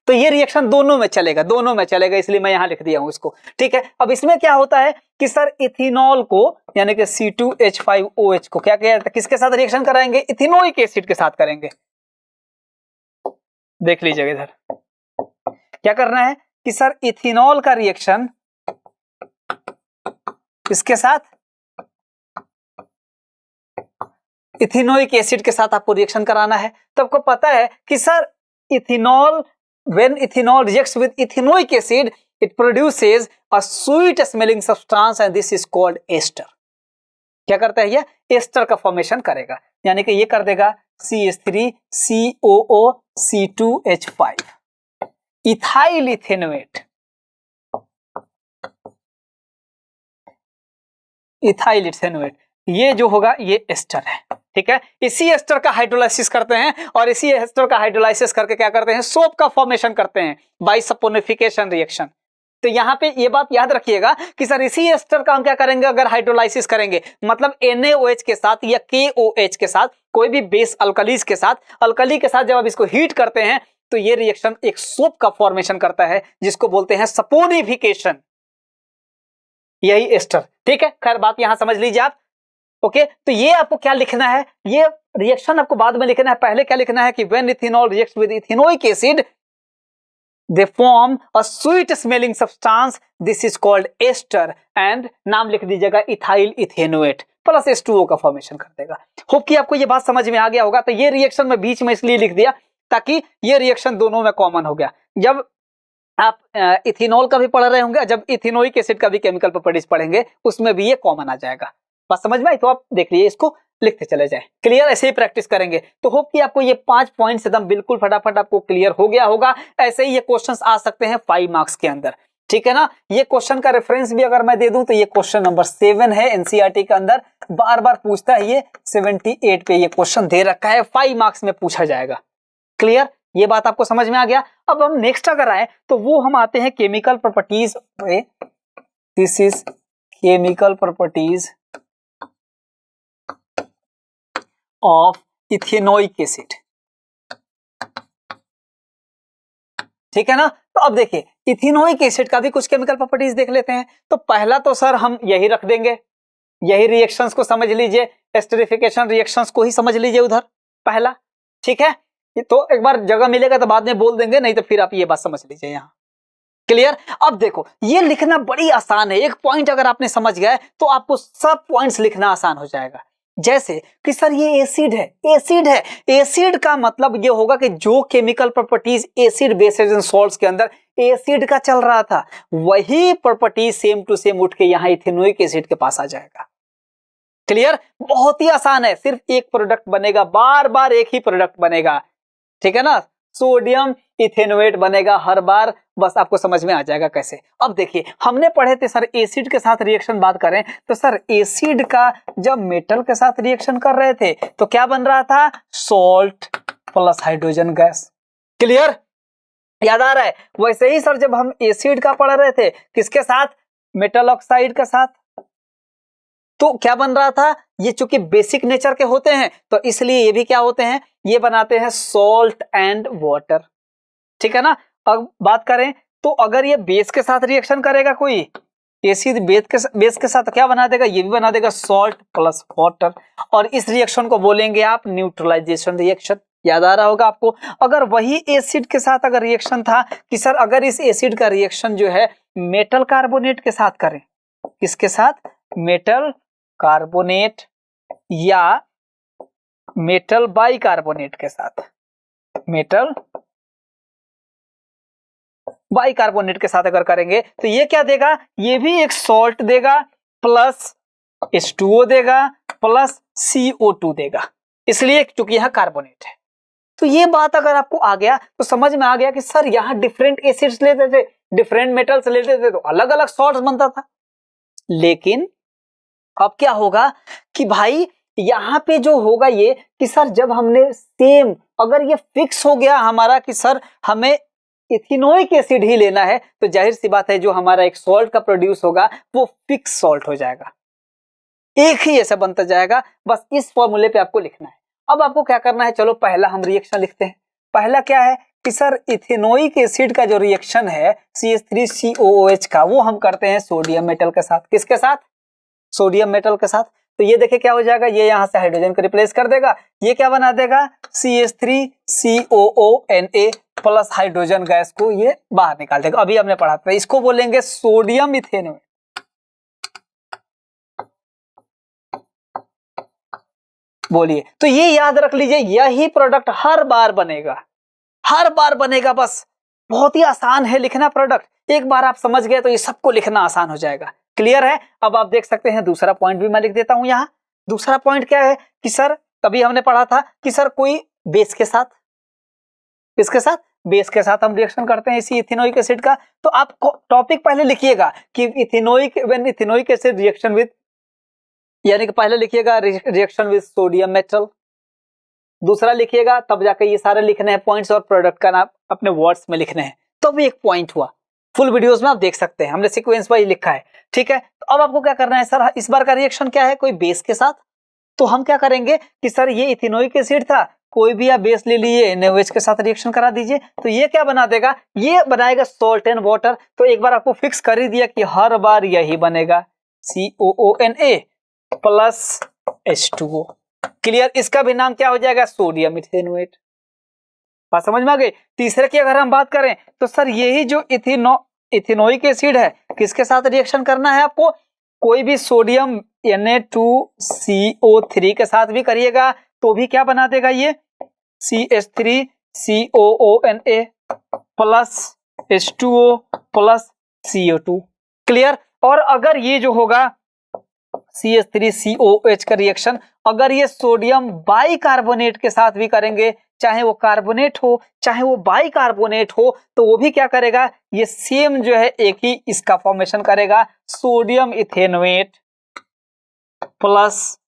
तो ये रिएक्शन दोनों में चलेगा, इसलिए मैं यहां लिख दिया हूं इसको, ठीक है। अब इसमें क्या होता है कि सर इथेनॉल को यानी कि C2H5OH को क्या किया, किसके साथ रिएक्शन कराएंगे, इथेनोइक एसिड के साथ करेंगे। देख लीजिएगा इधर क्या करना है कि सर इथेनॉल का रिएक्शन इसके साथ इथेनोइक एसिड के साथ आपको रिएक्शन कराना है। तो आपको पता है कि sir ethanol, when ethanol reacts with ethanoic acid it produces a sweet smelling substance and this is called ester। क्या करता है ये, एस्टर का फॉर्मेशन करेगा, यानी कि ये कर देगा CH3COOC2H5 ethyl ethanoate, ethyl ethanoate, ये जो होगा ये एस्टर है, ठीक है। इसी एस्टर का हाइड्रोलाइसिस करते हैं और इसी एस्टर का हाइड्रोलाइसिस करके क्या करते हैं, सोप का फॉर्मेशन करते हैं बाय सपोनिफिकेशन रिएक्शन। तो यहां पे ये बात याद रखिएगा कि सर इसी एस्टर का हम क्या करेंगे, अगर हाइड्रोलाइसिस करेंगे मतलब NaOH के साथ या KOH के साथ, कोई भी बेस अल्कलीज के साथ, अल्कली के साथ जब आप इसको हीट करते हैं तो ये रिएक्शन एक सोप का फॉर्मेशन करता है जिसको बोलते हैं सपोनिफिकेशन, यही एस्टर, ठीक है। खैर बात यहां समझ लीजिए आप, ओके। तो ये आपको क्या लिखना है, ये रिएक्शन आपको बाद में लिखना है, पहले क्या लिखना है कि when ethanol reacts with ethanoic acid they form a sweet smelling substance, this is called ester and नाम लिख दीजिएगा इथाइल इथेनोएट प्लस H2O का फॉर्मेशन कर देगा। होप कि आपको ये बात समझ में आ गया होगा। तो ये रिएक्शन मैं बीच में इसलिए लिख दिया ताकि ये रिएक्शन दोनों में कॉमन हो गया। जब आप इथेनॉल का भी पढ़ रहे होंगे, जब इथेनोइक एसिड का भी केमिकल प्रॉपर्टीज पढ़ेंगे उसमें भी ये कॉमन आ जाएगा। बात समझ में आई तो आप देख लीजिए, इसको लिखते चले जाए, क्लियर। ऐसे ही प्रैक्टिस करेंगे तो होप कि आपको ये 5 पॉइंट्स एकदम बिल्कुल फटाफट आपको क्लियर हो गया होगा। ऐसे ही ये क्वेश्चंस आ सकते हैं 5 मार्क्स के अंदर, ठीक है ना। ये क्वेश्चन का रेफरेंस भी अगर मैं दे दूं तो ये क्वेश्चन नंबर 7 है एनसीईआरटी के अंदर, बार बार पूछता है, ये 78 पे ये क्वेश्चन दे रखा है, 5 मार्क्स में पूछा जाएगा, क्लियर। ये बात आपको समझ में आ गया। अब हम नेक्स्ट अगर आए तो वो हम आते हैं केमिकल प्रॉपर्टीज पे। This is chemical properties of ethanoic acid, ठीक है ना। तो अब देखिए इथेनोइक एसिड का भी कुछ केमिकल प्रॉपर्टीज देख लेते हैं। तो पहला तो सर हम यही रख देंगे, यही रिएक्शंस को समझ लीजिए, एस्टरिफिकेशन रिएक्शंस को ही समझ लीजिए उधर पहला, ठीक है। ये तो एक बार जगह मिलेगा तो बाद में बोल देंगे, नहीं तो फिर आप ये बात समझ लीजिए यहाँ। क्लियर? अब देखो ये लिखना बड़ी आसान है, एक पॉइंट अगर आपने समझ गए तो आपको सब पॉइंट्स लिखना आसान हो जाएगा। जैसे कि सर ये एसिड है, एसिड है, एसिड का मतलब ये होगा कि जो chemical properties acid bases and salts के अंदर एसिड का चल रहा था, वही प्रॉपर्टी सेम टू सेम उठ के यहाँ इथेनोइक एसिड के पास आ जाएगा। क्लियर? बहुत ही आसान है, सिर्फ एक प्रोडक्ट बनेगा, बार बार एक ही प्रोडक्ट बनेगा, ठीक है ना, सोडियम इथेनोएट बनेगा हर बार, बस आपको समझ में आ जाएगा कैसे। अब देखिए हमने पढ़े थे सर एसिड के साथ रिएक्शन बात करें तो सर एसिड का जब मेटल के साथ रिएक्शन कर रहे थे तो क्या बन रहा था, salt plus hydrogen gas. Clear? याद आ रहा है? वैसे ही सर जब हम एसिड का पढ़ रहे थे किसके साथ, मेटल ऑक्साइड के साथ, तो क्या बन रहा था, ये चूंकि बेसिक नेचर के होते हैं तो इसलिए ये भी क्या होते हैं, ये बनाते हैं सॉल्ट एंड वाटर, ठीक है ना। अब बात करें तो अगर ये बेस के साथ रिएक्शन करेगा कोई एसिड बेस के साथ क्या बना देगा, ये भी बना देगा सॉल्ट प्लस वाटर, और इस रिएक्शन को बोलेंगे आप न्यूट्रलाइजेशन रिएक्शन। याद आ रहा होगा आपको। अगर वही एसिड के साथ अगर रिएक्शन था कि सर अगर इस एसिड का रिएक्शन जो है मेटल कार्बोनेट के साथ करें, किसके साथ, मेटल कार्बोनेट या मेटल बाइकार्बोनेट के साथ, मेटल बाइकार्बोनेट के साथ अगर करेंगे तो ये क्या देगा, ये भी एक सॉल्ट देगा प्लस H2O देगा प्लस CO2 देगा, इसलिए चूंकि यहां कार्बोनेट है। तो ये बात अगर आपको आ गया तो समझ में आ गया कि सर यहां डिफरेंट एसिड्स लेते थे, डिफरेंट मेटल्स लेते थे तो अलग अलग सॉल्ट्स बनता था। लेकिन अब क्या होगा कि भाई यहां पे जो होगा ये कि सर जब हमने सेम, अगर ये फिक्स हो गया हमारा कि सर हमें इथेनोइक एसिड ही लेना है, तो जाहिर सी बात है जो हमारा एक सॉल्ट का प्रोड्यूस होगा वो फिक्स सॉल्ट हो जाएगा, एक ही ऐसा बनता जाएगा। बस इस फॉर्मूले पे आपको लिखना है। अब आपको क्या करना है, चलो पहला हम रिएक्शन लिखते हैं। पहला क्या है कि सर इथेनोइक एसिड का जो रिएक्शन है CH3COOH का, वो हम करते हैं सोडियम मेटल के साथ। किसके साथ, सोडियम मेटल के साथ। तो ये देखिए क्या हो जाएगा, ये यहां से हाइड्रोजन को रिप्लेस कर देगा, ये क्या बना देगा CH3COONA प्लस हाइड्रोजन गैस को ये बाहर निकाल देगा। अभी हमने पढ़ा था, इसको बोलेंगे सोडियम इथेनोएट। बोलिए, तो ये याद रख लीजिए, यही प्रोडक्ट हर बार बनेगा, हर बार बनेगा। बस बहुत ही आसान है लिखना प्रोडक्ट, एक बार आप समझ गए तो ये सबको लिखना आसान हो जाएगा। क्लियर है? अब आप देख सकते हैं दूसरा पॉइंट भी मैं लिख देता हूं यहां। दूसरा पॉइंट क्या है कि सर तभी हमने पढ़ा था कि सर कोई बेस के साथ, इसके साथ बेस के साथ हम रिएक्शन करते हैं इसी इथेनोइक एसिड का। तो आप टॉपिक पहले लिखिएगा कि ethanoic, when ethanoic acid reaction with, यानी कि पहले लिखिएगा रिएक्शन विद सोडियम मेटल, दूसरा लिखिएगा, तब जाके ये सारे लिखने हैं पॉइंट्स और प्रोडक्ट का नाम अपने वर्ड्स में लिखने हैं, तब एक पॉइंट हुआ। फुल वीडियोस में आप देख सकते हैं, हमने सीक्वेंस वाइज लिखा है, ठीक है। तो अब आपको क्या करना है, सर इस बार का रिएक्शन क्या है, कोई बेस के साथ। तो हम क्या करेंगे कि सर ये इथेनोइक एसिड था, कोई भी आप बेस ले लीजिए, NaOH के साथ रिएक्शन करा दीजिए, तो ये क्या बना देगा, ये बनाएगा सॉल्ट एंड वाटर। तो एक बार आपको फिक्स कर ही दिया कि हर बार यही बनेगा COONA प्लस H2O। क्लियर? इसका भी नाम क्या हो जाएगा, सोडियम इथेनोएट। बात समझ में आ गई। तीसरे की अगर हम बात करें तो सर यही जो इथेनोइक एसिड है, किसके साथ रिएक्शन करना है आपको, कोई भी सोडियम Na2CO3 के साथ भी करिएगा तो भी क्या बना देगा, ये CH3COONA plus H2O plus CO2। Clear? और अगर ये जो होगा CH3COOH का रिएक्शन, अगर ये सोडियम बाइकार्बोनेट के साथ भी करेंगे, चाहे वो कार्बोनेट हो चाहे वो बाइकार्बोनेट हो, तो वो भी क्या करेगा, ये सेम जो है एक ही इसका फॉर्मेशन करेगा, sodium ethanoate plus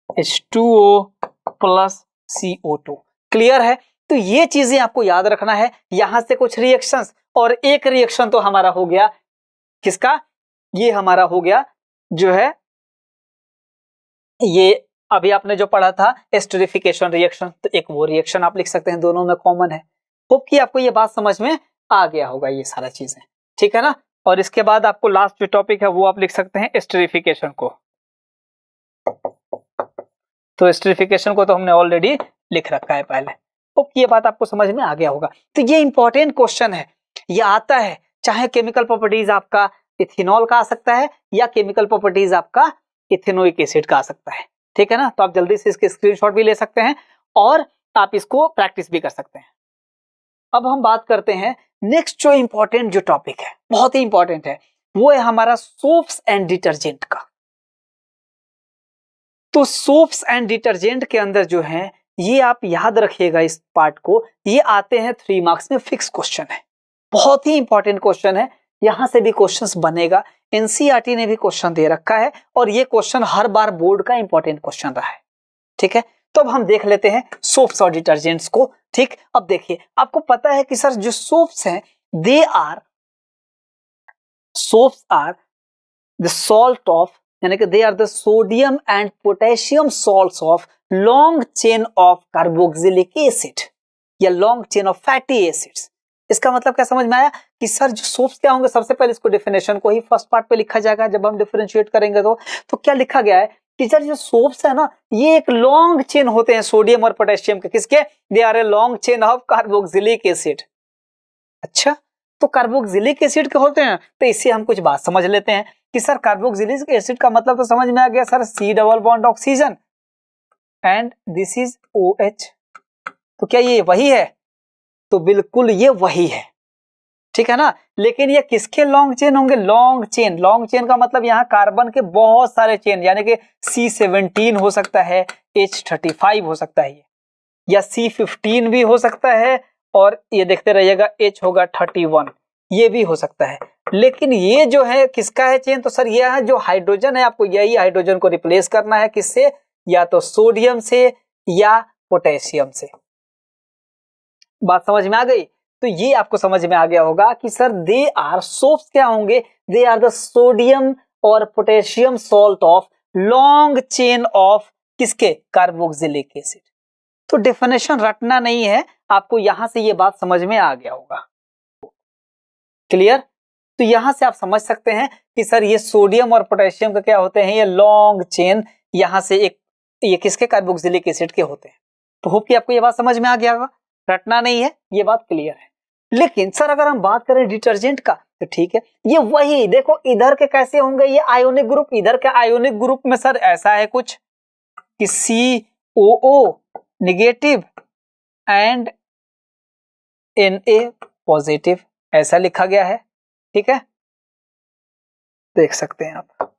H2O plus CO2। Clear है? तो ये चीजें आपको याद रखना है। यहां से कुछ रिएक्शंस, और एक रिएक्शन तो हमारा हो गया किसका, ये हमारा हो गया जो है ये अभी आपने जो पढ़ा था एस्टरिफिकेशन रिएक्शन, तो एक वो रिएक्शन आप लिख सकते हैं, दोनों में कॉमन है। होप कि आपको ये बात समझ में आ गया होगा ये सारा चीजें, ठीक है ना। और इसके बाद आपको लास्ट जो टॉपिक है वो आप लिख सकते हैं एस्टरिफिकेशन को। तो एस्टरिफिकेशन को तो हमने ऑलरेडी लिख रखा है पहले। ये बात आपको समझ में आ गया होगा। तो ये इंपॉर्टेंट क्वेश्चन है, ये आता है, चाहे केमिकल प्रॉपर्टीज आपका इथेनॉल का आ सकता है या केमिकल प्रॉपर्टीज आपका इथेनोइक एसिड का आ सकता है, ठीक है ना। तो आप जल्दी से इसके स्क्रीनशॉट भी ले सकते हैं और आप इसको प्रैक्टिस भी कर सकते हैं। अब हम बात करते हैं नेक्स्ट जो इंपॉर्टेंट जो टॉपिक है, बहुत ही इंपॉर्टेंट है, वो है हमारा सोप्स एंड डिटर्जेंट का। तो सोप्स एंड डिटर्जेंट के अंदर जो है, ये आप याद रखिएगा इस पार्ट को, ये आते हैं 3 मार्क्स में, फिक्स क्वेश्चन है, बहुत ही इंपॉर्टेंट क्वेश्चन है, यहां से भी क्वेश्चंस बनेगा। एनसीईआरटी ने भी क्वेश्चन दे रखा है और ये क्वेश्चन हर बार बोर्ड का इंपॉर्टेंट क्वेश्चन रहा है, ठीक है। तो अब हम देख लेते हैं सोप्स और डिटर्जेंट्स को, ठीक। अब देखिए, आपको पता है कि सर जो सोप्स हैं, soaps are the salt of, यानी कि they are the sodium and potassium salts of long chain of carboxylic acid या long chain of fatty acids. इसका मतलब क्या समझ में आया कि सर जो सोप्स क्या होंगे, सबसे पहले इसको डेफिनेशन को ही फर्स्ट पार्ट पे लिखा जाएगा जब हम डिफरेंशिएट करेंगे। तो क्या लिखा गया है कि सर जो सोप्स है ना, ये एक लॉन्ग चेन होते हैं सोडियम और पोटेशियम के, किसके, they are a long chain of carboxylic acid. अच्छा, तो कार्बोक्सिलिक एसिड के होते हैं, तो इससे हम कुछ बात समझ लेते हैं कि सर कार्बोक्सिलिक एसिड का मतलब तो समझ में आ गया sir, C double bond oxygen and this is OH। तो क्या ये वही है? तो बिल्कुल ये वही है, ठीक है ना। लेकिन ये किसके लॉन्ग चेन होंगे? Long chain. लॉन्ग चेन का मतलब यहाँ कार्बन के बहुत सारे चेन, यानी कि C17 हो सकता है, H35 हो सकता है, या C15 भी हो सकता है, और ये देखते रहिएगा H होगा 31, ये भी हो सकता है। लेकिन ये जो है किसका है चेन? तो सर ये है जो हाइड्रोजन है, आपको यही हाइड्रोजन को रिप्लेस करना है, किससे? या तो सोडियम से या पोटेशियम से। बात समझ में आ गई? तो ये आपको समझ में आ गया होगा कि सर दे आर सोप्स क्या होंगे, दे आर द सोडियम और potassium salt of long chain of किसके? Carboxylic acid. तो डेफिनेशन रटना नहीं है आपको, यहां से ये बात समझ में आ गया होगा, क्लियर। तो यहां से आप समझ सकते हैं कि सर ये सोडियम और पोटेशियम का क्या होते हैं, ये लॉन्ग चेन, यहां से एक ये किसके? कार्बोक्सिलिक एसिड के होते हैं। तो होप कि आपको ये बात समझ में आ गया होगा, रटना नहीं है, ये बात क्लियर है। लेकिन सर अगर हम बात करें डिटर्जेंट का, तो ठीक है, ये वही देखो, इधर के कैसे होंगे, ये आयोनिक ग्रुप, इधर के आयोनिक ग्रुप में सर ऐसा है कुछ कि COO negative and Na positive, ऐसा लिखा गया है, ठीक है, देख सकते हैं आप,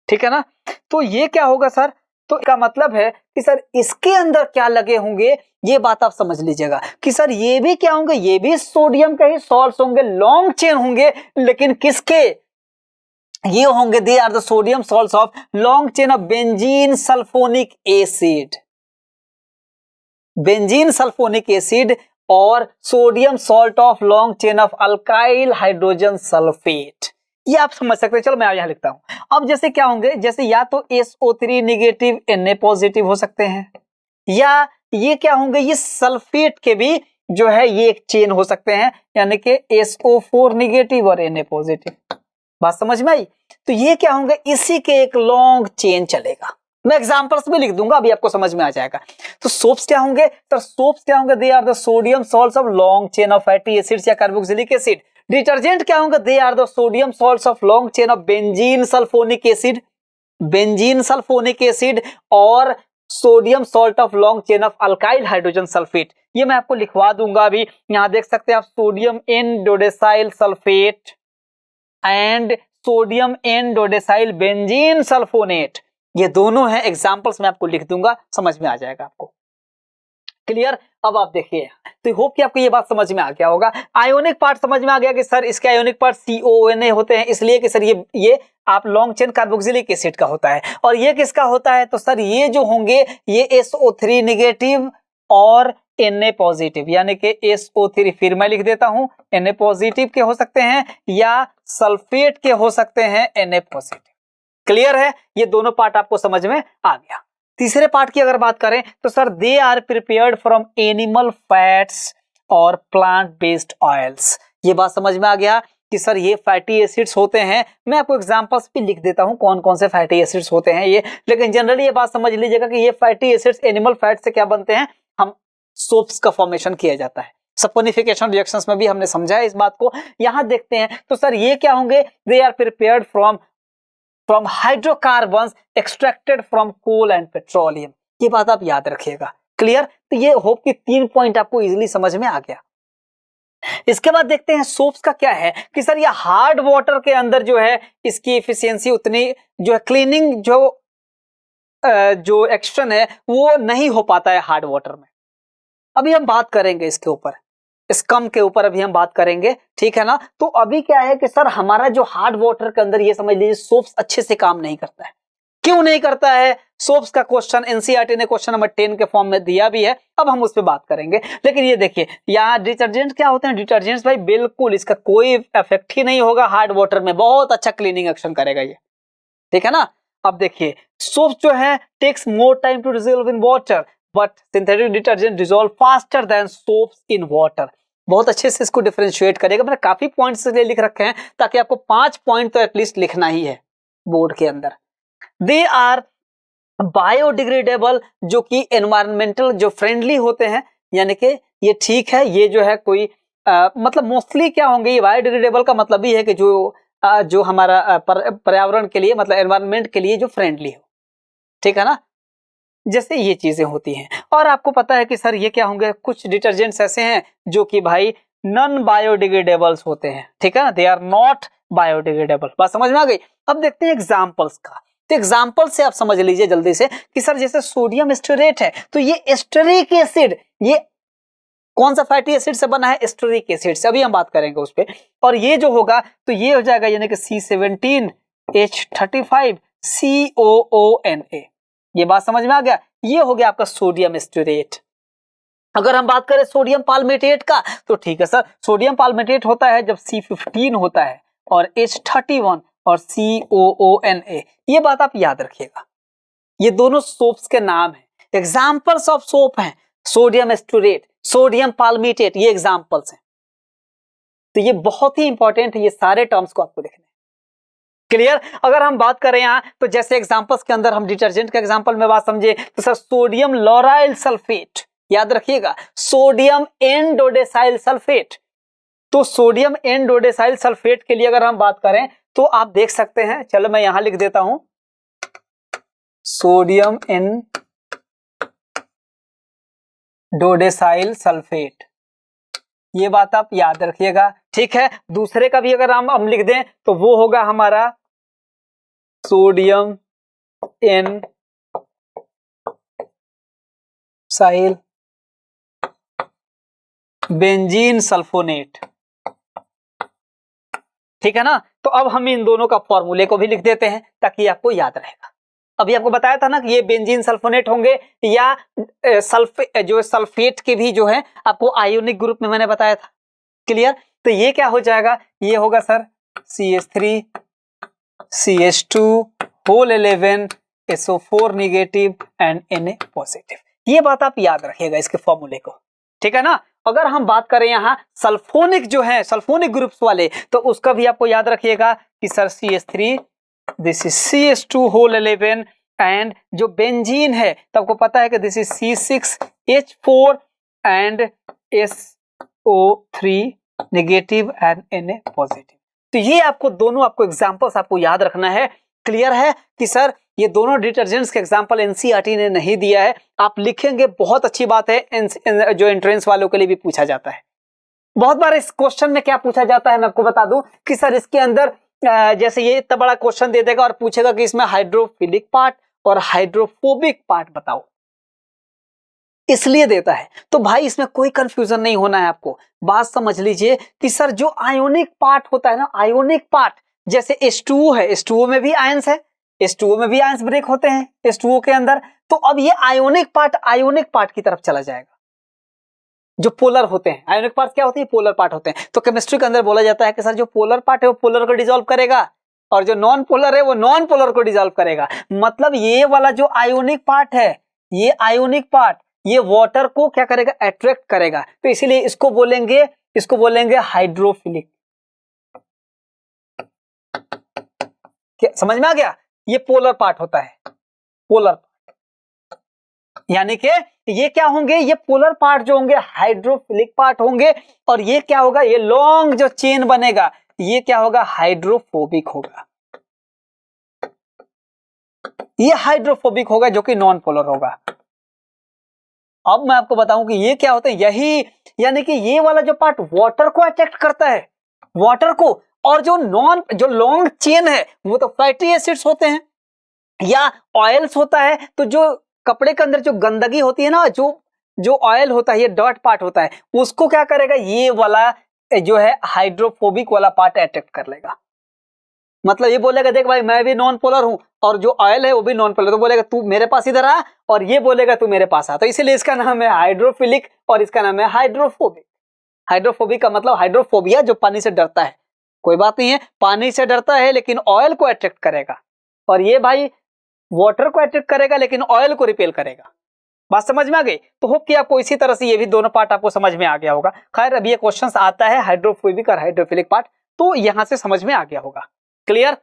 ठीक है ना। तो ये क्या होगा सर? तो इसका मतलब है कि सर इसके अंदर क्या लगे होंगे, ये बात आप समझ लीजिएगा कि सर ये भी क्या होंगे, ये भी सोडियम के ही सॉल्ट्स होंगे, लॉन्ग चेन होंगे, लेकिन किसके? ये होंगे they are the sodium salts of long chain of benzene sulphonic acid. Benzene sulphonic acid और sodium salt of long chain of alkyl hydrogen sulphate, ये आप समझ सकते हैं। चलो मैं यहां लिखता हूं। अब जैसे क्या होंगे, जैसे या तो SO3 नेगेटिव Na पॉजिटिव हो सकते हैं, या ये क्या होंगे, ये सल्फेट के भी जो है ये एक चेन हो सकते हैं, यानी कि SO4 नेगेटिव और Na पॉजिटिव। बात समझ में आई? तो ये क्या होंगे, इसी के एक लॉन्ग चेन चलेगा। मैं एग्जांपल्स में लिख दूंगा, अभी आपको समझ में आ जाएगा। तो सोप्स क्या होंगे? तो सोप्स क्या होंगे, they are the sodium salts of long chain of fatty acids या कार्बोक्सिलिक एसिड। डिटर्जेंट क्या होंगे, they are the sodium salts of long chain of benzene sulphonic acid, benzene sulphonic acid और sodium salt of long chain of alkyl hydrogen sulphate. ये मैं आपको लिखवा दूंगा अभी, यहां देख सकते हैं आप, sodium n dodecyl sulphate and sodium n dodecyl benzene sulphonate, ये दोनों हैं, एग्जांपल्स मैं आपको लिख दूंगा, समझ में आ जाएगा आपको, क्लियर। अब आप देखिए, तो होप कि आपको ये बात समझ में आ गया होगा। आयोनिक पार्ट समझ में आ गया कि सर इसके आयोनिक पार्ट CONA होते हैं, इसलिए कि सर ये आप लॉन्ग चेन कार्बोक्सिलिक एसिड का होता है। और ये किसका होता है? तो सर ये जो होंगे ये SO3 नेगेटिव और Na पॉजिटिव, यानी कि SO3 फिर मैं लिख देता हूं, Na पॉजिटिव के हो सकते हैं या सल्फेट के हो सकते हैं Na पॉजिटिव। क्लियर है? ये दोनों पार्ट आपको समझ में आ गया। तीसरे पार्ट की अगर बात करें तो sir they are prepared from animal fats और प्लांट बेस्ड ऑयल्स, ये बात समझ में आ गया कि सर ये फैटी एसिड्स होते हैं। मैं आपको एग्जांपल्स भी लिख देता हूं कौन कौन से फैटी एसिड्स होते हैं ये, लेकिन जनरली ये बात समझ लीजिएगा कि ये फैटी एसिड्स एनिमल फैट से क्या बनते हैं, हम सोप्स का फॉर्मेशन किया जाता है। सपोनिफिकेशन रिएक्शंस में भी हमने समझा है इस बात को। यहां देखते हैं तो सर ये क्या होंगे, they are prepared from hydrocarbons extracted from coal and petroleum. ये बात आप याद रखिएगा। क्लियर? तो ये होप कि 3 पॉइंट आपको इजीली समझ में आ गया। इसके बाद देखते हैं सोप्स का क्या है कि सर ये हार्ड वाटर के अंदर जो है इसकी एफिशिएंसी उतनी जो है, क्लीनिंग जो एक्शन है वो नहीं हो पाता है हार्ड वाटर में। अभी हम बात करेंगे इसके ऊपर, स्कम के ऊपर अभी हम बात करेंगे, ठीक है ना। तो अभी क्या है कि सर हमारा जो हार्ड वाटर के अंदर ये समझ लीजिए सोप्स अच्छे से काम नहीं करता है। क्यों नहीं करता है? सोप्स का क्वेश्चन एनसीईआरटी ने क्वेश्चन नंबर 10 के फॉर्म में दिया भी है, अब हम उस पर बात करेंगे। लेकिन ये देखिए यहाँ डिटर्जेंट क्या होते हैं, डिटर्जेंट्स भाई बिल्कुल इसका कोई इफेक्ट ही नहीं होगा हार्ड वाटर में, बहुत अच्छा क्लीनिंग एक्शन करेगा ये, ठीक है ना। अब देखिए सोप्स जो है takes more time to dissolve in water but synthetic detergent dissolve faster than soaps in water. बहुत अच्छे से इसको डिफरेंशिएट करेगा। मैंने काफी पॉइंट्स लिख रखे हैं ताकि आपको 5 पॉइंट तो एटलीस्ट लिखना ही है बोर्ड के अंदर। दे आर बायोडिग्रेडेबल, जो कि एनवायरमेंटल जो फ्रेंडली होते हैं, यानी कि ये ठीक है, ये जो है कोई मतलब मोस्टली क्या होंगे, ये बायोडिग्रेडेबल का मतलब ही है कि जो हमारा पर्यावरण के लिए मतलब एनवायरमेंट के लिए जो फ्रेंडली हो, ठीक है ना, जैसे ये चीजें होती हैं। और आपको पता है कि सर ये क्या होंगे, कुछ डिटर्जेंट्स ऐसे हैं जो कि भाई नॉन बायोडिग्रेडेबल्स होते हैं, ठीक है ना, दे आर नॉट बायोडिग्रेडेबल। बात समझ में आ गई। अब देखते हैं एग्जांपल्स का। तो एग्जांपल से आप समझ लीजिए जल्दी से कि सर जैसे सोडियम स्टेरेट है तो ये एस्टरिक एसिड, ये कौन सा फैटी एसिड से बना है, एस्टरिक एसिड से, अभी हम बात करेंगे उस पर। और ये जो होगा तो ये हो जाएगा यानी कि C17H35COONA। ये बात समझ में आ गया, ये हो गया आपका सोडियम स्टेरेट। अगर हम बात करें सोडियम पाल्मिटेट का तो ठीक है सर, सोडियम पाल्मिटेट होता है जब C15 होता है और H31 और COONA। ये बात आप याद रखिएगा, ये दोनों सोप्स के नाम हैं, एग्जांपल्स ऑफ सोप हैं। सोडियम स्टेरेट, सोडियम पाल्मिटेट, ये एग्जांपल्स हैं। तो ये बहुत ही इंपॉर्टेंट है, ये सारे टर्म्स को आपको लिखने हैं। क्लियर? अगर हम बात करें यहां तो जैसे एग्जांपल्स के अंदर हम डिटर्जेंट का एग्जांपल में बात समझे तो सर सोडियम लॉराइल सल्फेट, याद रखिएगा, सोडियम एंडोडेसाइल सल्फेट। तो सोडियम एंडोडेसाइल सल्फेट के लिए अगर हम बात करें तो आप देख सकते हैं, चलो मैं यहां लिख देता हूं सोडियम एंडोडेसाइल सल्फेट, ये बात आप याद रखिएगा, ठीक है। दूसरे का भी अगर हम लिख दें तो वो होगा हमारा सोडियम एन बेंजीन सल्फोनेट, ठीक है ना। तो अब हम इन दोनों का फॉर्मूले को भी लिख देते हैं ताकि आपको याद रहेगा। अभी आपको बताया था ना कि ये बेंजीन सल्फोनेट होंगे या सल्फेट के भी जो है आपको आयोनिक ग्रुप में मैंने बताया था। क्लियर? तो ये क्या हो जाएगा, ये होगा sir CH3 CH2 whole 11 SO4 negative and Na positive. ये बात आप याद रखिएगा इसके फॉर्मूले को, ठीक है ना। अगर हम बात करें यहाँ सल्फोनिक जो है, सल्फोनिक ग्रुप्स वाले, तो उसका भी आपको याद रखिएगा कि sir CH3 this is CH2 whole 11 and जो बेंजीन है तो आपको पता है कि this is C6H4 and SO3 negative and Na positive. तो ये आपको दोनों आपको एग्जांपल्स आपको याद रखना है। क्लियर है कि सर ये दोनों डिटर्जेंट्स के एग्जांपल एनसीईआरटी ने नहीं दिया है, आप लिखेंगे, बहुत अच्छी बात है, जो एंट्रेंस वालों के लिए भी पूछा जाता है। बहुत बार इस क्वेश्चन में क्या पूछा जाता है मैं आपको बता दूं कि सर इसके अंदर जैसे ये इतना बड़ा क्वेश्चन दे देगा और पूछेगा कि इसमें हाइड्रोफिलिक पार्ट और हाइड्रोफोबिक पार्ट बताओ, इसलिए देता है। तो भाई इसमें कोई कंफ्यूजन नहीं होना है आपको, बात समझ लीजिए कि सर जो आयोनिक पार्ट होता है ना, आयोनिक पार्ट जैसे H2O है, H2O में भी आयंस है, H2O में भी आयंस ब्रेक होते हैं H2O के अंदर। तो अब ये आयोनिक पार्ट की तरफ चला जाएगा। जो पोलर होते हैं, आयोनिक पार्ट क्या होते हैं, पोलर पार्ट होते हैं। तो केमिस्ट्री के अंदर बोला जाता है कि सर जो पोलर पार्ट है वो पोलर को डिसॉल्व करेगा और जो नॉन पोलर है वो नॉन पोलर को डिसॉल्व करेगा। मतलब ये वाला जो आयोनिक पार्ट है, ये आयोनिक पार्ट ये वाटर को क्या करेगा, अट्रैक्ट करेगा। तो इसीलिए इसको बोलेंगे हाइड्रोफिलिक। क्या समझ में आ गया? ये पोलर पार्ट होता है, पोलर पार्ट, यानी कि ये क्या होंगे, ये पोलर पार्ट जो होंगे हाइड्रोफिलिक पार्ट होंगे, और ये क्या होगा, ये लॉन्ग जो चेन बनेगा ये क्या होगा, हाइड्रोफोबिक होगा। ये हाइड्रोफोबिक होगा जो कि नॉन पोलर होगा। अब मैं आपको बताऊं कि ये क्या होता है, यही यानी कि ये वाला जो पार्ट वाटर को अट्रैक्ट करता है, वाटर को, और जो लॉन्ग चेन है वो तो फैटी एसिड्स होते हैं या ऑयल्स होता है। तो जो कपड़े के अंदर जो गंदगी होती है ना, जो ऑयल होता है, ये डर्ट पार्ट होता है, उसको क्या करेगा, ये वाला जो है हाइड्रोफोबिक वाला पार्ट अट्रैक्ट कर लेगा। मतलब ये बोलेगा देख भाई मैं भी नॉन पोलर हूं और जो ऑयल है वो भी नॉन पोलर, तो बोलेगा तू मेरे पास इधर आ, और ये बोलेगा तू मेरे पास आ। तो इसीलिए इसका नाम है हाइड्रोफिलिक और इसका नाम है हाइड्रोफोबिक। हाइड्रोफोबिक का मतलब हाइड्रोफोबिया, जो पानी से डरता है। कोई बात नहीं है, पानी से डरता है लेकिन ऑयल को अट्रैक्ट करेगा, और ये भाई वाटर को अट्रैक्ट करेगा लेकिन ऑयल को रिपेल करेगा। बात समझ में आ गई? तो होप कि आपको इसी तरह से ये भी दोनों पार्ट आपको समझ में आ गया होगा। खैर अभी ये क्वेश्चंस आता है हाइड्रोफोबिक और हाइड्रोफिलिक पार्ट, तो यहां से समझ में आ गया होगा। क्लियर?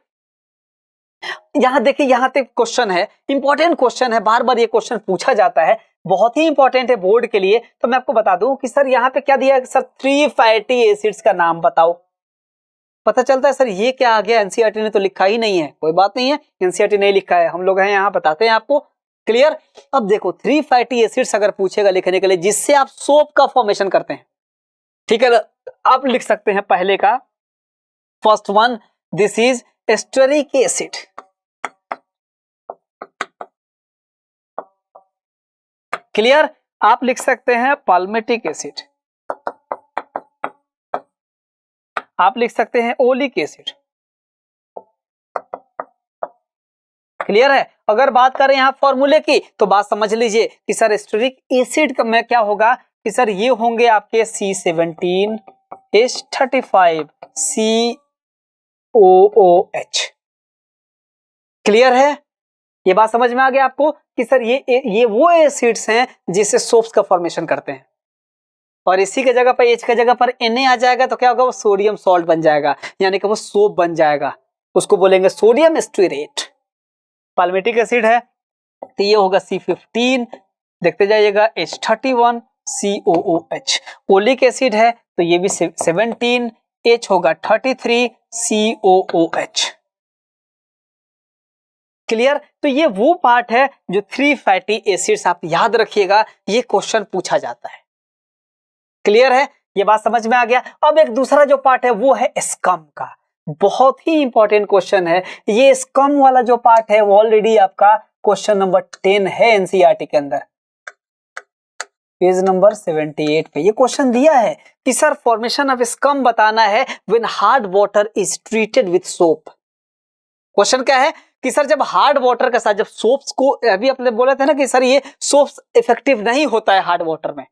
यहां देखिए, यहां तक क्वेश्चन है, इंपॉर्टेंट क्वेश्चन है, बार बार ये क्वेश्चन पूछा जाता है, बहुत ही इंपॉर्टेंट है बोर्ड के लिए। तो मैं आपको बता दूं कि सर यहाँ पे क्या दिया है, सर 3 फैटी एसिड्स का नाम बताओ। पता चलता है सर ये क्या आ गया, एनसीईआरटी ने तो लिखा ही नहीं है। कोई बात नहीं है, एनसीईआरटी नहीं लिखा है, हम लोग हैं यहाँ बताते हैं आपको। क्लियर? अब देखो 3 फैटी एसिड्स अगर पूछेगा लिखने के लिए जिससे आप सोप का फॉर्मेशन करते हैं, ठीक है, आप लिख सकते हैं पहले का, first one, this is stearic acid. Clear? आप लिख सकते हैं पाल्मेटिक एसिड, आप लिख सकते हैं ओलिक एसिड। क्लियर है? अगर बात करें यहां फॉर्मूले की तो बात समझ लीजिए कि सर एस्टरिक एसिड में क्या होगा कि सर ये होंगे आपके C17H35 COOH। क्लियर है? ये बात समझ में आ गया आपको कि सर ये वो एसिड्स हैं जिससे सोप्स का फॉर्मेशन करते हैं, और इसी के जगह पर H के जगह पर Na आ जाएगा तो क्या होगा, वो सोडियम सॉल्ट बन जाएगा, यानी कि वो सोप बन जाएगा, उसको बोलेंगे सोडियम स्टीरेट। पाल्मेटिक एसिड है तो ये होगा C15, देखते जाइएगा H31 COOH। ओलिक एसिड है तो ये भी 17, H होगा 33 COOH। क्लियर? तो ये वो पार्ट है जो 3 फैटी एसिड्स, आप याद रखिएगा, ये क्वेश्चन पूछा जाता है। क्लियर है? ये बात समझ में आ गया। अब एक दूसरा जो पार्ट है वो है स्कम का, बहुत ही इंपॉर्टेंट क्वेश्चन है ये। स्कम वाला जो पार्ट है वो ऑलरेडी आपका क्वेश्चन नंबर 10 है एनसीईआरटी के अंदर, पेज नंबर 78 पे ये क्वेश्चन दिया है कि सर फॉर्मेशन ऑफ स्कम बताना है when hard water is treated with soap. Question क्या है कि सर जब हार्ड वाटर के साथ, जब सोप्स को, अभी अपने बोले थे ना कि सर ये सोप्स इफेक्टिव नहीं होता है हार्ड वाटर में,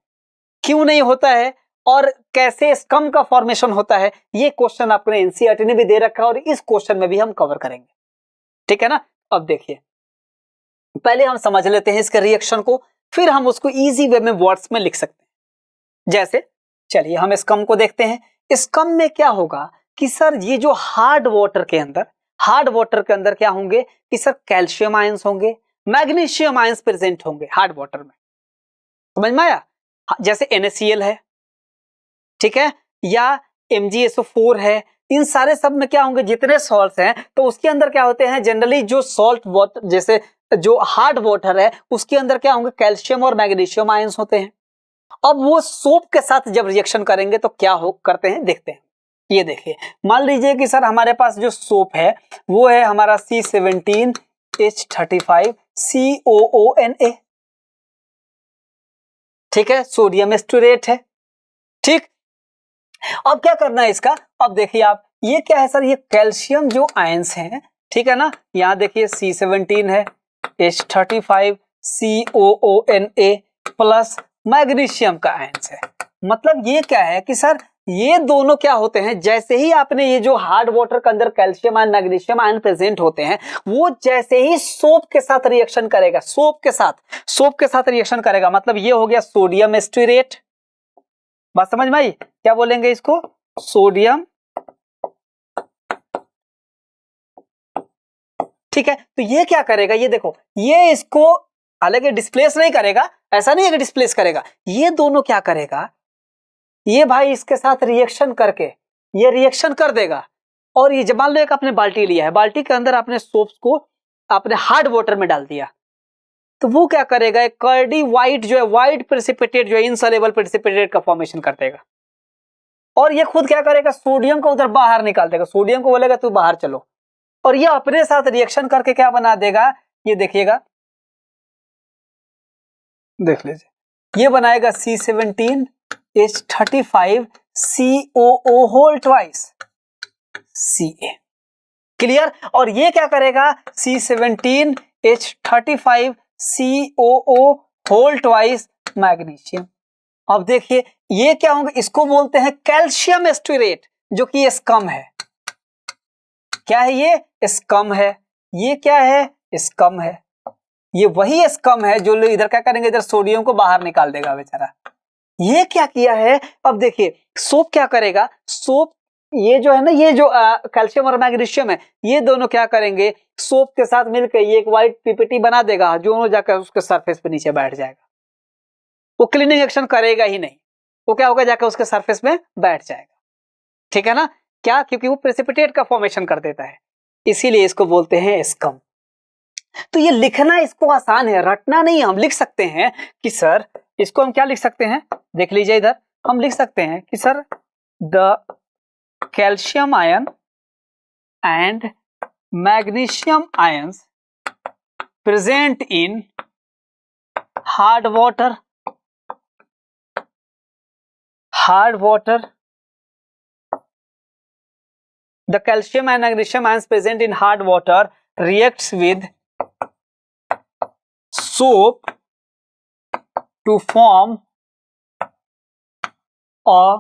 क्यों नहीं होता है और कैसे स्कम का फॉर्मेशन होता है, ये क्वेश्चन आपने एनसीईआरटी ने भी दे रखा है और इस क्वेश्चन में भी हम कवर करेंगे। ठीक है ना? अब देखिए, पहले हम समझ लेते हैं इसके रिएक्शन को, फिर हम उसको इजी वे में वर्ड्स में लिख सकते हैं। जैसे चलिए हम स्कम को देखते हैं। स्कम में क्या होगा कि सर ये जो हार्ड वाटर के अंदर क्या होंगे कि सर कैल्शियम आयंस होंगे, मैग्नीशियम आयंस प्रेजेंट होंगे हार्ड वाटर में। समझ में आया? जैसे NaCl है, ठीक है, या MgSO4 है, इन सारे सब में क्या होंगे, जितने सॉल्ट्स हैं तो उसके अंदर क्या होते हैं, जनरली जो सॉल्ट वाटर, जैसे जो हार्ड वाटर है उसके अंदर क्या होंगे, कैल्शियम और मैग्नीशियम आयंस होते हैं। अब वो सोप के साथ जब रिएक्शन करेंगे तो क्या हो करते हैं, देखते हैं। ये देखिए, मान लीजिए कि सर हमारे पास जो सोप है वो है हमारा C17H35 COONA, ठीक है, सोडियम स्टीरेट है। ठीक, अब क्या करना है इसका, अब देखिए आप, ये क्या है सर, ये कैल्शियम जो आयंस हैं, ठीक है ना, यहां देखिए C17 है, H35 COONA प्लस मैग्नीशियम का आयंस है। मतलब ये क्या है कि सर ये दोनों क्या होते हैं, जैसे ही आपने ये जो हार्ड वाटर के अंदर calcium ion magnesium ion present होते हैं, वो जैसे ही सोप के साथ रिएक्शन करेगा, सोप के साथ रिएक्शन करेगा, मतलब ये हो गया सोडियम स्टीरेट। बात समझ में आई? क्या बोलेंगे इसको, सोडियम ठीक है, तो ये क्या करेगा, ये देखो, ये इसको हालांकि डिस्प्लेस नहीं करेगा, ऐसा नहीं है कि डिस्प्लेस करेगा, ये दोनों क्या करेगा, ये भाई इसके साथ रिएक्शन करके ये रिएक्शन कर देगा। और ये जब मान लो एक आपने बाल्टी लिया है, बाल्टी के अंदर आपने सोप्स को आपने हार्ड वाटर में डाल दिया, तो वो क्या करेगा, एक कर्डी व्हाइट जो है, व्हाइट प्रेसिपिटेट जो है, इनसॉल्युबल प्रेसिपिटेट का फॉर्मेशन कर देगा। और ये खुद क्या करेगा, सोडियम को उधर बाहर निकाल देगा, सोडियम को बोलेगा तू बाहर चलो, और ये अपने साथ रिएक्शन करके क्या बना देगा, ये देखिएगा, देख लीजिए, ये बनाएगा C17H35COO whole twice Ca। Clear. और ये क्या करेगा, C17H35COO होल ट्वाइस मैग्नीशियम। अब देखिए ये क्या होंगे, इसको बोलते हैं कैल्शियम एस्टुरेट, जो कि स्कम है। क्या है ये, स्कम है। ये क्या है, स्कम है। ये वही स्कम है जो इधर क्या करेंगे, इधर सोडियम को बाहर निकाल देगा बेचारा। ये क्या किया है, अब देखिए सोप क्या करेगा, सोप ये जो है ना, ये जो कैल्शियम और मैग्नीशियम है, ये दोनों क्या करेंगे, सोप के साथ मिलकर ये एक व्हाइट पीपीटी बना देगा, जो जाकर उसके सरफेस पे नीचे बैठ जाएगा। वो क्लीनिंग एक्शन करेगा ही नहीं, वो क्या होगा, जाकर उसके सरफेस में बैठ जाएगा। ठीक है ना, क्या, क्योंकि वो प्रेसिपिटेट का फॉर्मेशन कर देता है, इसीलिए इसको बोलते हैं स्कम। तो ये लिखना इसको आसान है, रटना नहीं। हम लिख सकते हैं कि सर, इसको हम क्या लिख सकते हैं, देख लीजिए इधर, हम लिख सकते हैं कि sir the calcium ion and magnesium ions present in hard water the calcium and magnesium ions present in hard water reacts with soap to form a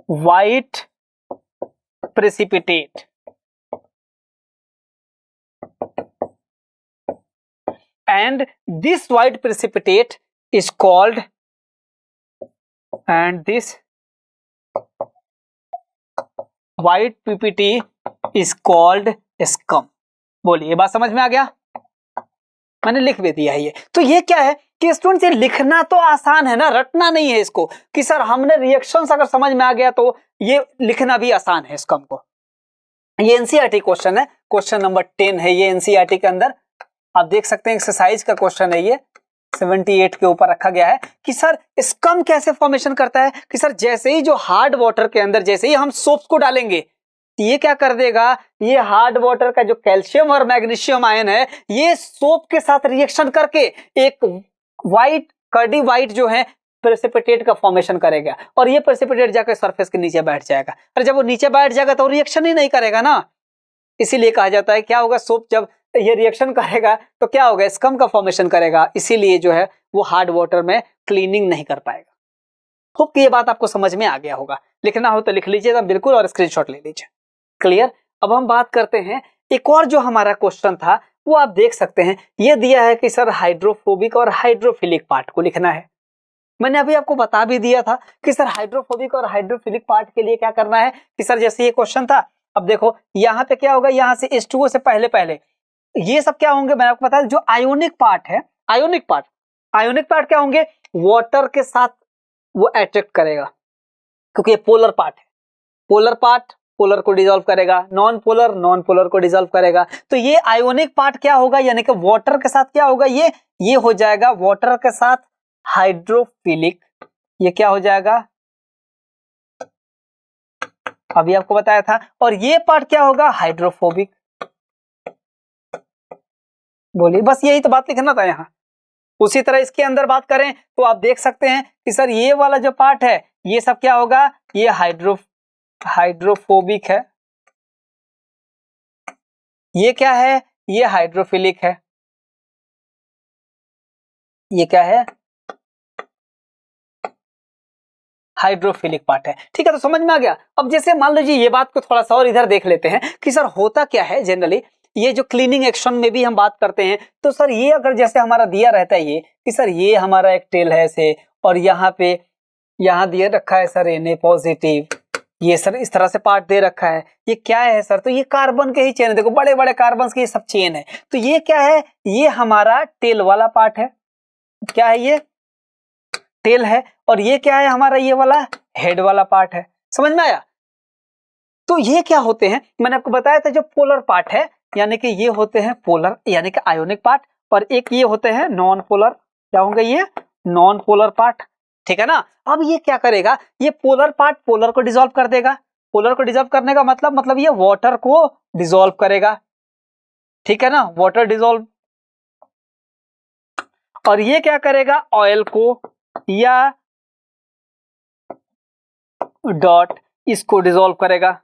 white precipitate, and this white precipitate is called, and this white PPT is called scum। बोलिए, ये बात समझ में आ गया, मैंने लिख भी दिया है ये। तो ये क्या है कि स्टूडेंट्स, ये लिखना तो आसान है ना, रटना नहीं है इसको, कि सर हमने रिएक्शंस अगर समझ में आ गया तो ये लिखना भी आसान है स्कम को। ये एनसीईआरटी क्वेश्चन है, क्वेश्चन नंबर 10 है ये एनसीईआरटी के अंदर, आप देख सकते हैं एक्सरसाइज का क्वेश्चन है ये, 78 के ऊपर रखा गया है कि सर स्कम कैसे फॉर्मेशन करता है, कि सर जैसे ही जो हार्ड वाटर के अंदर जैसे ही हम सोप्स को डालेंगे, ये क्या कर देगा, ये हार्ड वाटर का जो कैल्शियम और मैग्नीशियम आयन है, ये सोप के साथ रिएक्शन करके एक व्हाइट, कर्डी व्हाइट जो है प्रेसिपिटेट का फॉर्मेशन करेगा, और ये प्रेसिपिटेट जाकर सरफेस के नीचे बैठ जाएगा। और जब वो नीचे बैठ जाएगा तो रिएक्शन ही नहीं करेगा ना, इसीलिए कहा जाता है क्या होगा, सोप जब ये रिएक्शन करेगा तो क्या होगा, स्कम का फॉर्मेशन करेगा, इसीलिए जो है वो हार्ड वाटर में क्लीनिंग नहीं कर पाएगा। होप कि ये बात आपको समझ में आ गया होगा। लिखना हो तो लिख लीजिएगा बिल्कुल, और स्क्रीनशॉट ले लीजिए। क्लियर। अब हम बात करते हैं एक और जो हमारा क्वेश्चन था, वो आप देख सकते हैं, ये दिया है कि सर हाइड्रोफोबिक और हाइड्रोफिलिक पार्ट को लिखना है। मैंने अभी आपको बता भी दिया था कि सर हाइड्रोफोबिक और हाइड्रोफिलिक पार्ट के लिए क्या करना है, कि सर जैसे ये क्वेश्चन था, अब देखो यहाँ पे क्या होगा, यहाँ से H2O से पहले ये सब क्या होंगे, मैंने आपको बताया जो आयोनिक पार्ट है, आयोनिक पार्ट क्या होंगे, वाटर के साथ वो अट्रैक्ट करेगा, क्योंकि ये पोलर पार्ट है। पोलर पार्ट पोलर को डिसॉल्व करेगा, नॉन पोलर को डिसॉल्व करेगा। तो ये आयोनिक पार्ट क्या होगा, यानी कि वाटर के साथ क्या होगा, ये हो जाएगा वाटर के साथ हाइड्रोफिलिक। ये क्या हो जाएगा, अभी आपको बताया था। और ये पार्ट क्या होगा, हाइड्रोफोबिक। बोलिए, बस यही तो बात लिखना था यहाँ। उसी तरह इसके अंदर बात करें तो आप देख सकते हैं कि सर ये वाला जो पार्ट है, ये सब क्या होगा, ये हाइड्रोफोबिक है। ये क्या है, ये हाइड्रोफिलिक है। ये क्या है, हाइड्रोफिलिक पार्ट है। ठीक है, तो समझ में आ गया। अब जैसे मान लीजिए ये बात को थोड़ा सा और इधर देख लेते हैं कि सर होता क्या है जनरली, ये जो क्लीनिंग एक्शन में भी हम बात करते हैं, तो सर ये अगर जैसे हमारा दिया रहता है ये कि सर ये हमारा एक टेल है से, और यहाँ पे यहाँ दिया रखा है सर Na पॉजिटिव, ये सर इस तरह से पार्ट दे रखा है, ये क्या है सर? तो ये कार्बन के ही चेन है, देखो बड़े बड़े कार्बन के ये सब चेन है। तो ये क्या है? ये हमारा टेल वाला पार्ट है। क्या है ये? टेल है। और ये क्या है हमारा? ये वाला हेड वाला पार्ट है। समझ में आया? तो ये क्या होते हैं? मैंने आपको बताया था जो पोलर पार्ट है, यानी कि ये होते हैं पोलर यानी कि आयोनिक पार्ट, और एक ये होते हैं नॉन पोलर। क्या होंगे ये? Non polar part. ठीक है ना? अब ये क्या करेगा? ये पोलर पार्ट पोलर को डिसॉल्व कर देगा। पोलर को डिसॉल्व करने का मतलब ये वाटर को डिसॉल्व करेगा। ठीक है ना? Water dissolve. और ये क्या करेगा? ऑयल को या डॉट इसको डिसॉल्व करेगा।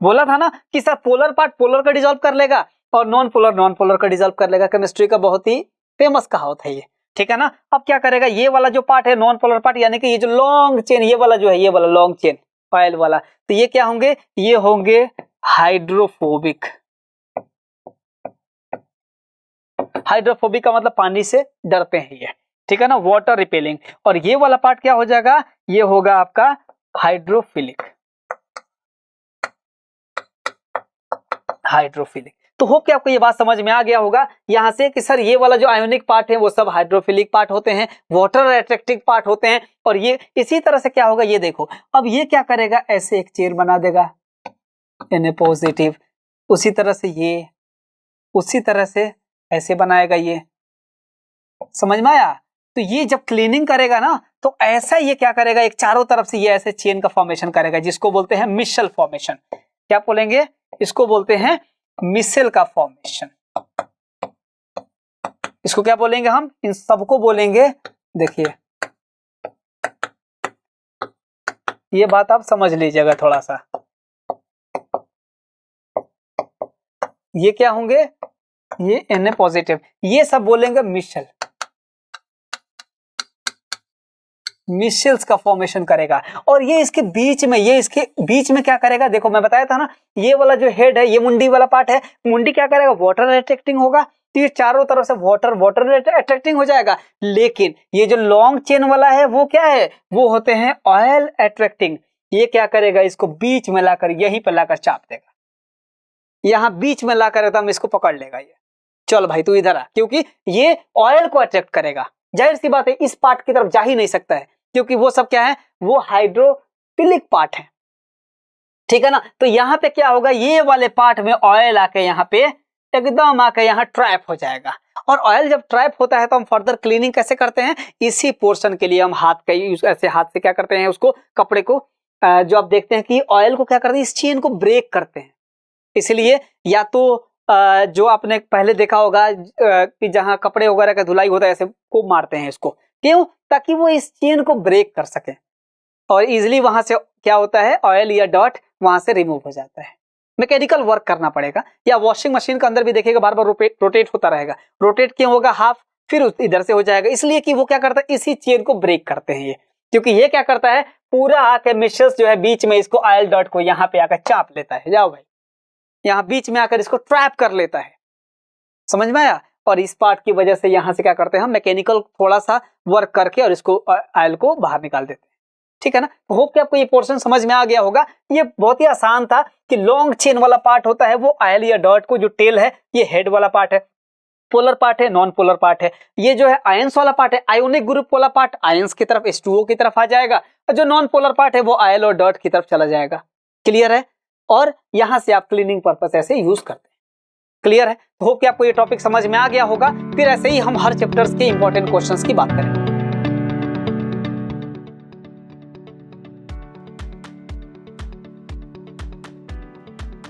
बोला था ना कि सर पोलर पार्ट पोलर का डिसॉल्व कर लेगा और नॉन पोलर का डिसॉल्व कर लेगा। केमिस्ट्री का बहुत ही फेमस कहावत है ये। ठीक है ना? अब क्या करेगा? ये वाला जो पार्ट है नॉन पोलर पार्ट, यानी कि ये जो लॉन्ग चेन, ये वाला जो है, ये वाला लॉन्ग चेन ऑयल वाला, तो ये क्या होंगे? ये होंगे हाइड्रोफोबिक। हाइड्रोफोबिक का मतलब पानी से डरते हैं ये। ठीक है ना? Water repelling. और ये वाला पार्ट क्या हो जाएगा? ये होगा आपका हाइड्रोफिलिक। हाइड्रोफिलिक। तो होप कि आपको ये बात समझ में आ गया होगा यहां से कि सर ये वाला जो आयोनिक पार्ट है वो सब हाइड्रोफिलिक पार्ट होते हैं, वाटर अट्रैक्टिव पार्ट होते हैं। और ये इसी तरह से क्या होगा? ये देखो, अब ये क्या करेगा? ऐसे एक चेन बना देगा Na पॉजिटिव। उसी तरह से ये, उसी तरह से ऐसे बनाएगा ये। समझ में आया? तो ये जब क्लीनिंग करेगा ना, तो ऐसा ये क्या करेगा? एक चारों तरफ से ये ऐसे चेन का फॉर्मेशन करेगा, जिसको बोलते हैं मिशेल फॉर्मेशन। क्या बोलेंगे? इसको बोलते हैं मिशेल का फॉर्मेशन। इसको क्या बोलेंगे हम? इन सबको बोलेंगे, देखिए ये बात आप समझ लीजिएगा थोड़ा सा। ये क्या होंगे? ये Na पॉजिटिव, ये सब बोलेंगे मिशेल। मिशेल्स का फॉर्मेशन करेगा। और ये इसके बीच में क्या करेगा? देखो मैं बताया था ना, ये वाला जो हेड है, ये मुंडी वाला पार्ट है, मुंडी क्या करेगा? वाटर अट्रैक्टिंग होगा। तो ये चारों तरफ से वाटर अट्रैक्टिंग हो जाएगा। लेकिन ये जो लॉन्ग चेन वाला है वो क्या है? वो होते हैं ऑयल अट्रैक्टिंग। ये क्या करेगा? इसको बीच में लाकर यहीं पर लाकर चाप देगा, यहां बीच में लाकर एकदम इसको पकड़ लेगा। ये चल भाई तू इधर आ, क्योंकि ये ऑयल को अट्रैक्ट करेगा। जाहिर सी बात है इस पार्ट की तरफ जा ही नहीं सकता है, क्योंकि वो सब क्या है? वो हाइड्रोफिलिक पार्ट है। ठीक है ना? तो यहां पे क्या होगा? ये वाले पार्ट में ऑयल आके यहां पे एकदम आके यहां ट्रैप हो जाएगा। और ऑयल जब ट्रैप होता है तो हम फर्दर क्लीनिंग कैसे करते हैं? इसी पोर्शन के लिए हम हाथ का यूज, ऐसे हाथ से क्या करते हैं? उसको कपड़े को जो आप देखते हैं कि ऑयल को क्या करते हैं? इस चेन को ब्रेक करते हैं। इसलिए या तो जो आपने पहले देखा होगा कि जहां कपड़े वगैरह का धुलाई होता है, ऐसे को मारते हैं इसको। क्यों? ताकि वो इस चेन को ब्रेक कर सके और इजीली वहां से क्या होता है? ऑयल या डॉट वहां से रिमूव हो जाता है। मैकेनिकल वर्क करना पड़ेगा, या वॉशिंग मशीन के अंदर भी देखिएगा बार बार रोटेट होता रहेगा। रोटेट क्यों होगा? हाफ, फिर इधर से हो जाएगा, इसलिए कि वो क्या करता है? इसी चेन को ब्रेक करते हैं ये। क्योंकि ये क्या करता है? पूरा आके मिशेल्स जो है बीच में इसको ऑयल डॉट को यहाँ पे आकर चाप लेता है। जाओ भाई, यहाँ बीच में आकर इसको ट्रैप कर लेता है। समझ में आया? और इस पार्ट की वजह से यहां से क्या करते हैं? हम मैकेनिकल थोड़ा सा वर्क करके और इसको ऑयल को बाहर निकाल देते हैं। ठीक है ना? होप कि आपको ये पोर्शन समझ में आ गया होगा। ये बहुत ही आसान था कि लॉन्ग चेन वाला पार्ट होता है वो ऑयल या डॉट को, जो टेल है ये हेड वाला पार्ट है, पोलर पार्ट है, नॉन पोलर पार्ट है। ये जो है आयंस वाला पार्ट है, आयोनिक ग्रुप वाला पार्ट आयंस की तरफ H2O की तरफ आ जाएगा, और जो नॉन पोलर पार्ट है वो ऑयल और डॉट की तरफ चला जाएगा। क्लियर है? और यहां से आप क्लीनिंग पर्पस ऐसे यूज करते हैं। क्लियर है? तो होप कि आपको ये टॉपिक समझ में आ गया होगा। फिर ऐसे ही हम हर चैप्टर्स के इंपॉर्टेंट क्वेश्चंस की बात करेंगे।